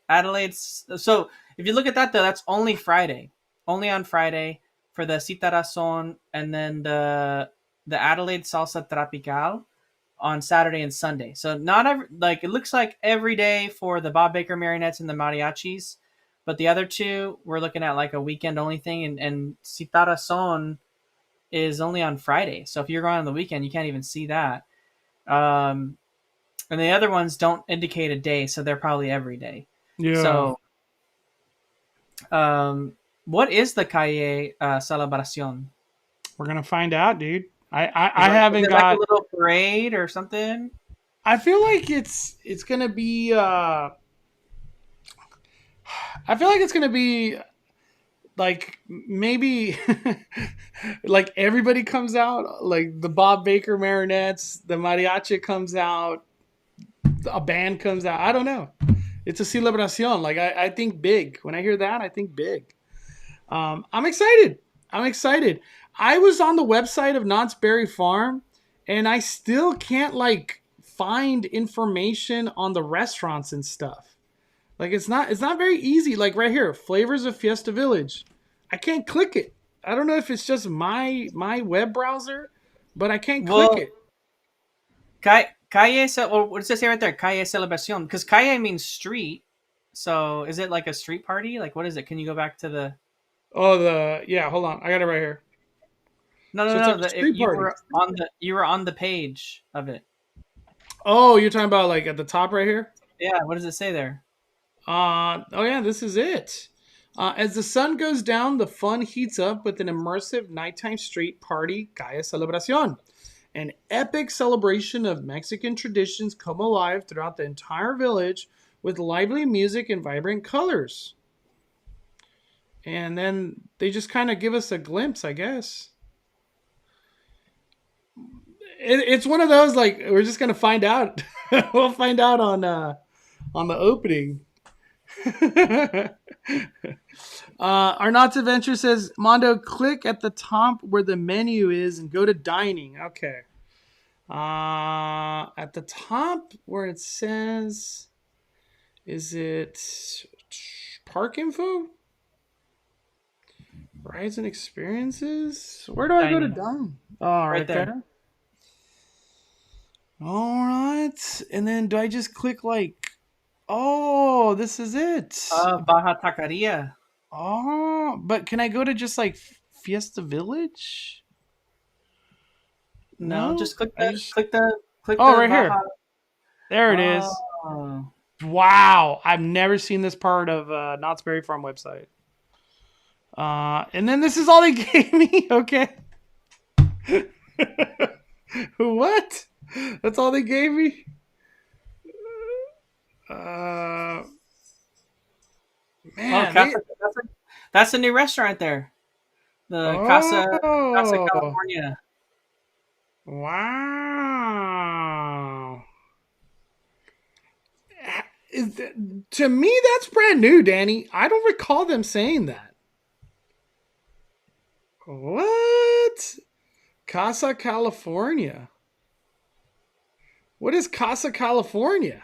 So if you look at that, though, that's only Friday, only on Friday for the Cita Razón, and then the Adelaide Salsa Tropical on Saturday and Sunday. So not every, like, it looks like every day for the Bob Baker marionettes and the mariachis, but the other two we're looking at like a weekend only thing, and Cita Razón is only on Friday. So if you're going on the weekend, you can't even see that. And the other ones don't indicate a day, so they're probably every day. Yeah. So, what is the Calle Celebración? We're gonna find out, dude. I haven't got like a little parade or something. I feel like it's gonna be. I feel like it's gonna be like maybe like everybody comes out, like the Bob Baker marionettes, the mariachi comes out, a band comes out. I don't know. It's a celebración. Like I think big. When I hear that, I think big. I'm excited. I was on the website of Knott's Berry Farm, and I still can't like find information on the restaurants and stuff. Like it's not very easy. Like right here, flavors of Fiesta Village. I can't click it. I don't know if it's just my web browser, but I can't click it. Calle, what does it say right there? Calle Celebración. Because calle means street. So is it like a street party? Like what is it? Can you go back to the? Oh, yeah. Hold on, I got it right here. No. You were on the page of it. Oh, you're talking about like at the top right here? Yeah. What does it say there? Oh yeah, this is it. As the sun goes down, the fun heats up with an immersive nighttime street party, Calle Celebración. An epic celebration of Mexican traditions come alive throughout the entire village with lively music and vibrant colors. And then they just kind of give us a glimpse, I guess. It's one of those, like, we're just going to find out. We'll find out on the opening. Our Knott's Adventure says, Mondo, click at the top where the menu is and go to dining. Okay. At the top where it says, is it park info? Rides and experiences? Where do I go to dining? Oh, right there. All right. And then do I just click like, oh, this is it. Baja Taqueria. Oh, but can I go to just like Fiesta Village? No, just click the. Click oh, the right Baja. here. There it is. Wow, I've never seen this part of Knott's Berry Farm website. And then this is all they gave me. Okay. What? That's all they gave me? Man, that's a new restaurant there. The Casa California. Wow. To me, that's brand new, Danny. I don't recall them saying that. What? Casa California. What is Casa California?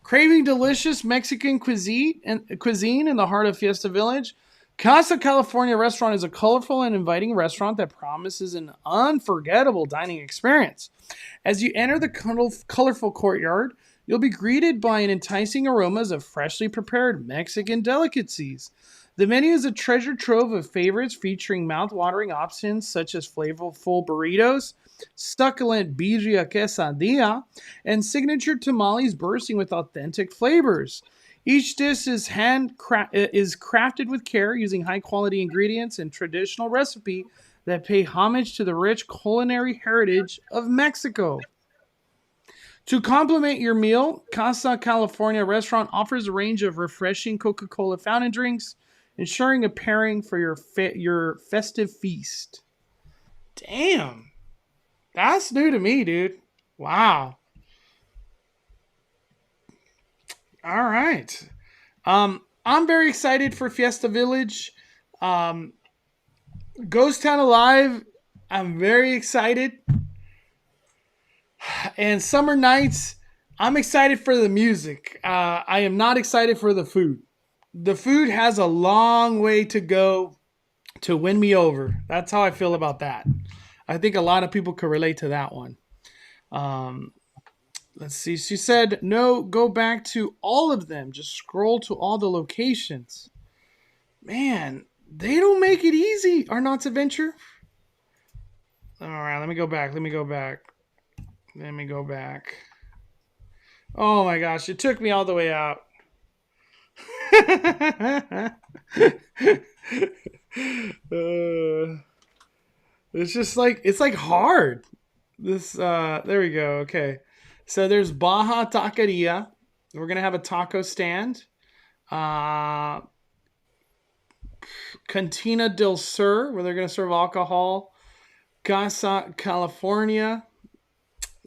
Craving delicious Mexican cuisine in the heart of Fiesta Village? Casa California Restaurant is a colorful and inviting restaurant that promises an unforgettable dining experience. As you enter the colorful courtyard, you'll be greeted by an enticing aromas of freshly prepared Mexican delicacies. The menu is a treasure trove of favorites featuring mouth-watering options such as flavorful burritos, succulent birria quesadilla, and signature tamales bursting with authentic flavors. Each dish is crafted with care using high-quality ingredients and traditional recipe that pay homage to the rich culinary heritage of Mexico. To complement your meal, Casa California Restaurant offers a range of refreshing Coca-Cola fountain drinks, ensuring a pairing for your festive feast. Damn. That's new to me, dude. Wow. All right. I'm very excited for Fiesta Village. Ghost Town Alive, I'm very excited. And Summer Nights, I'm excited for the music. I am not excited for the food. The food has a long way to go to win me over. That's how I feel about that. I think a lot of people could relate to that one. Let's see. She said, no, go back to all of them. Just scroll to all the locations. Man, they don't make it easy. Arnott's Adventure. All right, let me go back. Oh my gosh, it took me all the way out. It's just like, it's like hard. There we go. Okay. So there's Baja Taqueria. We're going to have a taco stand. Cantina del Sur, where they're going to serve alcohol. Casa California.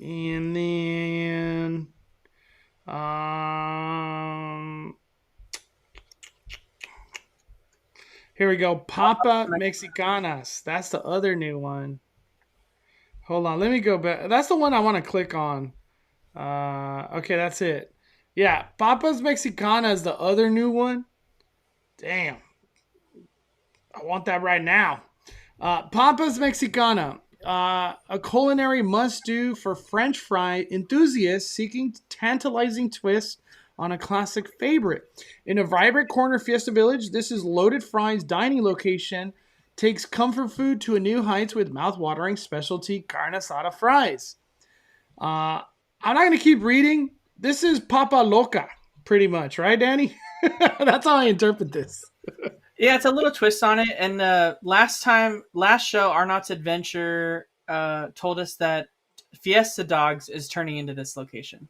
And then here we go. Papa Mexicanas. That's the other new one. Hold on. Let me go back. That's the one I want to click on. Okay, that's it. Yeah, Papa's Mexicana is the other new one. Damn. I want that right now. Papa's Mexicana. A culinary must-do for French fry enthusiasts seeking tantalizing twist on a classic favorite. In a vibrant corner Fiesta Village, this is Loaded Fries dining location takes comfort food to a new heights with mouth-watering specialty carne asada fries. I'm not going to keep reading. This is Papa Loca, pretty much, right, Danny? That's how I interpret this. Yeah, it's a little twist on it. And last show, Arnott's Adventure told us that Fiesta Dogs is turning into this location.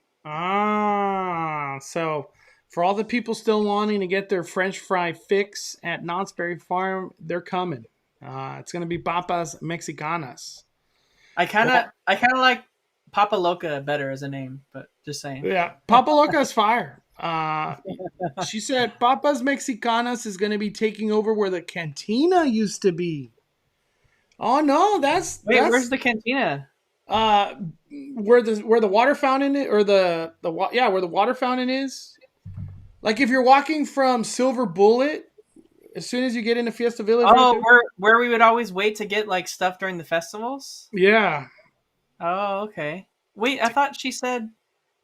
So for all the people still wanting to get their French fry fix at Knott's Berry Farm, they're coming. It's going to be Papa's Mexicanas. I kind of like Papa Loca better as a name, but just saying. Yeah, Papa Loca is fire. She said Papa's Mexicanas is going to be taking over where the cantina used to be. Oh no, where's the cantina? Where the water fountain is, or where the water fountain is. Like if you're walking from Silver Bullet, as soon as you get into Fiesta Village. Oh, right where we would always wait to get like stuff during the festivals? Yeah. Oh, okay. Wait, I thought she said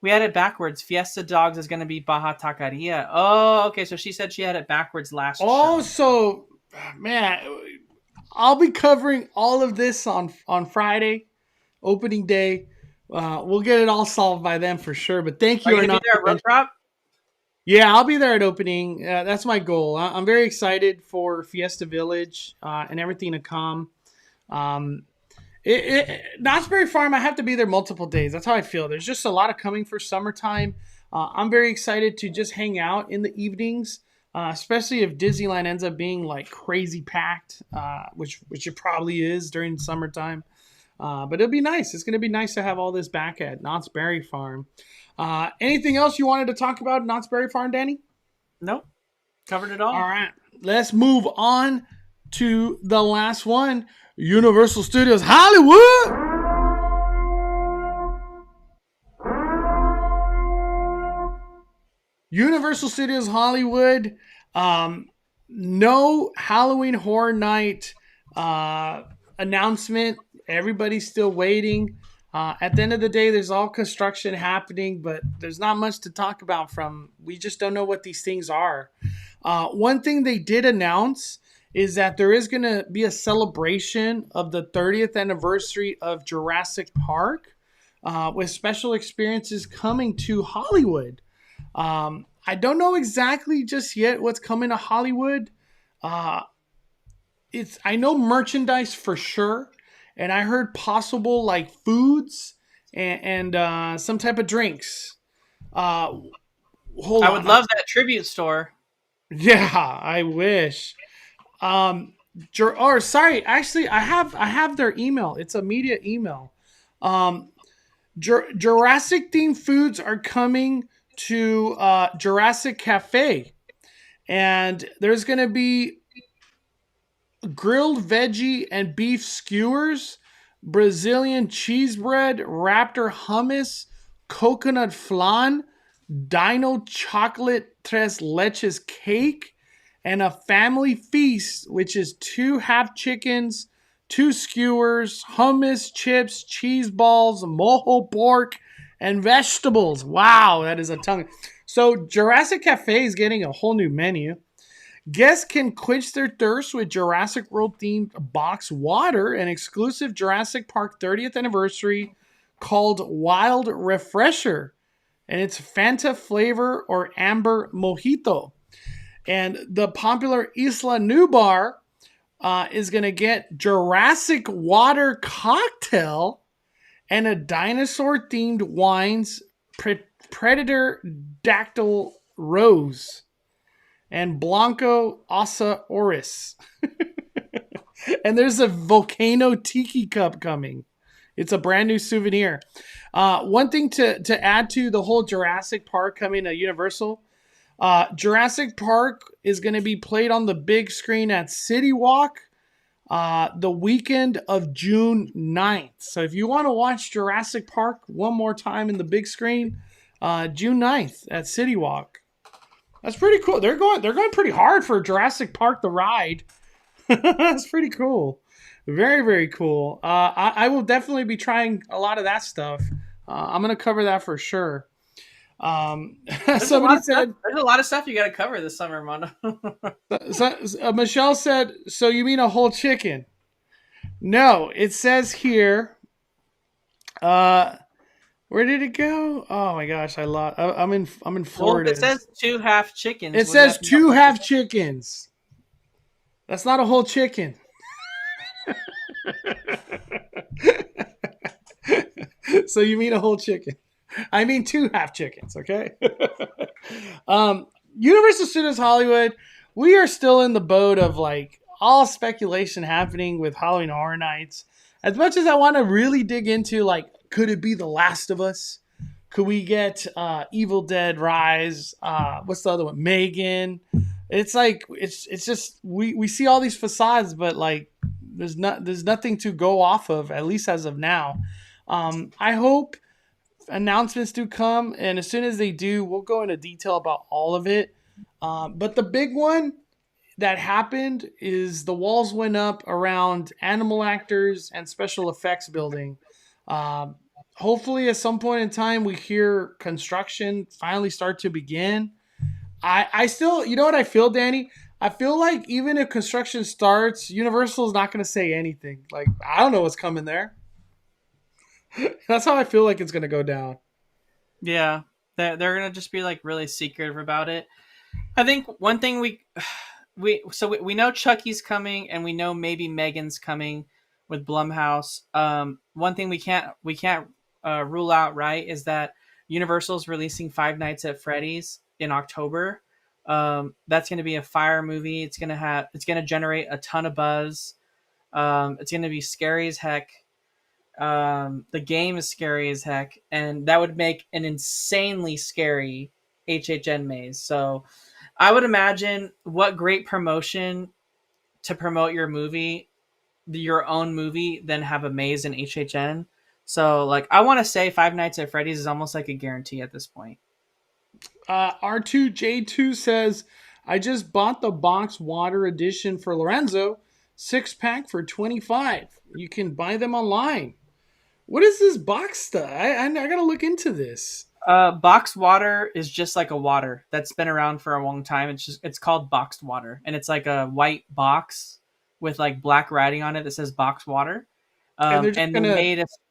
we had it backwards. Fiesta Dogs is going to be Baja Taqueria. Oh, okay. So she said she had it backwards last show. Oh, so, man, I'll be covering all of this on Friday, opening day. We'll get it all solved by then for sure. But thank you. Are you going to be there at Road Drop? Yeah, I'll be there at opening. That's my goal. I'm very excited for Fiesta Village and everything to come. Knott's Berry Farm, I have to be there multiple days. That's how I feel. There's just a lot of coming for summertime. I'm very excited to just hang out in the evenings, especially if Disneyland ends up being like crazy packed, which it probably is during summertime. But it'll be nice. It's going to be nice to have all this back at Knott's Berry Farm. Anything else you wanted to talk about at Knott's Berry Farm, Danny? Nope. Covered it all. All right. Let's move on to the last one. Universal Studios Hollywood. Universal Studios Hollywood. no Halloween Horror Night announcement. Everybody's still waiting. At the end of the day, there's all construction happening, but there's not much to talk about we just don't know what these things are. One thing they did announce is that there is going to be a celebration of the 30th anniversary of Jurassic Park with special experiences coming to Hollywood. I don't know exactly just yet what's coming to Hollywood. I know merchandise for sure. And I heard possible like foods and some type of drinks. I would love that tribute store. Yeah, I wish. Sorry, actually, I have their email. It's a media email. Jurassic themed foods are coming to Jurassic Cafe, and there's gonna be grilled veggie and beef skewers, Brazilian cheese bread, raptor hummus, coconut flan, dino chocolate tres leches cake, and a family feast, which is 2 half chickens, 2 skewers, hummus, chips, cheese balls, mojo pork, and vegetables. Wow, that is a tongue. So Jurassic Cafe is getting a whole new menu. Guests can quench their thirst with Jurassic World themed box water, an exclusive Jurassic Park 30th anniversary called Wild Refresher. And it's Fanta flavor or amber mojito. And the popular Isla Nubar is going to get Jurassic water cocktail and a dinosaur themed wines, Predator Dactyl Rose. And Blanco Asa Oris. And there's a Volcano Tiki Cup coming. It's a brand new souvenir. One thing to add to the whole Jurassic Park coming to Universal, Jurassic Park is going to be played on the big screen at City Walk the weekend of June 9th. So if you want to watch Jurassic Park one more time in the big screen, June 9th at City Walk. That's pretty cool. They're going pretty hard for Jurassic Park the ride. That's pretty cool. Very, very cool. I will definitely be trying a lot of that stuff. I'm going to cover that for sure. Somebody said there's a lot of stuff you got to cover this summer, Mondo. Michelle said, so you mean a whole chicken? No, it says here. Where did it go? Oh my gosh, I lost. I'm in Florida. Well, it says 2 half chickens. It says 2 half chickens. That's not a whole chicken. So you mean a whole chicken? I mean 2 half chickens. Okay. Universal Studios Hollywood. We are still in the boat of like all speculation happening with Halloween Horror Nights. As much as I want to really dig into like, could it be The Last of Us? Could we get Evil Dead Rise? What's the other one? Megan. It's like it's just we see all these facades, but like there's nothing to go off of, at least as of now. I hope announcements do come, and as soon as they do, we'll go into detail about all of it. But the big one that happened is the walls went up around animal actors and special effects building. Hopefully at some point in time we hear construction finally start to begin. I still, you know what I feel, Danny? I feel like even if construction starts, Universal is not going to say anything. Like, I don't know what's coming there. That's how I feel like it's going to go down. Yeah, they're going to just be like really secretive about it. I think one thing we know Chucky's coming, and we know maybe Megan's coming with Blumhouse. One thing we can't rule out, right, is that Universal's releasing Five Nights at Freddy's in October. That's going to be a fire movie. It's going to generate a ton of buzz. It's going to be scary as heck. The game is scary as heck, and that would make an insanely scary HHN maze. So I would imagine what great promotion to promote your movie, your own movie, then have a maze in HHN. So like, I want to say Five Nights at Freddy's is almost like a guarantee at this point. R2J2 says, I just bought the box water edition for Lorenzo, 6-pack for $25. You can buy them online. What is this box stuff? I gotta look into this. Boxed water is just like a water that's been around for a long time. It's called boxed water, and it's like a white box with like black writing on it that says boxed water. And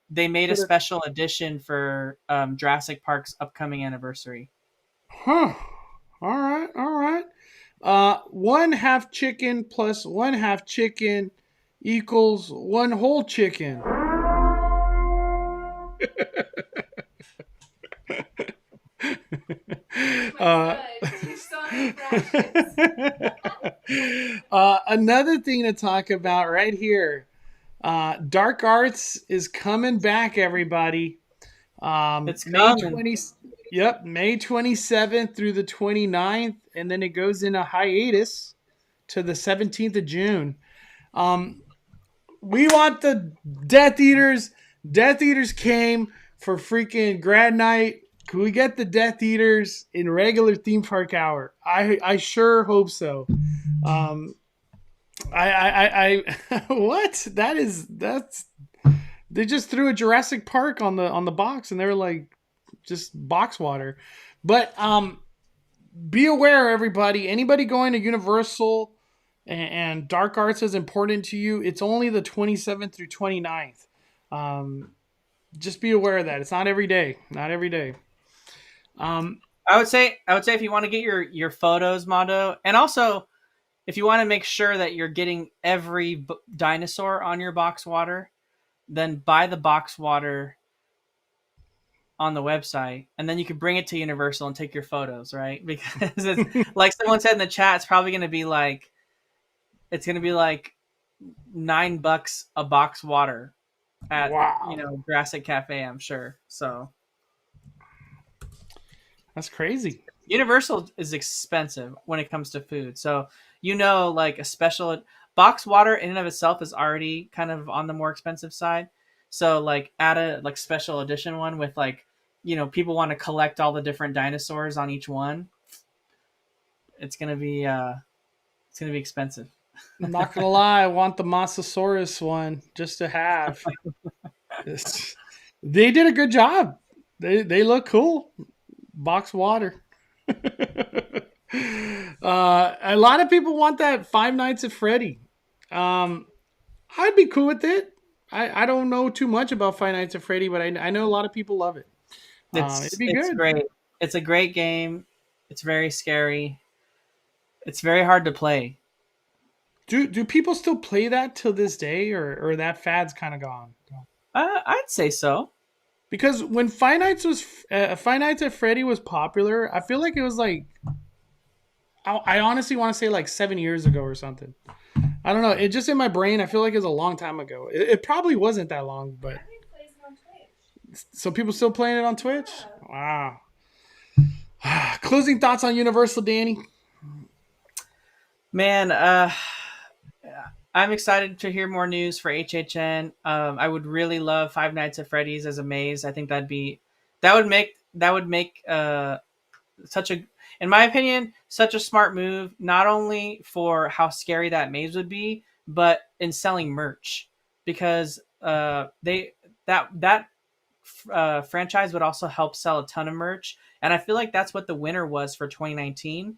They made a special edition for Jurassic Park's upcoming anniversary. Huh. All right. 1/2 chicken plus 1/2 chicken equals 1 whole chicken. Another thing to talk about right here. Dark Arts is coming back, everybody. It's coming. May 27th through the 29th, and then it goes in a hiatus to the 17th of June. We want the Death Eaters. Death Eaters came for freaking grad night. Can we get the Death Eaters in regular theme park hour? I sure hope so. What? That's they just threw a Jurassic Park on the box, and they were like just box water. But be aware, everybody. Anybody going to Universal and Dark Arts is important to you. It's only the 27th through 29th. Just be aware of that. It's not every day. Not every day. I would say if you want to get your photos, Mondo, and also if you want to make sure that you're getting every dinosaur on your box water, then buy the box water on the website, and then you can bring it to Universal and take your photos, right? Because it's like someone said in the chat, it's probably going to be like $9 a box water at Jurassic Cafe, I'm sure. So that's crazy. Universal is expensive when it comes to food. So, like a special box water in and of itself is already kind of on the more expensive side. So like add a like special edition one with like, people want to collect all the different dinosaurs on each one. It's going to be expensive. I'm not going to lie. I want the Mosasaurus one just to have. They did a good job. They look cool. Box water. A lot of people want that Five Nights at Freddy. I'd be cool with it. I don't know too much about Five Nights at Freddy, but I know a lot of people love it. It'd be good. Great. It's a great game. It's very scary. It's very hard to play. Do people still play that till this day, or that fad's kind of gone? I'd say so. Because when Five Nights at Freddy was popular, I feel like it was like, I honestly want to say like 7 years ago or something. I don't know. It just in my brain, I feel like it was a long time ago. It probably wasn't that long, but. So people still playing it on Twitch? Wow. Closing thoughts on Universal, Danny? Man, I'm excited to hear more news for HHN. I would really love Five Nights at Freddy's as a maze. I think that would make in my opinion, such a smart move, not only for how scary that maze would be, but in selling merch, because franchise would also help sell a ton of merch. And I feel like that's what the winner was for 2019.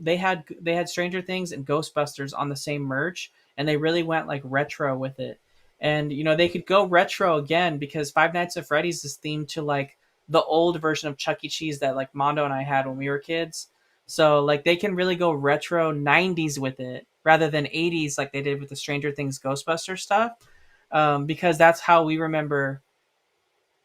They had Stranger Things and Ghostbusters on the same merch, and they really went like retro with it. And they could go retro again, because Five Nights at Freddy's is themed to like the old version of Chuck E. Cheese that like Mondo and I had when we were kids. So like they can really go retro 90s with it rather than 80s like they did with the Stranger Things Ghostbusters stuff, because that's how we remember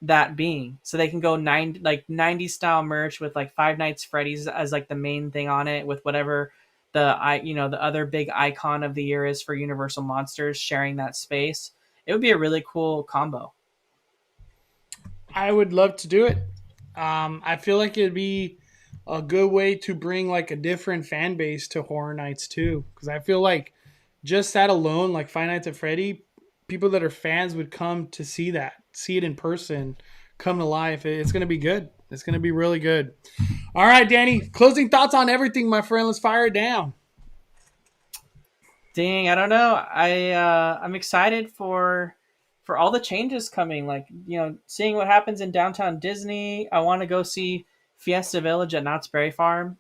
that being. So they can go 90s style merch with like Five Nights Freddy's as like the main thing on it, with whatever the other big icon of the year is for Universal Monsters sharing that space. It would be a really cool combo. I would love to do it. I feel like it'd be a good way to bring like a different fan base to Horror Nights too, because I feel like just that alone, like Five Nights at Freddy, people that are fans would come to see it in person, come to life. It's going to be good. It's going to be really good. All right, Danny, closing thoughts on everything, my friend. Let's fire it down. Dang, I don't know. I'm excited for all the changes coming. Like, seeing what happens in downtown Disney. I want to go see Fiesta Village at Knott's Berry Farm.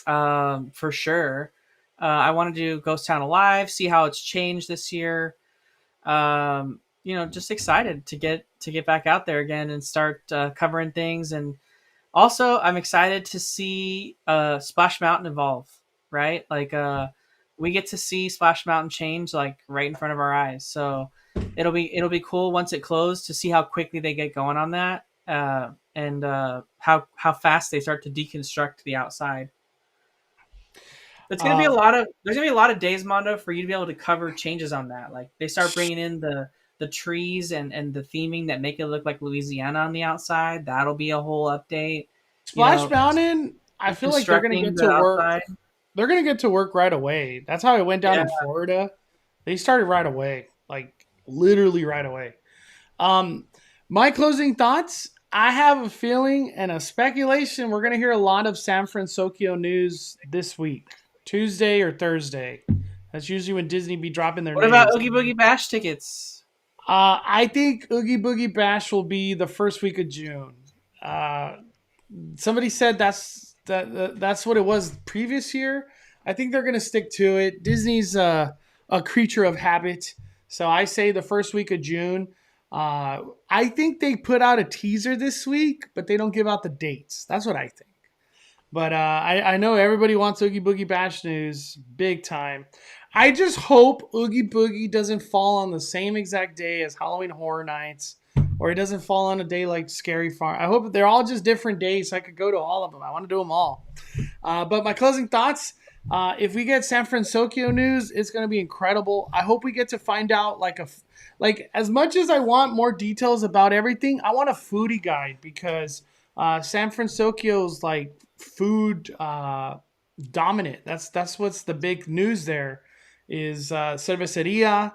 For sure. I want to do Ghost Town Alive, see how it's changed this year. Just excited to get back out there again and start covering things. And also, I'm excited to see Splash Mountain evolve. Right, like we get to see Splash Mountain change like right in front of our eyes. So it'll be cool once it closed to see how quickly they get going on that, and how fast they start to deconstruct the outside. There's gonna be a lot of days, Mondo, for you to be able to cover changes on that. Like they start bringing in the trees and the theming that make it look like Louisiana on the outside. That'll be a whole update. Splash Mountain, I feel like they're gonna get to work. Outside. They're gonna get to work right away. That's how it went down in Florida. They started right away, like literally right away. My closing thoughts. I have a feeling and a speculation we're gonna hear a lot of San Francisco news this week. Tuesday or Thursday. That's usually when Disney be dropping their What names. about Oogie Boogie Bash tickets? I think Oogie Boogie Bash will be the first week of June. Somebody said that's what it was previous year. I think they're going to stick to it. Disney's a creature of habit. So I say the first week of June. I think they put out a teaser this week, but they don't give out the dates. That's what I think. But I know everybody wants Oogie Boogie Bash news big time. I just hope Oogie Boogie doesn't fall on the same exact day as Halloween Horror Nights, or it doesn't fall on a day like Scary Farm. I hope they're all just different days so I could go to all of them. I want to do them all. But my closing thoughts, if we get San Francisco news, it's going to be incredible. I hope we get to find out like as much as I want more details about everything, I want a foodie guide because San Francisco's like food dominant. That's what's the big news there is cerveceria.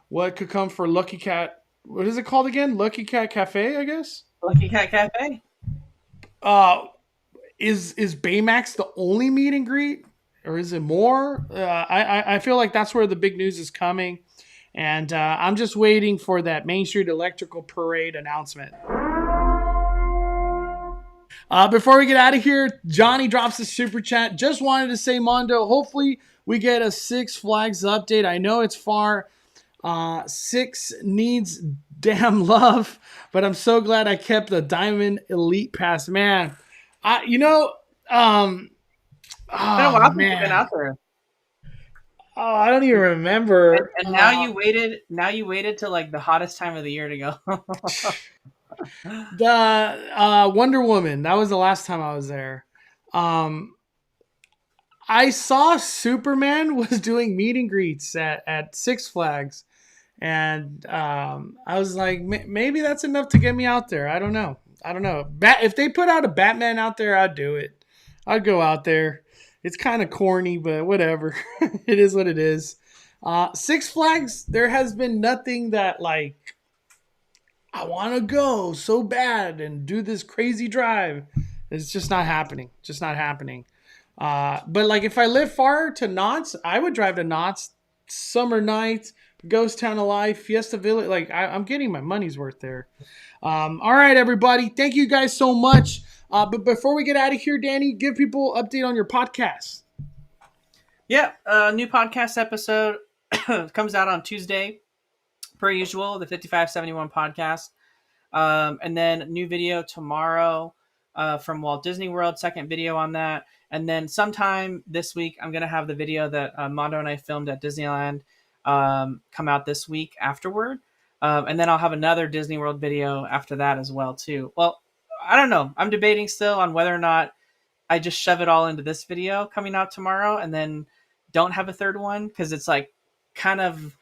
What could come for Lucky Cat? What is it called again? Lucky Cat Cafe, I guess. Lucky Cat Cafe. Is Baymax the only meet and greet, or is it more? I feel like that's where the big news is coming, and I'm just waiting for that Main Street Electrical Parade announcement. Before we get out of here, Johnny drops a super chat. Just wanted to say, Mondo, hopefully we get a Six Flags update. I know it's far. Six needs damn love, but I'm so glad I kept the Diamond Elite Pass. Man, Been a while since you've been out there. Oh, I don't even remember. And now you waited. Now you waited till like the hottest time of the year to go. The Wonder Woman. That was the last time I was there. I saw Superman was doing meet and greets at Six Flags, and I was like, maybe that's enough to get me out there. I don't know. If they put out a Batman out there, I'd do it. I'd go out there. It's kind of corny, but whatever. It is what it is. Six Flags, there has been nothing that like I want to go so bad and do this crazy drive. It's just not happening. But like if I live far to Knott's, I would drive to Knott's. Summer Nights, Ghost Town Alive, Fiesta Village. Like I'm getting my money's worth there. All right, everybody. Thank you guys so much. But before we get out of here, Danny, give people an update on your podcast. Yeah, new podcast episode comes out on Tuesday, per usual, the 5571 podcast. And then new video tomorrow from Walt Disney World, second video on that. And then sometime this week, I'm going to have the video that Mondo and I filmed at Disneyland come out this week afterward. And then I'll have another Disney World video after that as well, too. Well, I don't know. I'm debating still on whether or not I just shove it all into this video coming out tomorrow and then don't have a third one because it's like kind of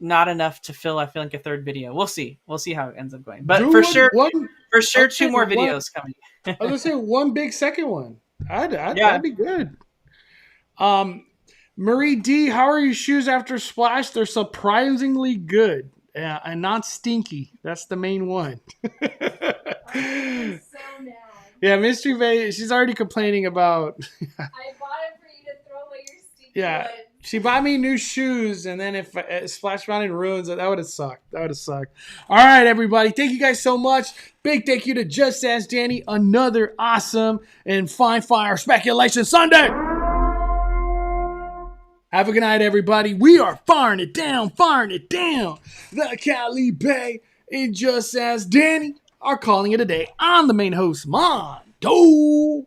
not enough to fill, I feel like, a third video. We'll see. We'll see how it ends up going. But for sure, two more videos coming. I was going to say one big second one. That'd be good. Marie D, how are your shoes after Splash? They're surprisingly good and not stinky. That's the main one. I'm so mad. Yeah, Mystery Bay, she's already complaining about. I bought it for you to throw away your stinky Yeah. ones. She bought me new shoes, and then if Splash Mountain ruins, that would have sucked. All right, everybody. Thank you guys so much. Big thank you to Just Ask Danny. Another awesome and fine fire speculation Sunday. Have a good night, everybody. We are firing it down. The Cali Bay and Just Ask Danny are calling it a day. I'm the main host, Mondo.